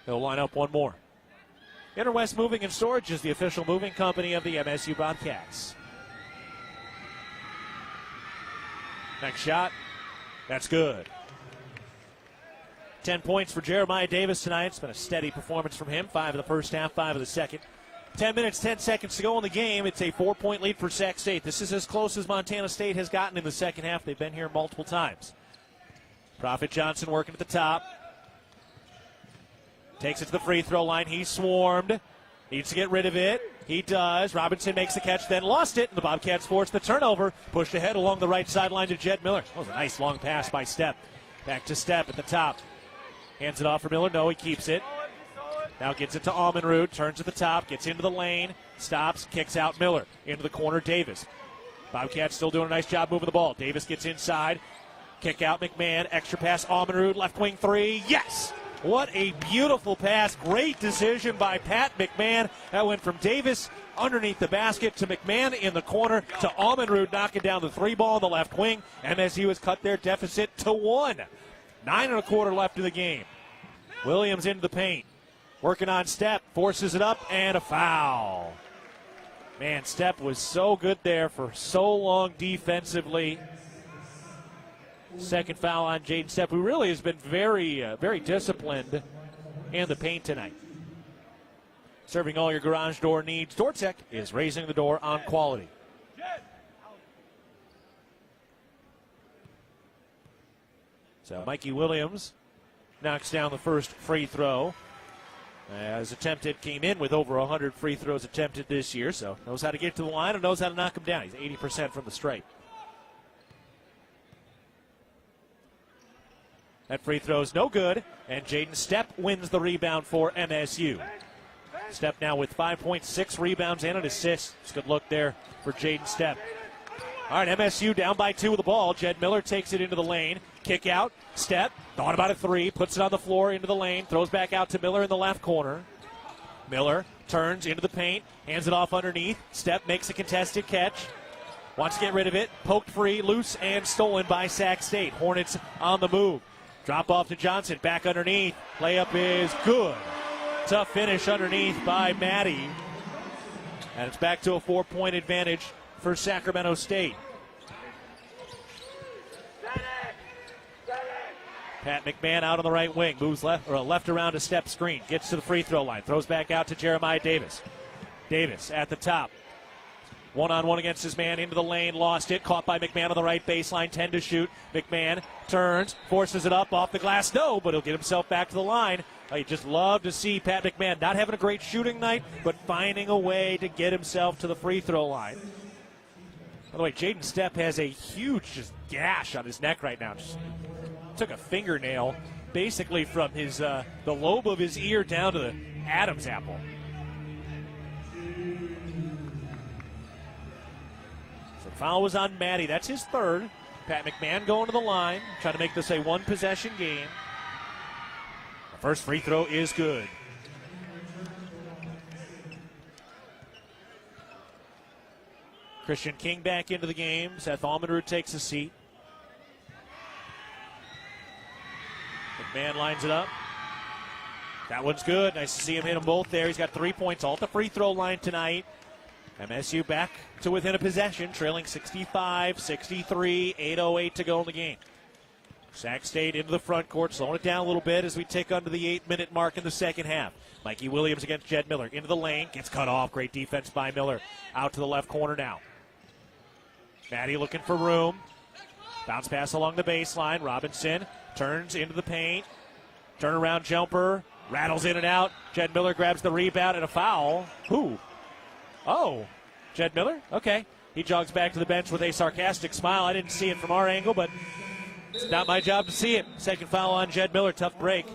He'll line up one more. Interwest Moving and Storage is the official moving company of the MSU Bobcats. Next shot. That's good. 10 points for Jeremiah Davis tonight. It's been a steady performance from him. 5 of the first half, 5 of the second. 10 minutes, 10 seconds to go in the game. It's a 4-point lead for Sac State. This is as close as Montana State has gotten in the second half. They've been here multiple times. Prophet Johnson working at the top. Takes it to the free throw line. He's swarmed. Needs to get rid of it. He does. Robinson makes the catch, then lost it. And the Bobcats force the turnover. Pushed ahead along the right sideline to Jed Miller. That was a nice long pass by Stepp. Back to Stepp at the top. Hands it off for Miller. No, he keeps it. Now gets it to Almenrud. Turns at the top. Gets into the lane. Stops. Kicks out Miller. Into the corner, Davis. Bobcats still doing a nice job moving the ball. Davis gets inside. Kick out McMahon. Extra pass. Almenrud. Left wing 3. Yes! What a beautiful pass. Great decision by Pat McMahon. That went from Davis underneath the basket to McMahon in the corner to Almenrud knocking down the 3 ball in the left wing. MSU has cut their deficit to 1. 9 1/4 left in the game. Williams into the paint. Working on Stepp. Forces it up and a foul. Man, Stepp was so good there for so long defensively. Second foul on Jaden Stepp, who really has been very disciplined in the paint tonight. Serving all your garage door needs, DoorTech is raising the door on quality. So Mikey Williams knocks down the first free throw. As attempted, came in with over 100 free throws attempted this year, so knows how to get to the line and knows how to knock them down. He's 80% from the stripe. That free throw's no good, and Jaden Stepp wins the rebound for MSU. Stepp now with 5.6 rebounds and an assist. It's a good look there for Jaden Stepp. All right, MSU down by 2 with the ball. Jed Miller takes it into the lane. Kick out, step, thought about a 3, puts it on the floor into the lane, throws back out to Miller in the left corner. Miller turns into the paint, hands it off underneath. Step makes a contested catch. Wants to get rid of it. Poked free, loose, and stolen by Sac State. Hornets on the move. Drop off to Johnson, back underneath. Layup is good. Tough finish underneath by Maddie. And it's back to a 4-point advantage for Sacramento State. Pat McMahon out on the right wing, moves left around a step screen, gets to the free throw line, throws back out to Jeremiah Davis. Davis at the top. One-on-one against his man into the lane, lost it, caught by McMahon on the right baseline, 10 to shoot. McMahon turns, forces it up off the glass, no, but he'll get himself back to the line. You just love to see Pat McMahon not having a great shooting night, but finding a way to get himself to the free throw line. By the way, Jaden Stepp has a huge just gash on his neck right now. Just took a fingernail basically from his the lobe of his ear down to the Adam's apple. So the foul was on Maddie. That's his third. Pat McMahon going to the line, trying to make this a one-possession game. The first free throw is good. Christian King back into the game. Seth Almenrud takes a seat. McMahon lines it up. That one's good. Nice to see him hit them both there. He's got 3 points all at the free throw line tonight. MSU back to within a possession, trailing 65-63, 8:08 to go in the game. Sac State into the front court, slowing it down a little bit as we tick under the 8-minute mark in the second half. Mikey Williams against Jed Miller. Into the lane, gets cut off. Great defense by Miller. Out to the left corner now. Maddie looking for room. Bounce pass along the baseline. Robinson turns into the paint. Turnaround jumper. Rattles in and out. Jed Miller grabs the rebound and a foul. Who? Oh, Jed Miller? Okay. He jogs back to the bench with a sarcastic smile. I didn't see it from our angle, but it's not my job to see it. Second foul on Jed Miller. Tough break.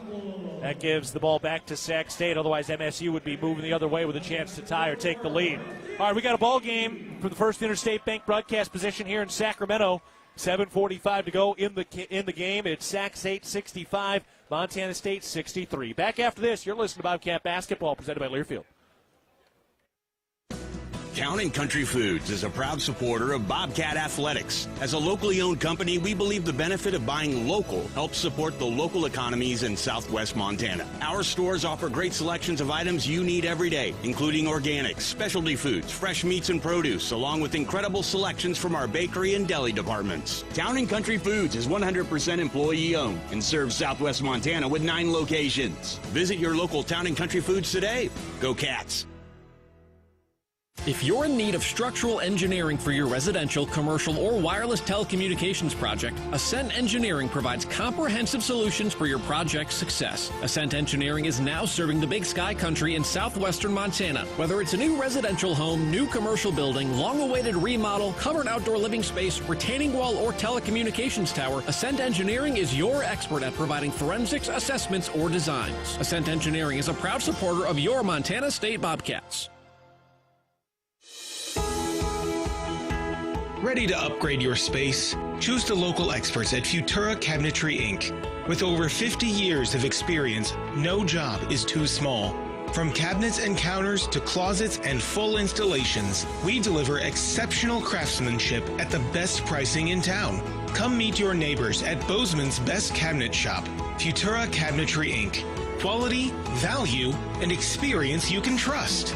That gives the ball back to Sac State. Otherwise, MSU would be moving the other way with a chance to tie or take the lead. All right, we got a ball game for the First Interstate Bank broadcast position here in Sacramento. 7:45 to go in the game. It's Sac State 65, Montana State 63. Back after this, you're listening to Bobcat Basketball, presented by Learfield. Town & Country Foods is a proud supporter of Bobcat Athletics. As a locally owned company, we believe the benefit of buying local helps support the local economies in southwest Montana. Our stores offer great selections of items you need every day, including organics, specialty foods, fresh meats and produce, along with incredible selections from our bakery and deli departments. Town & Country Foods is 100% employee-owned and serves southwest Montana with 9 locations. Visit your local Town & Country Foods today. Go Cats! If you're in need of structural engineering for your residential, commercial, or wireless telecommunications project, Ascent Engineering provides comprehensive solutions for your project's success. Ascent Engineering is now serving the Big Sky Country in southwestern Montana. Whether it's a new residential home, new commercial building, long-awaited remodel, covered outdoor living space, retaining wall, or telecommunications tower, Ascent Engineering is your expert at providing forensics, assessments, or designs. Ascent Engineering is a proud supporter of your Montana State Bobcats. Ready to upgrade your space? Choose the local experts at Futura Cabinetry Inc. With over 50 years of experience, no job is too small. From cabinets and counters to closets and full installations, we deliver exceptional craftsmanship at the best pricing in town. Come meet your neighbors at Bozeman's Best Cabinet Shop, Futura Cabinetry Inc. Quality, value, and experience you can trust.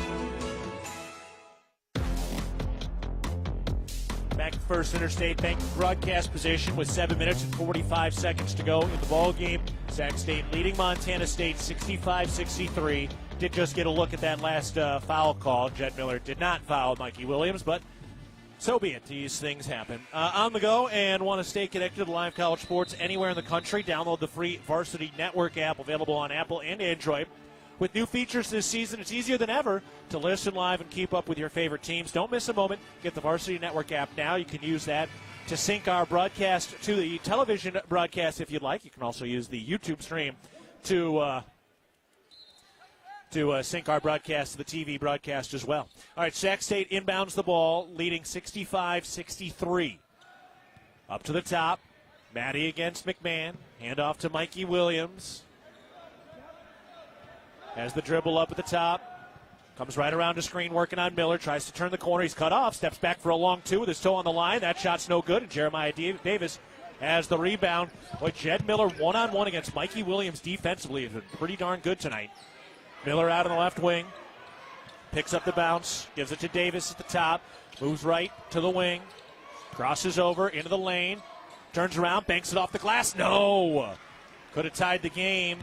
Back to First Interstate Bank broadcast position with 7 minutes and 45 seconds to go in the ball game. Sac State leading Montana State 65-63. Did just get a look at that last foul call. Jed Miller did not foul Mikey Williams, but so be it. These things happen. On the go and want to stay connected to live college sports anywhere in the country. Download the free Varsity Network app available on Apple and Android. With new features this season, it's easier than ever to listen live and keep up with your favorite teams. Don't miss a moment. Get the Varsity Network app now. You can use that to sync our broadcast to the television broadcast if you'd like. You can also use the YouTube stream to to sync our broadcast to the TV broadcast as well. All right, Sac State inbounds the ball, leading 65-63. Up to the top. Maddie against McMahon. Hand off to Mikey Williams. Has the dribble up at the top. Comes right around the screen, working on Miller. Tries to turn the corner. He's cut off. Steps back for a long two with his toe on the line. That shot's no good. And Jeremiah Davis has the rebound. Boy, Jed Miller one-on-one against Mikey Williams defensively has been pretty darn good tonight. Miller out on the left wing. Picks up the bounce. Gives it to Davis at the top. Moves right to the wing. Crosses over into the lane. Turns around. Banks it off the glass. No! Could have tied the game.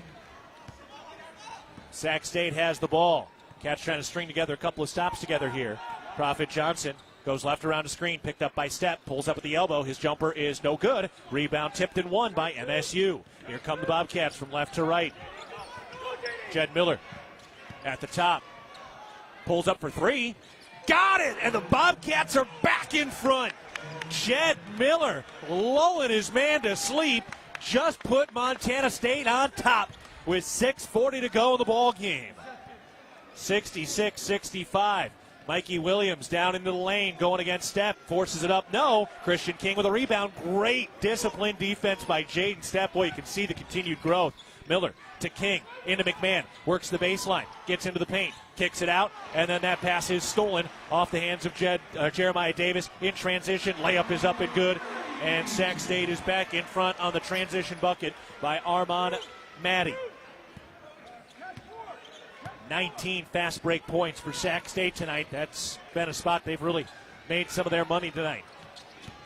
Sac State has the ball. Cats trying to string together a couple of stops together here. Prophet Johnson goes left around the screen, picked up by Stepp, pulls up at the elbow. His jumper is no good. Rebound tipped and won by MSU. Here come the Bobcats from left to right. Jed Miller at the top. Pulls up for three. Got it! And the Bobcats are back in front. Jed Miller lulling his man to sleep. Just put Montana State on top with 6:40 to go in the ball game. 66-65. Mikey Williams down into the lane, going against Stepp. Forces it up. No. Christian King with a rebound. Great disciplined defense by Jaden Stepp. Boy, you can see the continued growth. Miller to King, into McMahon. Works the baseline. Gets into the paint. Kicks it out. And then that pass is stolen off the hands of Jeremiah Davis in transition. Layup is up and good. And Sac State is back in front on the transition bucket by Armand Maddie. 19 fast break points for Sac State tonight. That's been a spot they've really made some of their money tonight.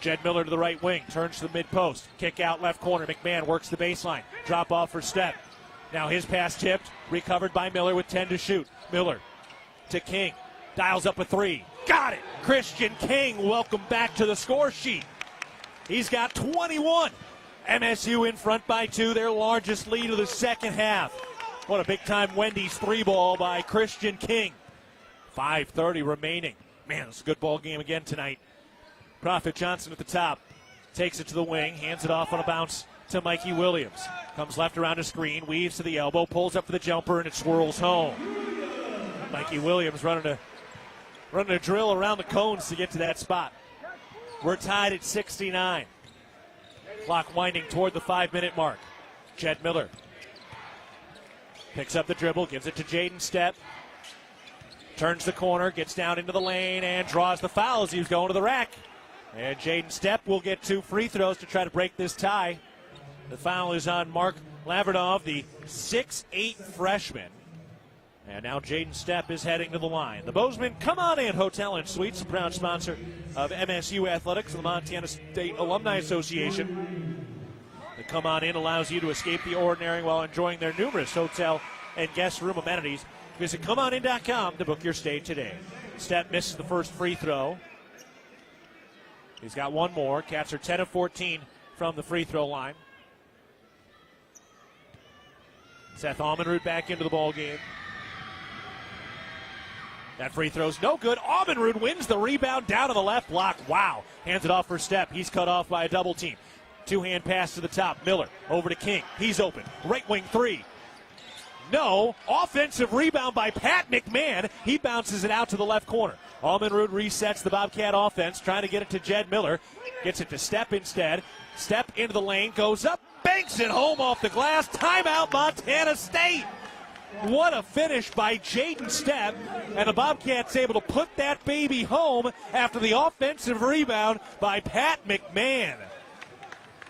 Jed Miller to the right wing, turns to the mid post, kick out left corner. McMahon works the baseline, drop off for Stepp. Now his pass tipped, recovered by Miller with 10 to shoot. Miller to King, dials up a three. Got it! Christian King, welcome back to the score sheet. He's got 21. MSU in front by 2, their largest lead of the second half. What a big-time Wendy's three ball by Christian King. 5:30 remaining. Man, it's a good ball game again tonight. Prophet Johnson at the top. Takes it to the wing, hands it off on a bounce to Mikey Williams. Comes left around the screen, weaves to the elbow, pulls up for the jumper, and it swirls home. Mikey Williams running a drill around the cones to get to that spot. We're tied at 69. Clock winding toward the 5-minute mark. Jed Miller picks up the dribble, gives it to Jaden Stepp. Turns the corner, gets down into the lane, and draws the foul as he was going to the rack. And Jaden Stepp will get 2 free throws to try to break this tie. The foul is on Mark Laverdov, the 6'8 freshman. And now Jaden Stepp is heading to the line. The Bozeman Come On In Hotel and Suites, a proud sponsor of MSU Athletics and the Montana State Alumni Association. The Come On In allows you to escape the ordinary while enjoying their numerous hotel and guest room amenities. Visit ComeOnIn.com to book your stay today. Stepp misses the first free throw. He's got one more. Cats are 10 of 14 from the free throw line. Seth Almenrud back into the ball game. That free throw's no good. Almenrud wins the rebound down to the left block. Wow. Hands it off for Stepp. He's cut off by a double team. Two-hand pass to the top. Miller over to King. He's open. Right wing three. No. Offensive rebound by Pat McMahon. He bounces it out to the left corner. Almenrud resets the Bobcat offense, trying to get it to Jed Miller. Gets it to Stepp instead. Stepp into the lane, goes up, banks it home off the glass. Timeout, Montana State. What a finish by Jaden Stepp. And the Bobcats able to put that baby home after the offensive rebound by Pat McMahon.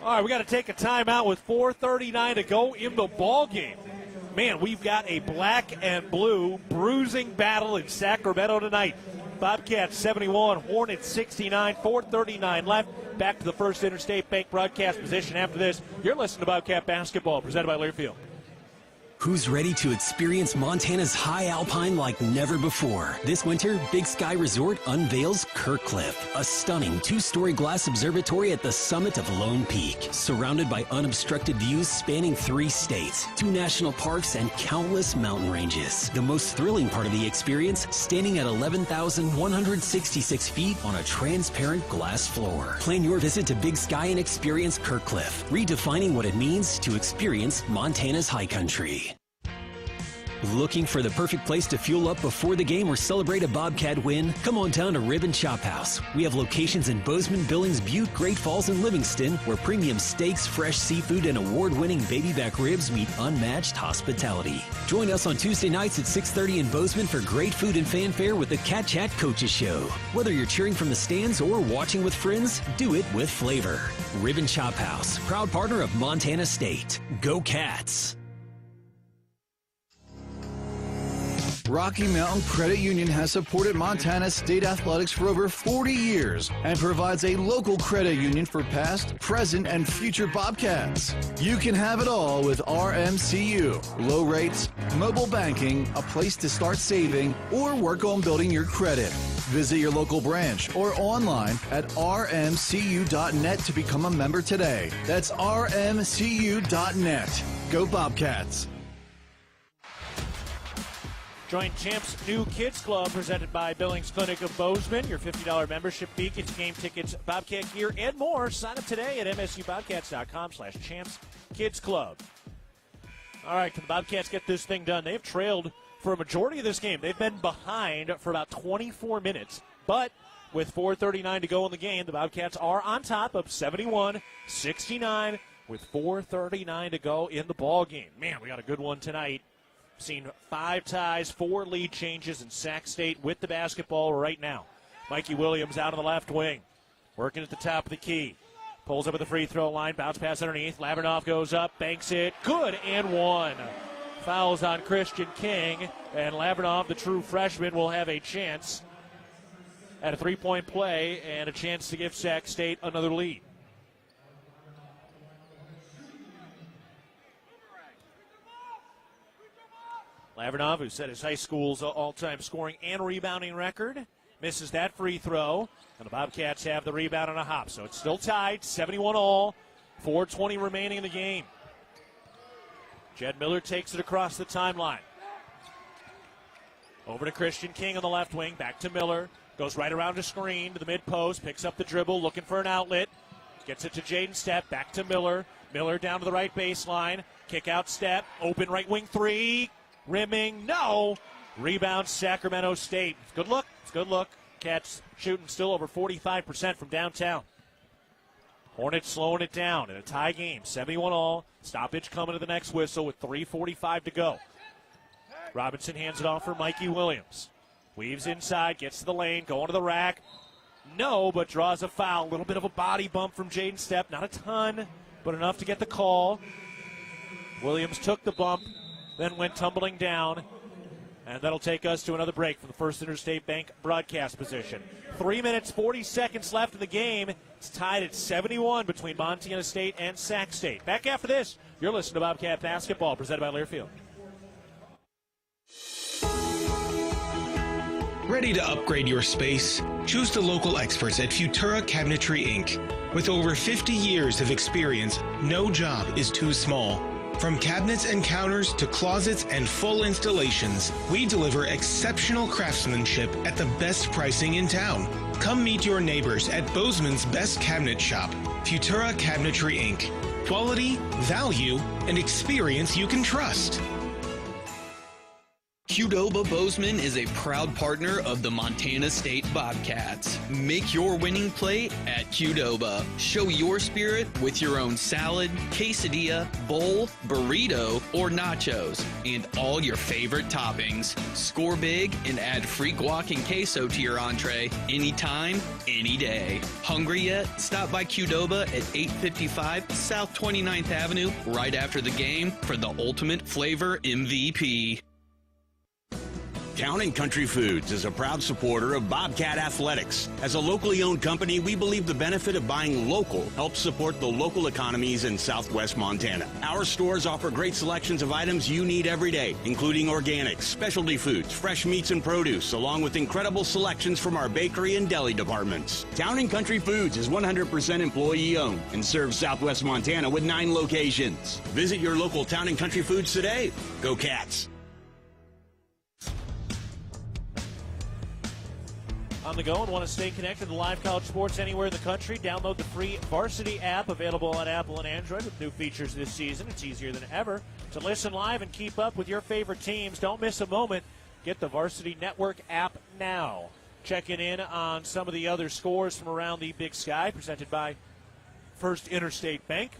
All right, we got to take a timeout with 4:39 to go in the ball game. Man, we've got a black and blue bruising battle in Sacramento tonight. Bobcats 71, Hornets 69, 4:39 left. Back to the First Interstate Bank broadcast position after this. You're listening to Bobcat Basketball, presented by Learfield. Who's ready to experience Montana's high alpine like never before? This winter, Big Sky Resort unveils Kirkcliff, a stunning 2-story glass observatory at the summit of Lone Peak, surrounded by unobstructed views spanning 3 states, 2 national parks, and countless mountain ranges. The most thrilling part of the experience, standing at 11,166 feet on a transparent glass floor. Plan your visit to Big Sky and experience Kirkcliff, redefining what it means to experience Montana's high country. Looking for the perfect place to fuel up before the game or celebrate a Bobcat win? Come on down to Rib and Chop House. We have locations in Bozeman, Billings, Butte, Great Falls, and Livingston, where premium steaks, fresh seafood, and award-winning baby back ribs meet unmatched hospitality. Join us on Tuesday nights at 6:30 in Bozeman for great food and fanfare with the Cat Chat Coaches Show. Whether you're cheering from the stands or watching with friends, do it with flavor. Rib and Chop House, proud partner of Montana State. Go Cats! Rocky Mountain Credit Union has supported Montana State athletics for over 40 years and provides a local credit union for past, present, and future Bobcats. You can have it all with RMCU. Low rates, mobile banking, a place to start saving, or work on building your credit. Visit your local branch or online at rmcu.net to become a member today. That's rmcu.net. Go Bobcats. Join Champs New Kids Club presented by Billings Clinic of Bozeman. Your $50 membership fee gets game tickets, Bobcat gear, and more. Sign up today at msubobcats.com/Champs Kids Club. All right, can the Bobcats get this thing done? They've trailed for a majority of this game. They've been behind for about 24 minutes. But with 4:39 to go in the game, the Bobcats are on top of 71-69 with 4:39 to go in the ball game. Man, we got a good one tonight. Seen 5 ties, 4 lead changes, and Sac State with the basketball right now. Mikey Williams out on the left wing, working at the top of the key. Pulls up at the free throw line, bounce pass underneath. Lavernoff goes up, banks it, good, and one. Fouls on Christian King, and Lavernoff, the true freshman, will have a chance at a three-point play and a chance to give Sac State another lead. Lavernoff, who set his high school's all-time scoring and rebounding record, misses that free throw, and the Bobcats have the rebound on a hop. So it's still tied, 71 all, 4:20 remaining in the game. Jed Miller takes it across the timeline. Over to Christian King on the left wing, back to Miller, goes right around the screen to the mid-post, picks up the dribble, looking for an outlet, gets it to Jaden Stepp, back to Miller. Miller down to the right baseline, kick out Stepp, open right wing three, rimming, no. Rebound Sacramento State. It's good look. It's good look. Cats shooting still over 45% from downtown. Hornets slowing it down in a tie game. 71 all. Stoppage coming to the next whistle with 3:45 to go. Robinson hands it off for Mikey Williams. Weaves inside, gets to the lane, going to the rack. No, but draws a foul. A little bit of a body bump from Jaden Stepp. Not a ton, but enough to get the call. Williams took the bump, then went tumbling down, and that'll take us to another break for the First Interstate Bank broadcast position. 3 minutes, 40 seconds left in the game. It's tied at 71 between Montana State and Sac State. Back after this, you're listening to Bobcat Basketball, presented by Learfield. Ready to upgrade your space? Choose the local experts at Futura Cabinetry Inc. With over 50 years of experience, no job is too small. From cabinets and counters to closets and full installations, we deliver exceptional craftsmanship at the best pricing in town. Come meet your neighbors at Bozeman's best cabinet shop, Futura Cabinetry Inc. Quality, value, and experience you can trust. Qdoba Bozeman is a proud partner of the Montana State Bobcats. Make your winning play at Qdoba. Show your spirit with your own salad, quesadilla, bowl, burrito, or nachos, and all your favorite toppings. Score big and add free guac and queso to your entree anytime, any day. Hungry yet? Stop by Qdoba at 855 South 29th Avenue right after the game for the ultimate flavor MVP. Town & Country Foods is a proud supporter of Bobcat Athletics. As a locally owned company, we believe the benefit of buying local helps support the local economies in southwest Montana. Our stores offer great selections of items you need every day, including organics, specialty foods, fresh meats and produce, along with incredible selections from our bakery and deli departments. Town & Country Foods is 100% employee owned and serves southwest Montana with 9 locations. Visit your local Town & Country Foods today. Go Cats! on the go and want to stay connected to live college sports anywhere in the country, download the free Varsity app available on Apple and Android with new features this season. It's easier than ever to listen live and keep up with your favorite teams. Don't miss a moment. Get the Varsity Network app now. Checking in on some of the other scores from around the Big Sky, presented by First Interstate Bank.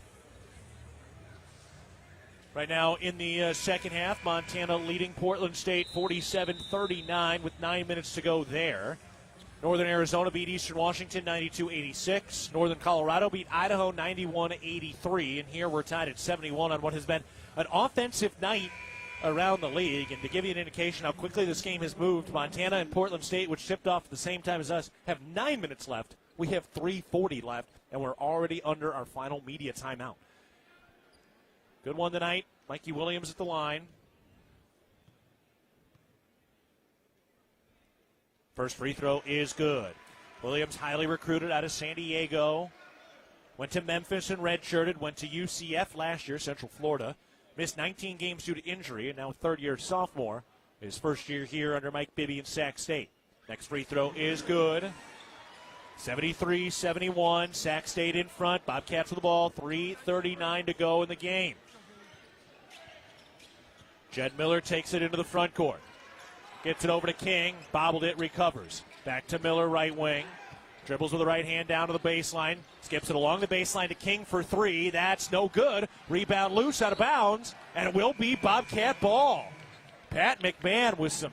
Right now in the second half, Montana leading Portland State 47-39 with 9 minutes to go there. Northern Arizona beat Eastern Washington 92-86. Northern Colorado beat Idaho 91-83. And here we're tied at 71 on what has been an offensive night around the league. And to give you an indication how quickly this game has moved, Montana and Portland State, which tipped off at the same time as us, have 9 minutes left. We have 3:40 left, and we're already under our final media timeout. Good one tonight. Mikey Williams at the line. First free throw is good. Williams, highly recruited out of San Diego. Went to Memphis and redshirted. Went to UCF last year, Central Florida. Missed 19 games due to injury, and now a third-year sophomore. His first year here under Mike Bibby in Sac State. Next free throw is good. 73-71. Sac State in front. Bobcats with the ball. 3:39 to go in the game. Jed Miller takes it into the front court. Gets it over to King. Bobbled it, recovers. Back to Miller, right wing. Dribbles with the right hand down to the baseline. Skips it along the baseline to King for three. That's no good. Rebound loose out of bounds. And it will be Bobcat ball. Pat McMahon with some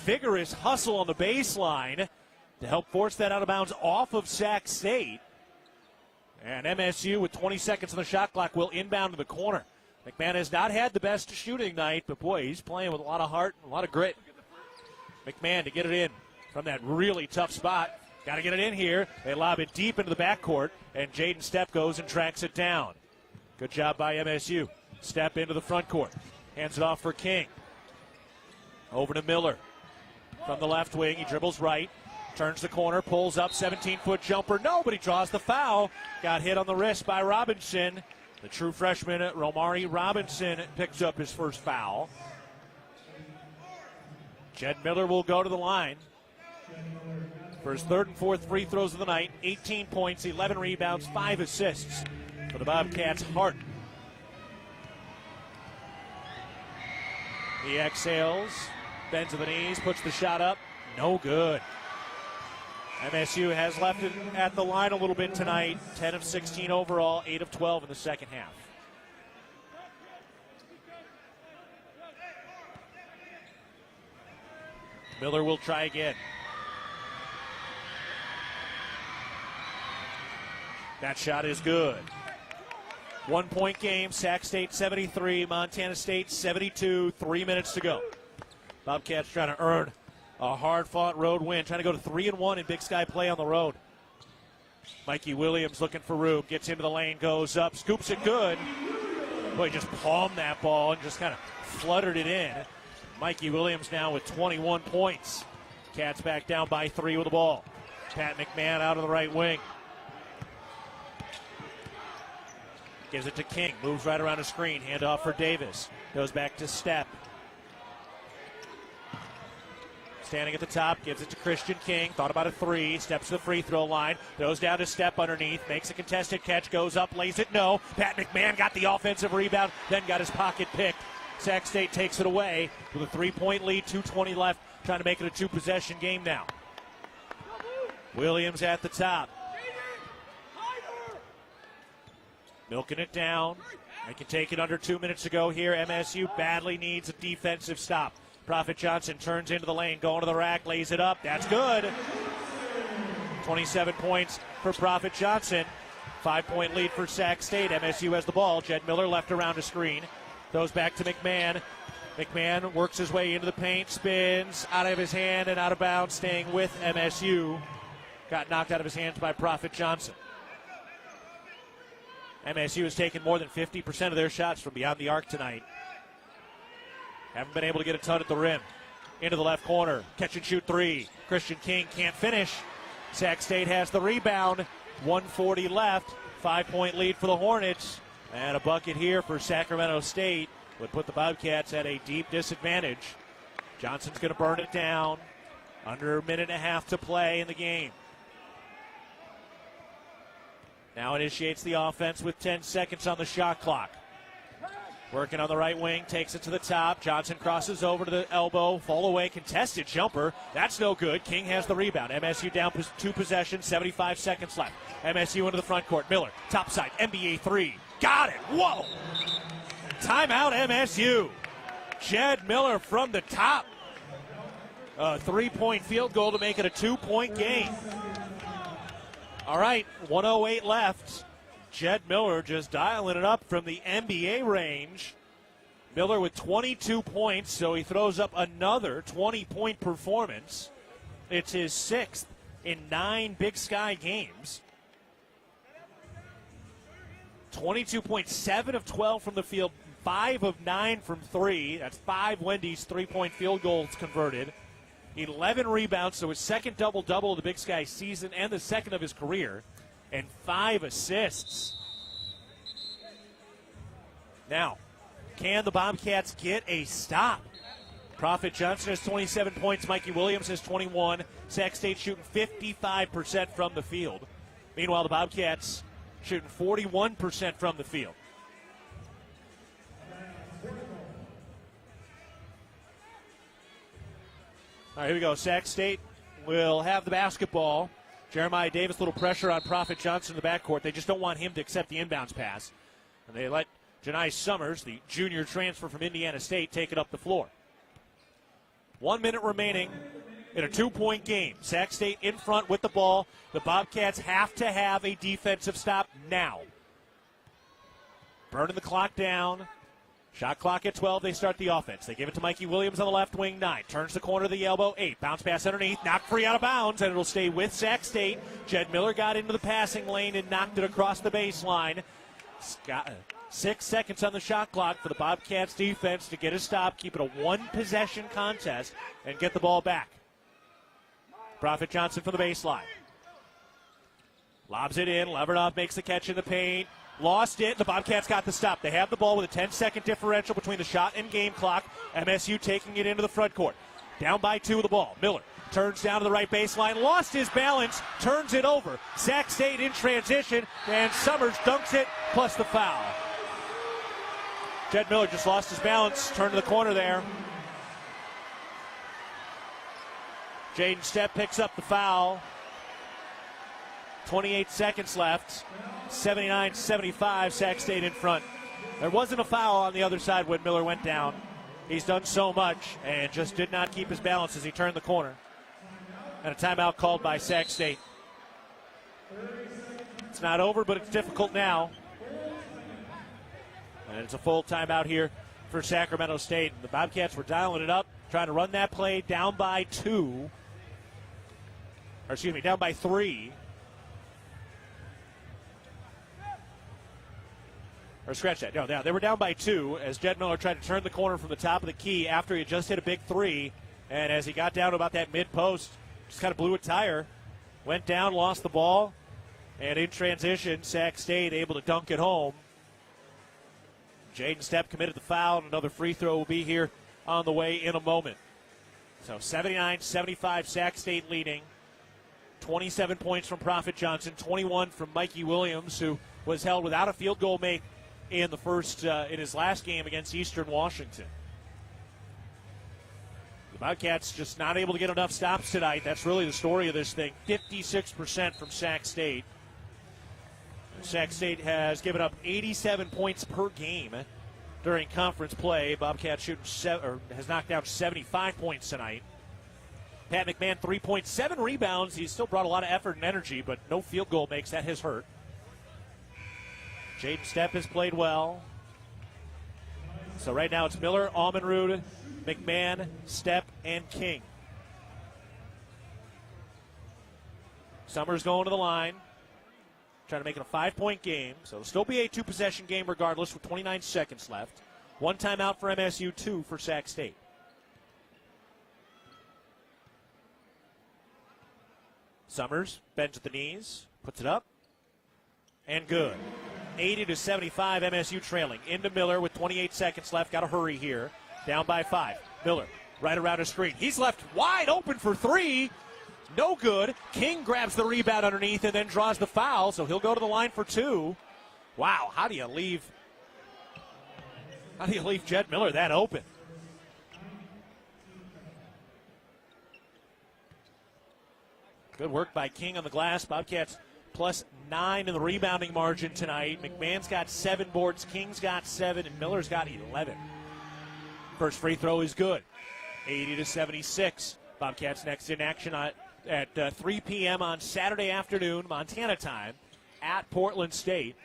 vigorous hustle on the baseline to help force that out of bounds off of Sac State. And MSU with 20 seconds on the shot clock will inbound to the corner. McMahon has not had the best shooting night, but boy, he's playing with a lot of heart and a lot of grit. McMahon to get it in from that really tough spot. Got to get it in here. They lob it deep into the backcourt, and Jaden Stepp goes and tracks it down. Good job by MSU. Stepp into the front court. Hands it off for King. Over to Miller. From the left wing, he dribbles right. Turns the corner, pulls up, 17-foot jumper. Nobody draws the foul. Got hit on the wrist by Robinson. The true freshman, Romari Robinson, picks up his first foul. Jed Miller will go to the line for his third and fourth free throws of the night. 18 points, 11 rebounds, 5 assists for the Bobcats' heart. He exhales, bends to the knees, puts the shot up. No good. MSU has left it at the line a little bit tonight. 10 of 16 overall, 8 of 12 in the second half. Miller will try again. That shot is good. 1 point game, Sac State 73, Montana State 72, 3 minutes to go. Bobcats trying to earn a hard-fought road win, trying to go to 3-1 in Big Sky play on the road. Mikey Williams looking for room, gets into the lane, goes up, scoops it good. Boy, just palmed that ball and just kind of fluttered it in. Mikey Williams now with 21 points. Cats back down by 3 with the ball. Pat McMahon out of the right wing. Gives it to King, moves right around the screen, handoff for Davis. Goes back to Stepp. Standing at the top, gives it to Christian King. Thought about a three, steps to the free throw line, throws down to Stepp underneath, makes a contested catch, goes up, lays it, no. Pat McMahon got the offensive rebound, then got his pocket picked. Sac State takes it away with a 3-point lead, 2:20 left, trying to make it a 2-possession game now. Williams at the top. Milking it down. They can take it under 2 minutes to go here. MSU badly needs a defensive stop. Prophet Johnson turns into the lane, going to the rack, lays it up. That's good. 27 points for Prophet Johnson. 5-point lead for Sac State. MSU has the ball. Jed Miller left around a screen. Throws back to McMahon. McMahon works his way into the paint, spins out of his hand and out of bounds, staying with MSU. Got knocked out of his hands by Prophet Johnson. MSU has taken more than 50% of their shots from beyond the arc tonight. Haven't been able to get a ton at the rim. Into the left corner. Catch and shoot three. Christian King can't finish. Sac State has the rebound. 1:40 left. 5-point lead for the Hornets. And a bucket here for Sacramento State would put the Bobcats at a deep disadvantage. Johnson's going to burn it down. Under a minute and a half to play in the game. Now initiates the offense with 10 seconds on the shot clock. Working on the right wing, takes it to the top. Johnson crosses over to the elbow, fall away, contested jumper. That's no good. King has the rebound. MSU down 2 possessions, 75 seconds left. MSU into the front court. Miller, top side, NBA 3. Got it. Whoa. Timeout MSU. Jed Miller from the top. A 3-point field goal to make it a 2-point game. All right, 1:08 left. Jed Miller just dialing it up from the NBA range. Miller with 22 points, so he throws up another 20-point performance. It's his 6th in 9 Big Sky games. 22 points, 7 of 12 from the field, 5 of 9 from 3. That's 5 Wendy's 3-point field goals converted. 11 rebounds, so his second double-double of the Big Sky season and the second of his career, and 5 assists. Now, can the Bobcats get a stop? Prophet Johnson has 27 points. Mikey Williams has 21. Sac State shooting 55% from the field. Meanwhile, the Bobcats shooting 41% from the field. All right, here we go. Sac State will have the basketball. Jeremiah Davis, a little pressure on Prophet Johnson in the backcourt. They just don't want him to accept the inbounds pass. And they let Janai Summers, the junior transfer from Indiana State, take it up the floor. 1 minute remaining in a 2-point game. Sac State in front with the ball. The Bobcats have to have a defensive stop now. Burning the clock down. Shot clock at 12, they start the offense. They give it to Mikey Williams on the left wing, 9. Turns the corner to the elbow, 8. Bounce pass underneath, knocked free out of bounds, and it'll stay with Sac State. Jed Miller got into the passing lane and knocked it across the baseline. 6 seconds on the shot clock for the Bobcats defense to get a stop, keep it a 1-possession contest, and get the ball back. Prophet Johnson for the baseline. Lobs it in, Levernoff makes the catch in the paint. Lost it. The Bobcats got the stop. They have the ball with a 10-second differential between the shot and game clock. MSU taking it into the front court. Down by 2 with the ball. Miller turns down to the right baseline. Lost his balance. Turns it over. Sac State in transition. And Summers dunks it, plus the foul. Jed Miller just lost his balance. Turned to the corner there. Jaden Stepp picks up the foul. 28 seconds left. 79-75, Sac State in front. There wasn't a foul on the other side when Miller went down. He's done so much and just did not keep his balance as he turned the corner. And a timeout called by Sac State. It's not over, but it's difficult now. And it's a full timeout here for Sacramento State. The Bobcats were dialing it up, trying to run that play down by 2. Or excuse me, down by 3. Or scratch that. No, they were down by 2 as Jed Miller tried to turn the corner from the top of the key after he had just hit a big 3. And as he got down to about that mid-post, just kind of blew a tire. Went down, lost the ball. And in transition, Sac State able to dunk it home. Jaden Stepp committed the foul, and another free throw will be here on the way in a moment. So 79-75, Sac State leading. 27 points from Prophet Johnson, 21 from Mikey Williams, who was held without a field goal make in the first in his last game against Eastern Washington. The Bobcats just not able to get enough stops tonight. That's really the story of this thing. 56% from Sac State. Sac State has given up 87 points per game during conference play. Bobcats has knocked down 75 points tonight. Pat McMahon, 3.7 rebounds. He's still brought a lot of effort and energy, but no field goal makes. That has hurt. Jaden Stepp has played well. So right now it's Miller, Almenrud, McMahon, Stepp, and King. Summers going to the line. Trying to make it a 5-point game. So it'll still be a 2-possession game regardless with 29 seconds left. 1 timeout for MSU, 2 for Sac State. Summers bends at the knees, puts it up, and good. 80-75, MSU trailing. Into Miller with 28 seconds left. Got to hurry here. Down by 5. Miller right around a screen. He's left wide open for three. No good. King grabs the rebound underneath and then draws the foul, so he'll go to the line for two. Wow, how do you leave Jed Miller that open? Good work by King on the glass. Bobcats +9 in the rebounding margin tonight. McMahon's got 7 boards, King's got 7, and Miller's got 11. First free throw is good. 80-76. Bobcats next in action at 3 p.m. on Saturday afternoon, Montana time, at Portland State.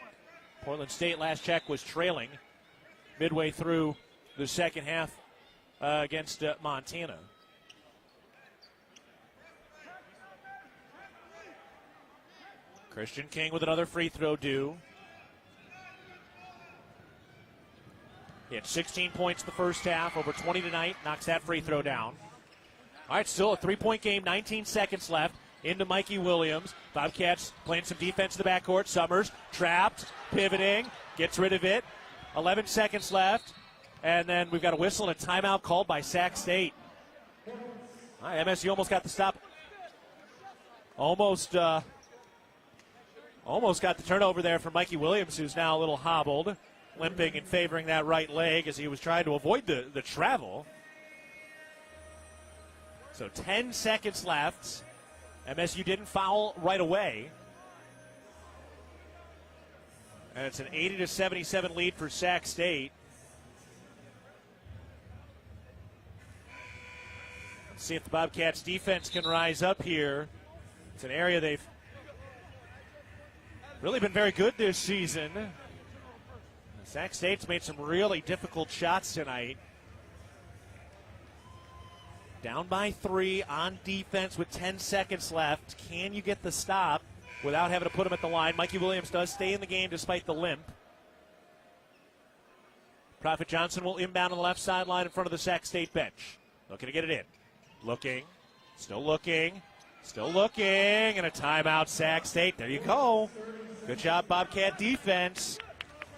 Portland State, last check, was trailing midway through the second half against Montana. Christian King with another free throw due. He had 16 points the first half, over 20 tonight, knocks that free throw down. All right, still a three-point game, 19 seconds left. Into Mikey Williams. Bobcats playing some defense in the backcourt. Summers trapped, pivoting, gets rid of it. 11 seconds left. And then we've got a whistle and a timeout called by Sac State. All right, MSU almost got the stop. Almost got the turnover there for Mikey Williams, who's now a little hobbled, limping and favoring that right leg as he was trying to avoid the travel. So 10 seconds left. MSU didn't foul right away. And it's an 80-77 lead for Sac State. Let's see if the Bobcats defense can rise up here. It's an area they've really been very good this season. Sac State's made some really difficult shots tonight. Down by 3 on defense with 10 seconds left. Can you get the stop without having to put him at the line? Mikey Williams does stay in the game despite the limp. Prophet Johnson will inbound on the left sideline in front of the Sac State bench. Looking to get it in. Looking. Still looking. Still looking. And a timeout, Sac State. There you go. Good job, Bobcat defense.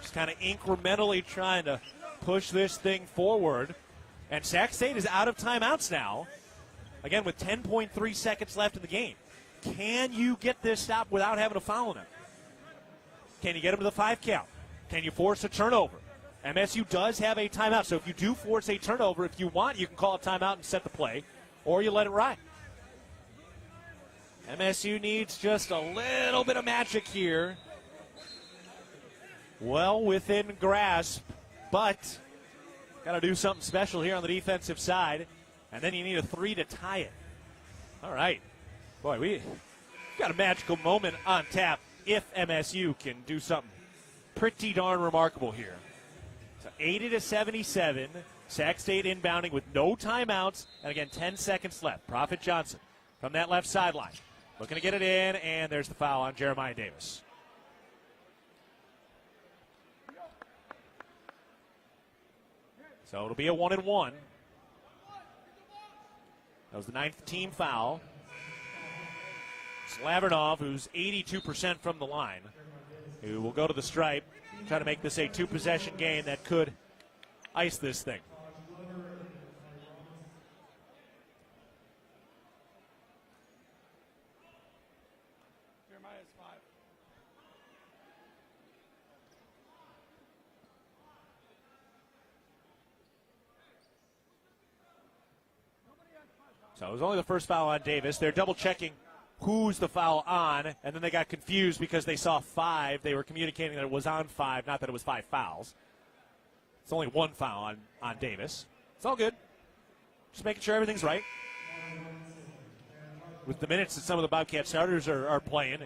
Just kind of incrementally trying to push this thing forward. And Sac State is out of timeouts now. Again, with 10.3 seconds left in the game. Can you get this stop without having to foul him? Can you get him to the 5 count? Can you force a turnover? MSU does have a timeout, so if you do force a turnover, if you want, you can call a timeout and set the play, or you let it ride. MSU needs just a little bit of magic here. Well within grasp, but got to do something special here on the defensive side, and then you need a 3 to tie it. All right. Boy, we got a magical moment on tap if MSU can do something pretty darn remarkable here. So 80-77, Sac State inbounding with no timeouts, and again, 10 seconds left. Prophet Johnson from that left sideline. Looking to get it in, and there's the foul on Jeremiah Davis. So it'll be a 1-and-1. That was the 9th team foul. Slavernov, who's 82% from the line, who will go to the stripe, try to make this a 2-possession game that could ice this thing. So it was only the first foul on Davis. They're double-checking who's the foul on, and then they got confused because they saw 5. They were communicating that it was on 5, not that it was 5 fouls. It's only 1 foul on Davis. It's all good. Just making sure everything's right. With the minutes that some of the Bobcat starters are playing,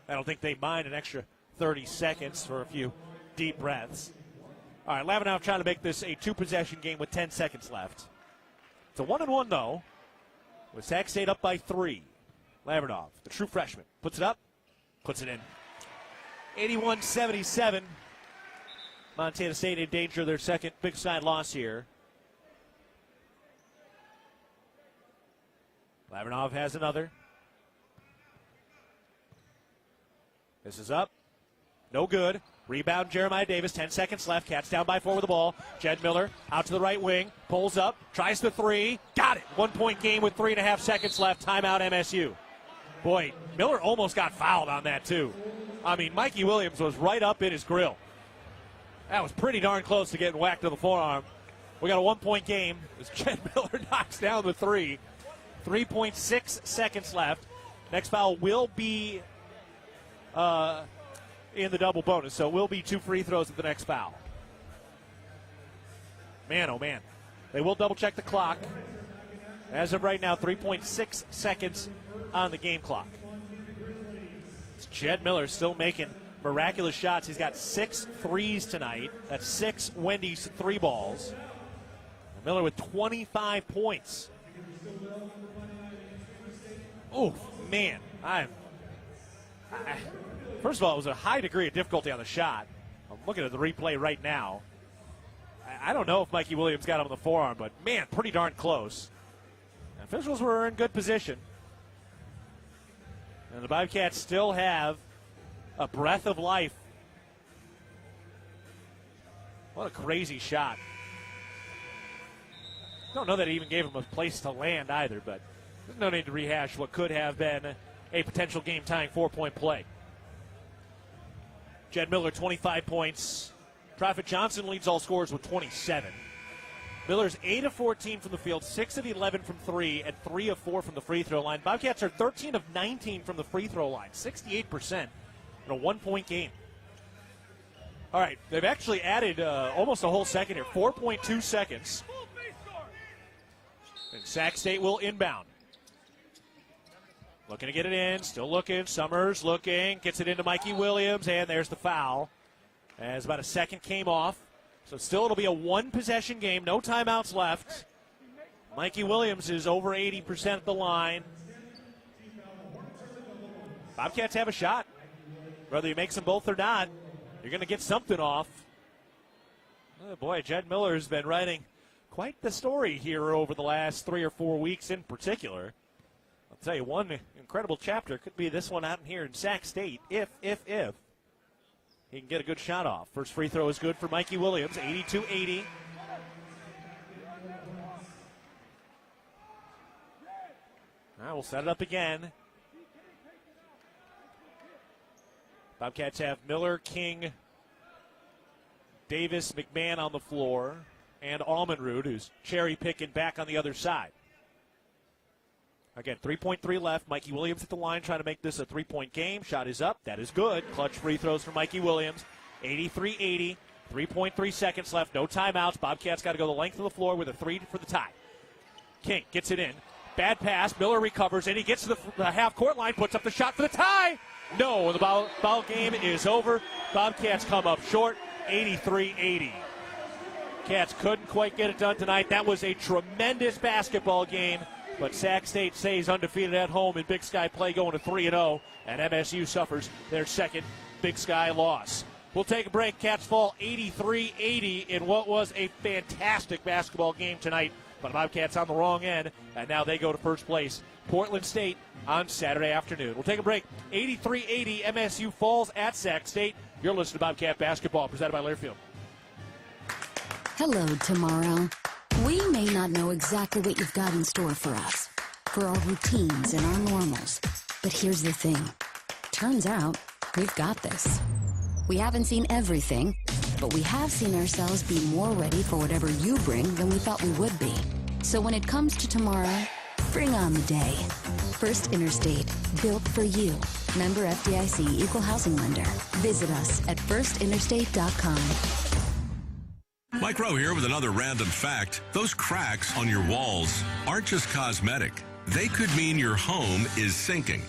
I don't think they mind an extra 30 seconds for a few deep breaths. All right, Lavanov trying to make this a 2-possession game with 10 seconds left. It's a 1-and-1, though, with Sac State up by 3. Lavanov, the true freshman, puts it up, puts it in. 81-77. Montana State in danger of their second Big Sky loss here. Lavanov has another. This is up. No good. Rebound, Jeremiah Davis, 10 seconds left. Cats down by 4 with the ball. Jed Miller out to the right wing, pulls up, tries the three, got it. 1-point game with 3.5 seconds left. Timeout MSU. Boy, Miller almost got fouled on that too. I mean, Mikey Williams was right up in his grill. That was pretty darn close to getting whacked to the forearm. We got a 1-point game as Jed Miller knocks down the three. 3.6 seconds left. Next foul will be in the double bonus, so it will be 2 free throws at the next foul. Man, oh man. They will double check the clock. As of right now, 3.6 seconds on the game clock. It's Jed Miller still making miraculous shots. He's got 6 threes tonight. That's 6 Wendy's 3 balls. Miller with 25 points. Oh, man. First of all, it was a high degree of difficulty on the shot. I'm looking at the replay right now. I don't know if Mikey Williams got him on the forearm, but, man, pretty darn close. Officials were in good position. And the Bobcats still have a breath of life. What a crazy shot. Don't know that he even gave him a place to land either, but there's no need to rehash what could have been a potential game-tying 4-point play. Jed Miller, 25 points. Prophet Johnson leads all scorers with 27. Miller's 8 of 14 from the field, 6 of 11 from 3, and 3 of 4 from the free throw line. Bobcats are 13 of 19 from the free throw line, 68% in a 1-point game. All right, they've actually added almost a whole second here, 4.2 seconds. And Sac State will inbound. Looking to get it in, still looking. Summers looking, gets it into Mikey Williams, and there's the foul. As about a second came off. So still it'll be a 1-possession game, no timeouts left. Mikey Williams is over 80% at the line. Bobcats have a shot. Whether he makes them both or not, you're going to get something off. Oh boy, Jed Miller's been writing quite the story here over the last 3 or 4 weeks in particular. I'll tell you, one incredible chapter could be this one out here in Sac State, if he can get a good shot off. First free throw is good for Mikey Williams, 82-80. Now we'll set it up again. Bobcats have Miller, King, Davis, McMahon on the floor, and Almenrud, who's cherry picking back on the other side. Again, 3.3 left. Mikey Williams at the line trying to make this a 3-point game. Shot is up. That is good. Clutch free throws for Mikey Williams. 83-80. 3.3 seconds left. No timeouts. Bobcats got to go the length of the floor with a 3 for the tie. King gets it in. Bad pass. Miller recovers, and he gets to the half-court line, puts up the shot for the tie. No, the ball game is over. Bobcats come up short, 83-80. Cats couldn't quite get it done tonight. That was a tremendous basketball game. But Sac State stays undefeated at home in Big Sky play, going to 3-0, and MSU suffers their second Big Sky loss. We'll take a break. Cats fall 83-80 in what was a fantastic basketball game tonight. But Bobcats on the wrong end, and now they go to first place. Portland State on Saturday afternoon. We'll take a break. 83-80, MSU falls at Sac State. You're listening to Bobcat Basketball, presented by Learfield. Hello, tomorrow. We may not know exactly what you've got in store for us, for our routines and our normals. But here's the thing. Turns out, we've got this. We haven't seen everything, but we have seen ourselves be more ready for whatever you bring than we thought we would be. So when it comes to tomorrow, bring on the day. First Interstate, built for you. Member FDIC, Equal Housing Lender. Visit us at firstinterstate.com. Mike Rowe here with another random fact. Those cracks on your walls aren't just cosmetic. They could mean your home is sinking.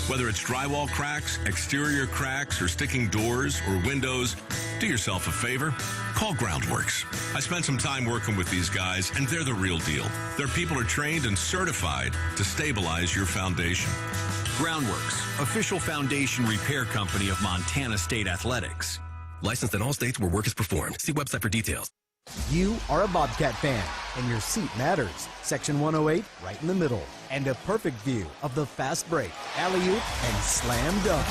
Whether it's drywall cracks, exterior cracks, or sticking doors or windows, do yourself a favor. Call Groundworks. I spent some time working with these guys, and they're the real deal. Their people are trained and certified to stabilize your foundation. Groundworks, official foundation repair company of Montana State Athletics. Licensed in all states where work is performed. See website for details. You are a Bobcat fan, and your seat matters. Section 108, right in the middle. And a perfect view of the fast break, alley-oop, and slam dunk.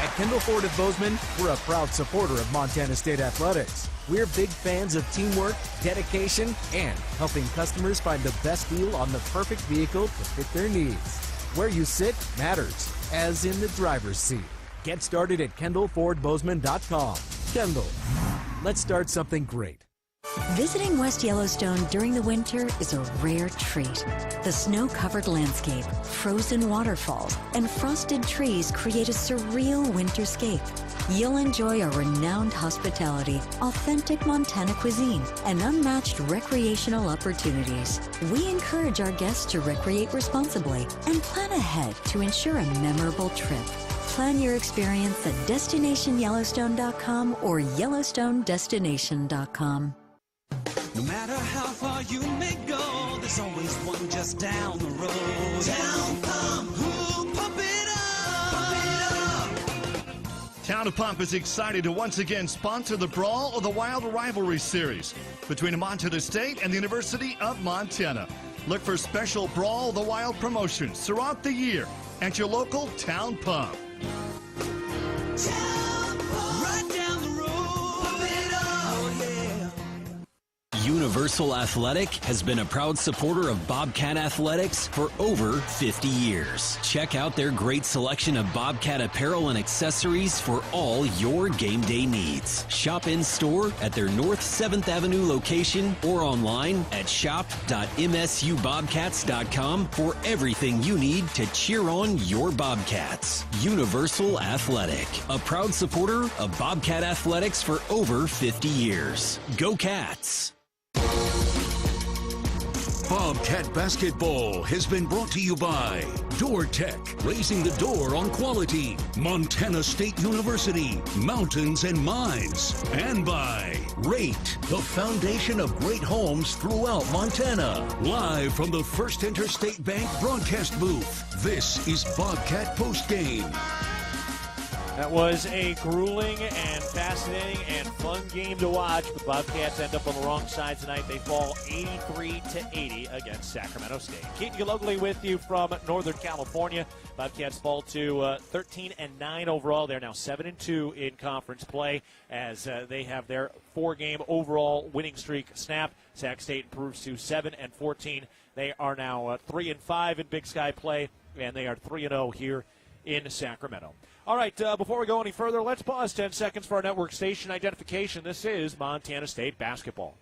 At Kendall Ford of Bozeman, we're a proud supporter of Montana State Athletics. We're big fans of teamwork, dedication, and helping customers find the best deal on the perfect vehicle to fit their needs. Where you sit matters, as in the driver's seat. Get started at KendallFordBozeman.com. Kendall, let's start something great. Visiting West Yellowstone during the winter is a rare treat. The snow-covered landscape, frozen waterfalls, and frosted trees create a surreal winterscape. You'll enjoy our renowned hospitality, authentic Montana cuisine, and unmatched recreational opportunities. We encourage our guests to recreate responsibly and plan ahead to ensure a memorable trip. Plan your experience at DestinationYellowstone.com or YellowstoneDestination.com. No matter how far you may go, there's always one just down the road. Town Pump, who'll pump it up, pump it up. Town of Pump is excited to once again sponsor the Brawl of the Wild Rivalry Series between Montana State and the University of Montana. Look for special Brawl of the Wild promotions throughout the year at your local Town Pump. Town Pump, right down the road, pump it up, yeah. Universal Athletic has been a proud supporter of Bobcat Athletics for over 50 years. Check out their great selection of Bobcat apparel and accessories for all your game day needs. Shop in store at their North 7th Avenue location or online at shop.msubobcats.com for everything you need to cheer on your Bobcats. Universal Athletic, a proud supporter of Bobcat Athletics for over 50 years. Go Cats! Bobcat Basketball has been brought to you by DoorTech, raising the door on quality, Montana State University, Mountains and Mines, and by Rate, the foundation of great homes throughout Montana. Live from the First Interstate Bank broadcast booth, this is Bobcat Postgame. That was a grueling and fascinating and fun game to watch, but Bobcats end up on the wrong side tonight. They fall 83-80 against Sacramento State. Keaton Gillogly with you from Northern California. Bobcats fall to 13-9 overall. They're now 7-2 in conference play as they have their 4-game overall winning streak snapped. Sac State improves to 7-14. They are now 3-5 in Big Sky play, and they are 3-0 here in Sacramento. All right, before we go any further, let's pause 10 seconds for our network station identification. This is Montana State basketball.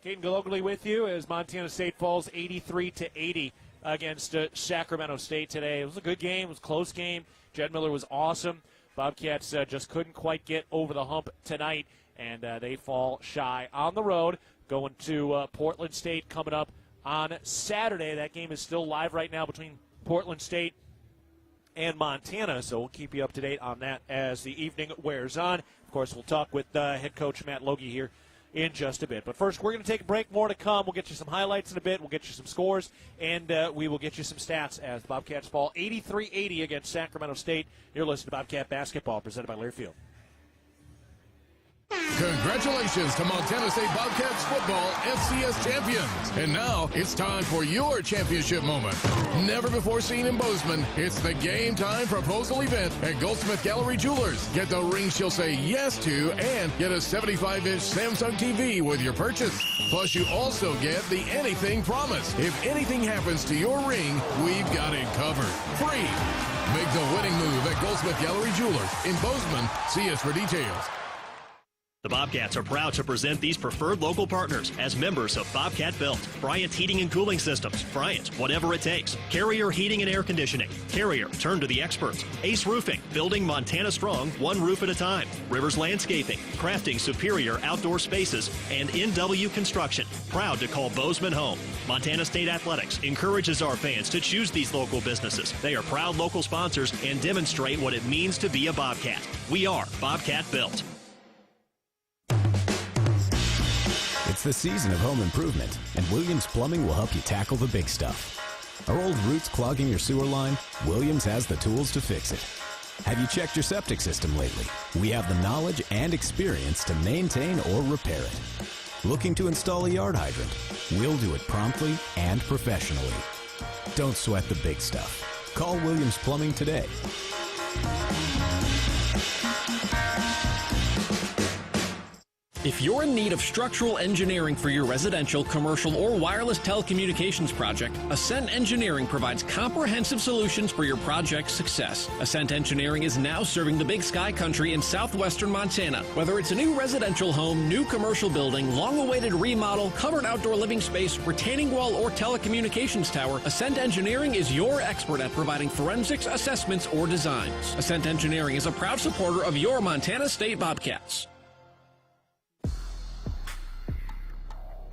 Keaton Gillogly with you as Montana State falls 83-80 against Sacramento State today. It was a good game. It was a close game. Jed Miller was awesome. Bobcats just couldn't quite get over the hump tonight, and they fall shy on the road, going to Portland State coming up on Saturday. That game is still live right now between Portland State and Montana, so we'll keep you up to date on that as the evening wears on. Of course, we'll talk with head coach Matt Logie here in just a bit. But first, we're going to take a break. More to come. We'll get you some highlights in a bit. We'll get you some scores, and we will get you some stats as the Bobcats fall 83-80 against Sacramento State. You're listening to Bobcat Basketball, presented by Learfield. Congratulations to Montana State Bobcats football FCS champions. And now it's time for your championship moment. Never before seen in Bozeman, it's the game time proposal event at Goldsmith Gallery Jewelers. Get the ring she'll say yes to and get a 75-inch Samsung TV with your purchase. Plus, you also get the anything promise. If anything happens to your ring, we've got it covered. Free. Make the winning move at Goldsmith Gallery Jewelers in Bozeman. See us for details. The Bobcats are proud to present these preferred local partners as members of Bobcat Built, Bryant Heating and Cooling Systems, Bryant, whatever it takes, Carrier Heating and Air Conditioning, Carrier, turn to the experts, Ace Roofing, building Montana strong, one roof at a time, Rivers Landscaping, crafting superior outdoor spaces, and NW Construction, proud to call Bozeman home. Montana State Athletics encourages our fans to choose these local businesses. They are proud local sponsors and demonstrate what it means to be a Bobcat. We are Bobcat Built. It's the season of home improvement, and Williams Plumbing will help you tackle the big stuff. Are old roots clogging your sewer line? Williams has the tools to fix it. Have you checked your septic system lately? We have the knowledge and experience to maintain or repair it. Looking to install a yard hydrant? We'll do it promptly and professionally. Don't sweat the big stuff. Call Williams Plumbing today. If you're in need of structural engineering for your residential, commercial, or wireless telecommunications project, Ascent Engineering provides comprehensive solutions for your project's success. Ascent Engineering is now serving the Big Sky country in southwestern Montana. Whether it's a new residential home, new commercial building, long-awaited remodel, covered outdoor living space, retaining wall, or telecommunications tower, Ascent Engineering is your expert at providing forensics, assessments, or designs. Ascent Engineering is a proud supporter of your Montana State Bobcats.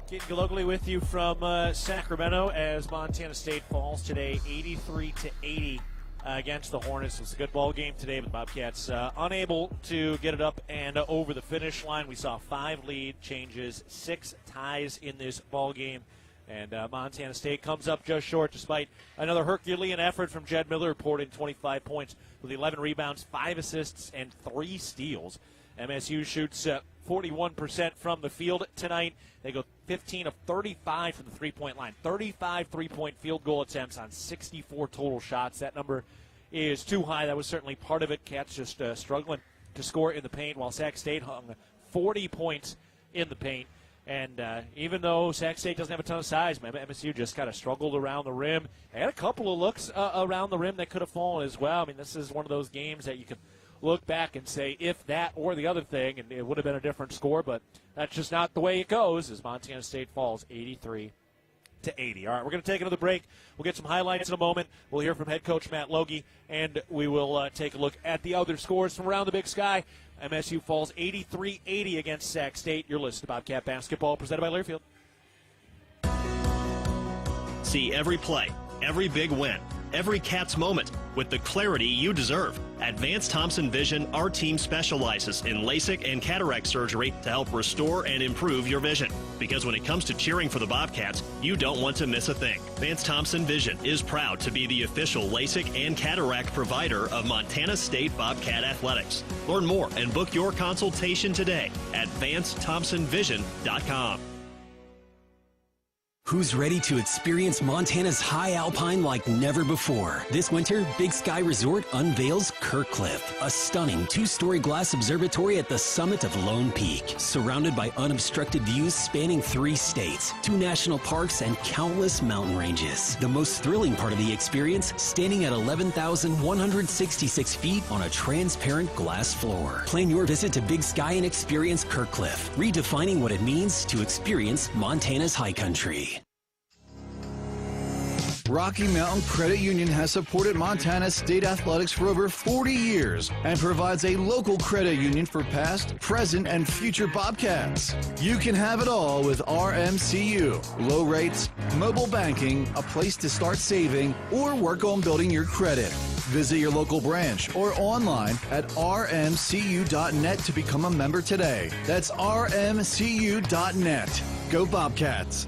Keaton Gillogly with you from Sacramento as Montana State falls today 83-80 against the Hornets. It was a good ball game today, but the Bobcats unable to get it up and over the finish line. We saw 5 lead changes, 6 ties in this ball game, and Montana State comes up just short despite another Herculean effort from Jed Miller, who poured in 25 points with 11 rebounds, 5 assists, and 3 steals. MSU shoots 41% from the field tonight. They go 15 of 35 from the three-point line. 35 three-point field goal attempts on 64 total shots. That number is too high. That was certainly part of it. Cats just struggling to score in the paint, while Sac State hung 40 points in the paint. And even though Sac State doesn't have a ton of size, MSU just kind of struggled around the rim. They had a couple of looks around the rim that could have fallen as well. I mean, this is one of those games that you can look back and say if that or the other thing, and it would have been a different score, but that's just not the way it goes as Montana State falls 83-80. All right, we're going to take another break. We'll get some highlights in a moment. We'll hear from head coach Matt Logie, and we will take a look at the other scores from around the Big Sky. MSU falls 83-80 against Sac State. You're listening to Bobcat Basketball, presented by Learfield. See every play, every big win, every Cats moment with the clarity you deserve. At Vance Thompson Vision, our team specializes in LASIK and cataract surgery to help restore and improve your vision. Because when it comes to cheering for the Bobcats, you don't want to miss a thing. Vance Thompson Vision is proud to be the official LASIK and cataract provider of Montana State Bobcat Athletics. Learn more and book your consultation today at VanceThompsonVision.com. Who's ready to experience Montana's high alpine like never before? This winter, Big Sky Resort unveils Kirkcliff, a stunning 2-story glass observatory at the summit of Lone Peak, surrounded by unobstructed views spanning 3 states, 2 national parks, and countless mountain ranges. The most thrilling part of the experience, standing at 11,166 feet on a transparent glass floor. Plan your visit to Big Sky and experience Kirkcliff, redefining what it means to experience Montana's high country. Rocky Mountain Credit Union has supported Montana State Athletics for over 40 years and provides a local credit union for past, present, and future Bobcats. You can have it all with RMCU. Low rates, mobile banking, a place to start saving, or work on building your credit. Visit your local branch or online at rmcu.net to become a member today. That's rmcu.net. Go Bobcats.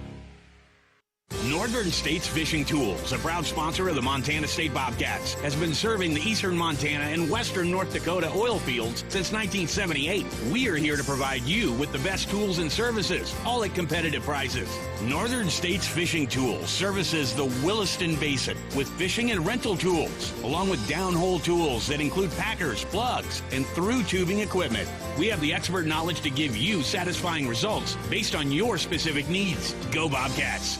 Northern States Fishing Tools, a proud sponsor of the Montana State Bobcats, has been serving the eastern Montana and western North Dakota oil fields since 1978. We are here to provide you with the best tools and services, all at competitive prices. Northern States Fishing Tools services the Williston Basin with fishing and rental tools, along with downhole tools that include packers, plugs, and through tubing equipment. We have the expert knowledge to give you satisfying results based on your specific needs. Go Bobcats!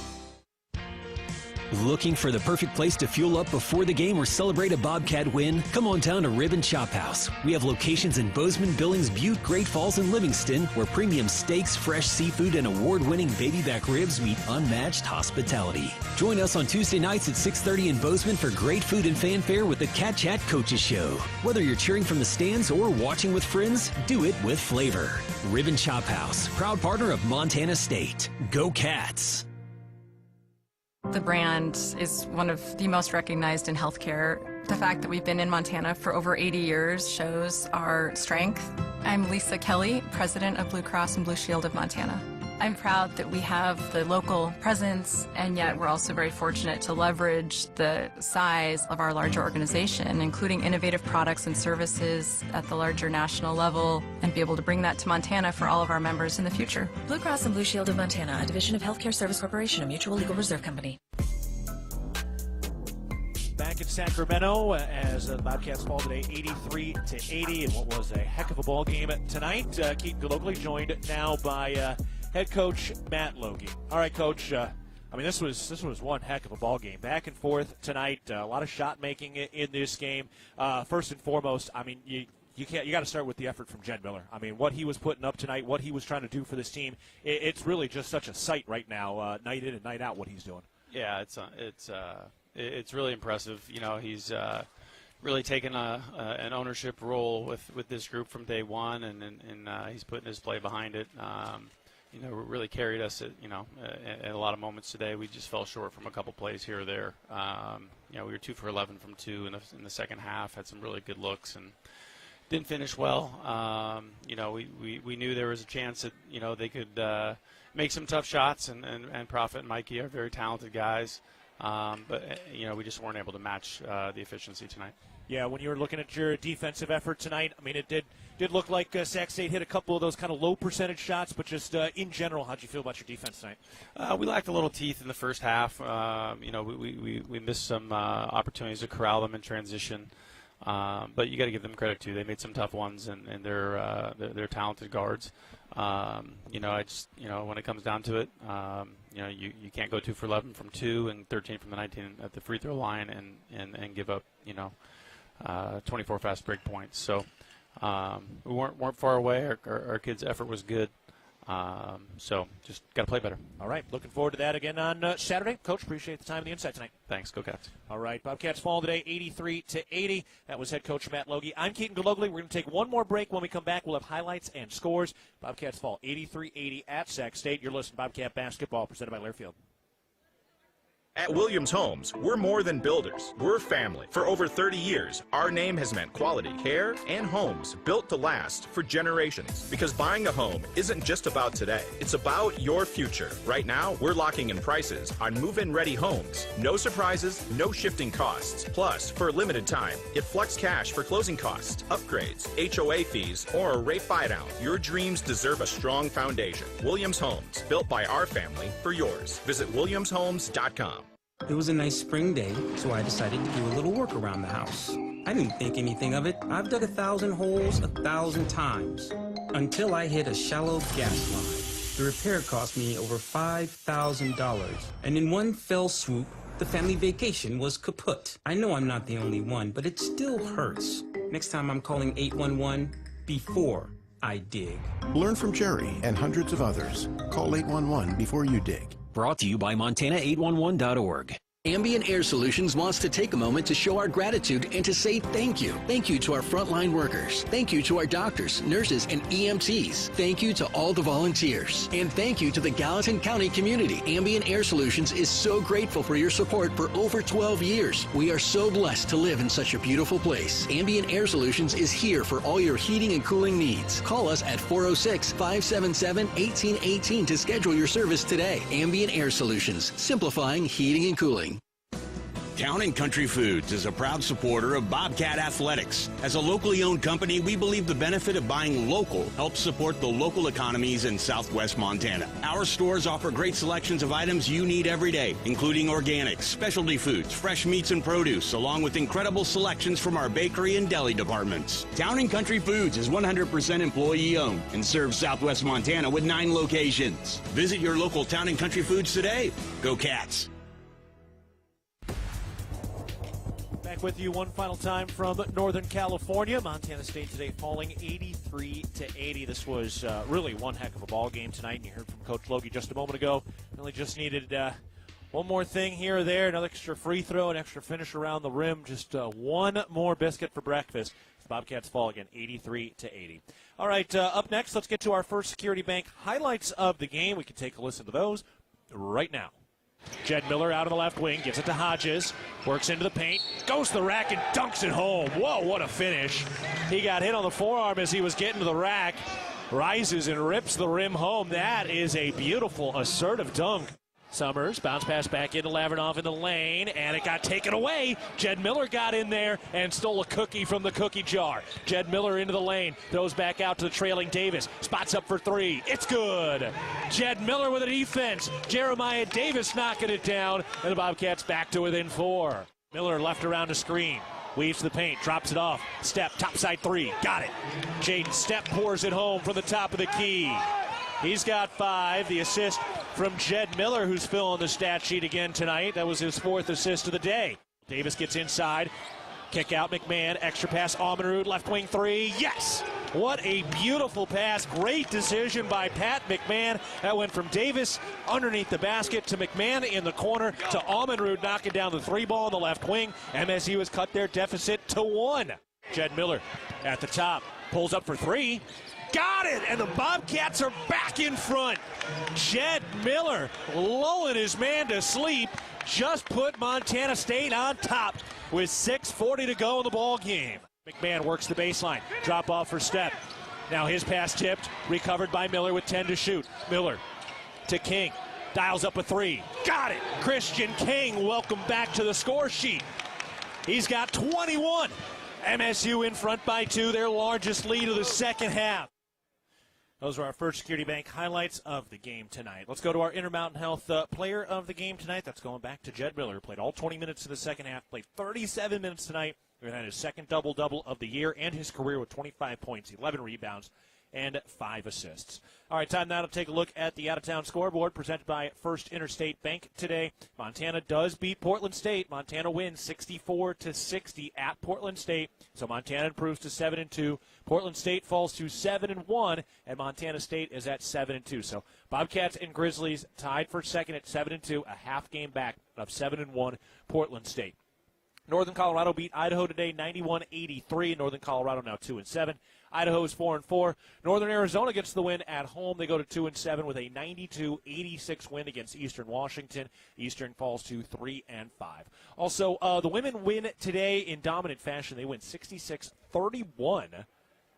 Looking for the perfect place to fuel up before the game or celebrate a Bobcat win? Come on down to Rib and Chop House. We have locations in Bozeman, Billings, Butte, Great Falls, and Livingston, where premium steaks, fresh seafood, and award-winning baby back ribs meet unmatched hospitality. Join us on Tuesday nights at 6:30 in Bozeman for great food and fanfare with the Cat Chat Coaches Show. Whether you're cheering from the stands or watching with friends, do it with flavor. Rib and Chop House, proud partner of Montana State. Go Cats! The brand is one of the most recognized in healthcare. The fact that we've been in Montana for over 80 years shows our strength. I'm Lisa Kelly, president of Blue Cross and Blue Shield of Montana. I'm proud that we have the local presence, and yet we're also very fortunate to leverage the size of our larger organization, including innovative products and services at the larger national level, and be able to bring that to Montana for all of our members in the future. Blue Cross and Blue Shield of Montana, a division of Healthcare Service Corporation, a mutual legal reserve company. Back in Sacramento as the Bobcats fall today 83-80 in what was a heck of a ball game tonight. Keaton Gillogly joined now by head coach Matt Logie. All right, Coach. This was one heck of a ball game. Back and forth tonight. A lot of shot making in this game. First and foremost, you got to start with the effort from Jed Miller. What he was putting up tonight, what he was trying to do for this team, it's really just such a sight right now, night in and night out, what he's doing. Yeah, it's really impressive. He's really taken an ownership role with this group from day one, and he's putting his play behind it. Really carried us at a lot of moments today. We just fell short from a couple plays here or there. We were 2 for 11 from 2 in the second half. Had some really good looks and didn't finish well. We knew there was a chance that they could make some tough shots, and Prophet and Mikey are very talented guys. But we just weren't able to match the efficiency tonight. Yeah, when you were looking at your defensive effort tonight, it did look like Sac State hit a couple of those kind of low percentage shots, but just in general, how'd you feel about your defense tonight? We lacked a little teeth in the first half. We missed some opportunities to corral them in transition. But you got to give them credit too. They made some tough ones, and they're talented guards. When it comes down to it, you can't go 2 for 11 from 2 and 13 from the 19 at the free throw line and give up 24 fast break points. So we weren't far away. Our kids' effort was good. So just got to play better. All right, looking forward to that again on Saturday. Coach, appreciate the time and the insight tonight. Thanks. Go Cats. All right, Bobcats fall today 83-80. That was head coach Matt Logie. I'm Keaton Gillogly. We're going to take one more break. When we come back, we'll have highlights and scores. Bobcats fall 83-80 at Sac State. You're listening to Bobcat Basketball, presented by Learfield. At Williams Homes, we're more than builders. We're family. For over 30 years, our name has meant quality, care, and homes built to last for generations. Because buying a home isn't just about today. It's about your future. Right now, we're locking in prices on move-in ready homes. No surprises, no shifting costs. Plus, for a limited time, get flex cash for closing costs, upgrades, HOA fees, or a rate buy-down. Your dreams deserve a strong foundation. Williams Homes, built by our family for yours. Visit williamshomes.com. It was a nice spring day, so I decided to do a little work around the house. I didn't think anything of it. I've dug 1,000 holes 1,000 times until I hit a shallow gas line. The repair cost me over $5,000, and in one fell swoop, the family vacation was kaput. I know I'm not the only one, but it still hurts. Next time I'm calling 811 before I dig. Learn from Jerry and hundreds of others. Call 811 before you dig. Brought to you by Montana811.org. Ambient Air Solutions wants to take a moment to show our gratitude and to say thank you. Thank you to our frontline workers. Thank you to our doctors, nurses, and EMTs. Thank you to all the volunteers. And thank you to the Gallatin County community. Ambient Air Solutions is so grateful for your support for over 12 years. We are so blessed to live in such a beautiful place. Ambient Air Solutions is here for all your heating and cooling needs. Call us at 406-577-1818 to schedule your service today. Ambient Air Solutions, simplifying heating and cooling. Town & Country Foods is a proud supporter of Bobcat Athletics. As a locally owned company, we believe the benefit of buying local helps support the local economies in southwest Montana. Our stores offer great selections of items you need every day, including organic, specialty foods, fresh meats and produce, along with incredible selections from our bakery and deli departments. Town & Country Foods is 100% employee-owned and serves southwest Montana with 9 locations. Visit your local Town & Country Foods today. Go Cats! Back with you one final time from Northern California. Montana State today falling 83-80. This was really one heck of a ball game tonight. And you heard from Coach Logie just a moment ago. Really just needed one more thing here or there, another extra free throw, an extra finish around the rim. Just one more biscuit for breakfast. The Bobcats fall again 83-80. All right, up next, let's get to our First Security Bank highlights of the game. We can take a listen to those right now. Jed Miller out on the left wing, gives it to Hodges, works into the paint, goes to the rack and dunks it home. Whoa, what a finish. He got hit on the forearm as he was getting to the rack. rises and rips the rim home. That is a beautiful, assertive dunk. Summers, bounce pass back into Lavrinoff in the lane, and it got taken away. Jed Miller got in there and stole a cookie from the cookie jar. Jed Miller into the lane, throws back out to the trailing Davis. Spots up for three. It's good. Jed Miller with a defense. Jeremiah Davis knocking it down, and the Bobcats back to within 4. Miller left around the screen. Weaves the paint, drops it off. Step, topside three. Got it. Jaden Step pours it home from the top of the key. He's got 5. The assist from Jed Miller, who's filling the stat sheet again tonight. That was his 4th assist of the day. Davis gets inside. Kick out McMahon. Extra pass. Almanrud. Left wing 3. Yes! What a beautiful pass. Great decision by Pat McMahon. That went from Davis underneath the basket to McMahon in the corner to Almanrud knocking down the 3 ball in the left wing. MSU has cut their deficit to 1. Jed Miller at the top. Pulls up for 3. Got it, and the Bobcats are back in front. Jed Miller lulling his man to sleep, just put Montana State on top with 6:40 to go in the ball game. McMahon works the baseline, drop off for Step. Now his pass tipped, recovered by Miller with 10 to shoot. Miller to King, dials up a 3. Got it, Christian King, welcome back to the score sheet. He's got 21. MSU in front by 2, their largest lead of the second half. Those are our First Security Bank highlights of the game tonight. Let's go to our Intermountain Health player of the game tonight. That's going back to Jed Miller, who played all 20 minutes in the second half, played 37 minutes tonight, and had his second double-double of the year and his career with 25 points, 11 rebounds, and 5 assists. All right, time now to take a look at the out-of-town scoreboard presented by First Interstate Bank today. Montana does beat Portland State. Montana wins 64-60 at Portland State. So Montana improves to 7-2. Portland State falls to 7-1, and Montana State is at 7-2. So Bobcats and Grizzlies tied for second at 7-2, a half game back of 7-1 Portland State. Northern Colorado beat Idaho today 91-83. Northern Colorado now 2-7. Idaho is 4-4. Northern Arizona gets the win at home. They go to 2-7 with a 92-86 win against Eastern Washington. Eastern falls to 3-5. Also, the women win today in dominant fashion. They win 66-31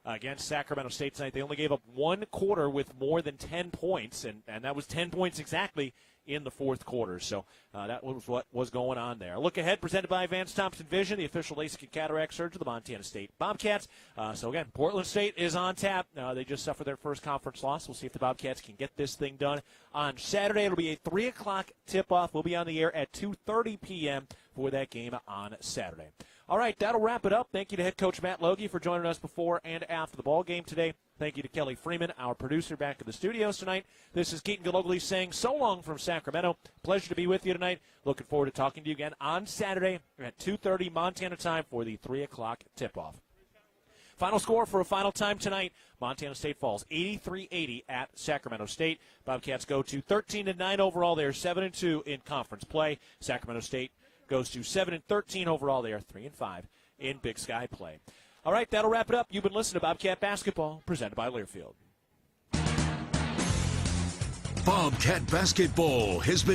against Sacramento State tonight. They only gave up one quarter with more than 10 points, and that was 10 points exactly in the fourth quarter. So that was what was going on there. Look ahead presented by Vance Thompson Vision, the official LASIK and cataract surgeon of the Montana State Bobcats. So again, Portland State is on tap. They just suffered their first conference loss. We'll see if the Bobcats can get this thing done on Saturday. It'll be a 3 o'clock tip-off. We'll be on the air at 2:30 p.m. for that game on Saturday. All right, that'll wrap it up. Thank you to head coach Matt Logie for joining us before and after the ball game today. Thank you to Kelly Freeman, our producer, back in the studios tonight. This is Keaton Gillogly saying so long from Sacramento. Pleasure to be with you tonight. Looking forward to talking to you again on Saturday at 2:30 Montana time for the 3 o'clock tip-off. Final score for a final time tonight, Montana State falls 83-80 at Sacramento State. Bobcats go to 13-9 overall. They are 7-2 in conference play. Sacramento State goes to 7-13 overall. They are 3-5 in Big Sky play. All right, that'll wrap it up. You've been listening to Bobcat Basketball, presented by Learfield. Bobcat Basketball has been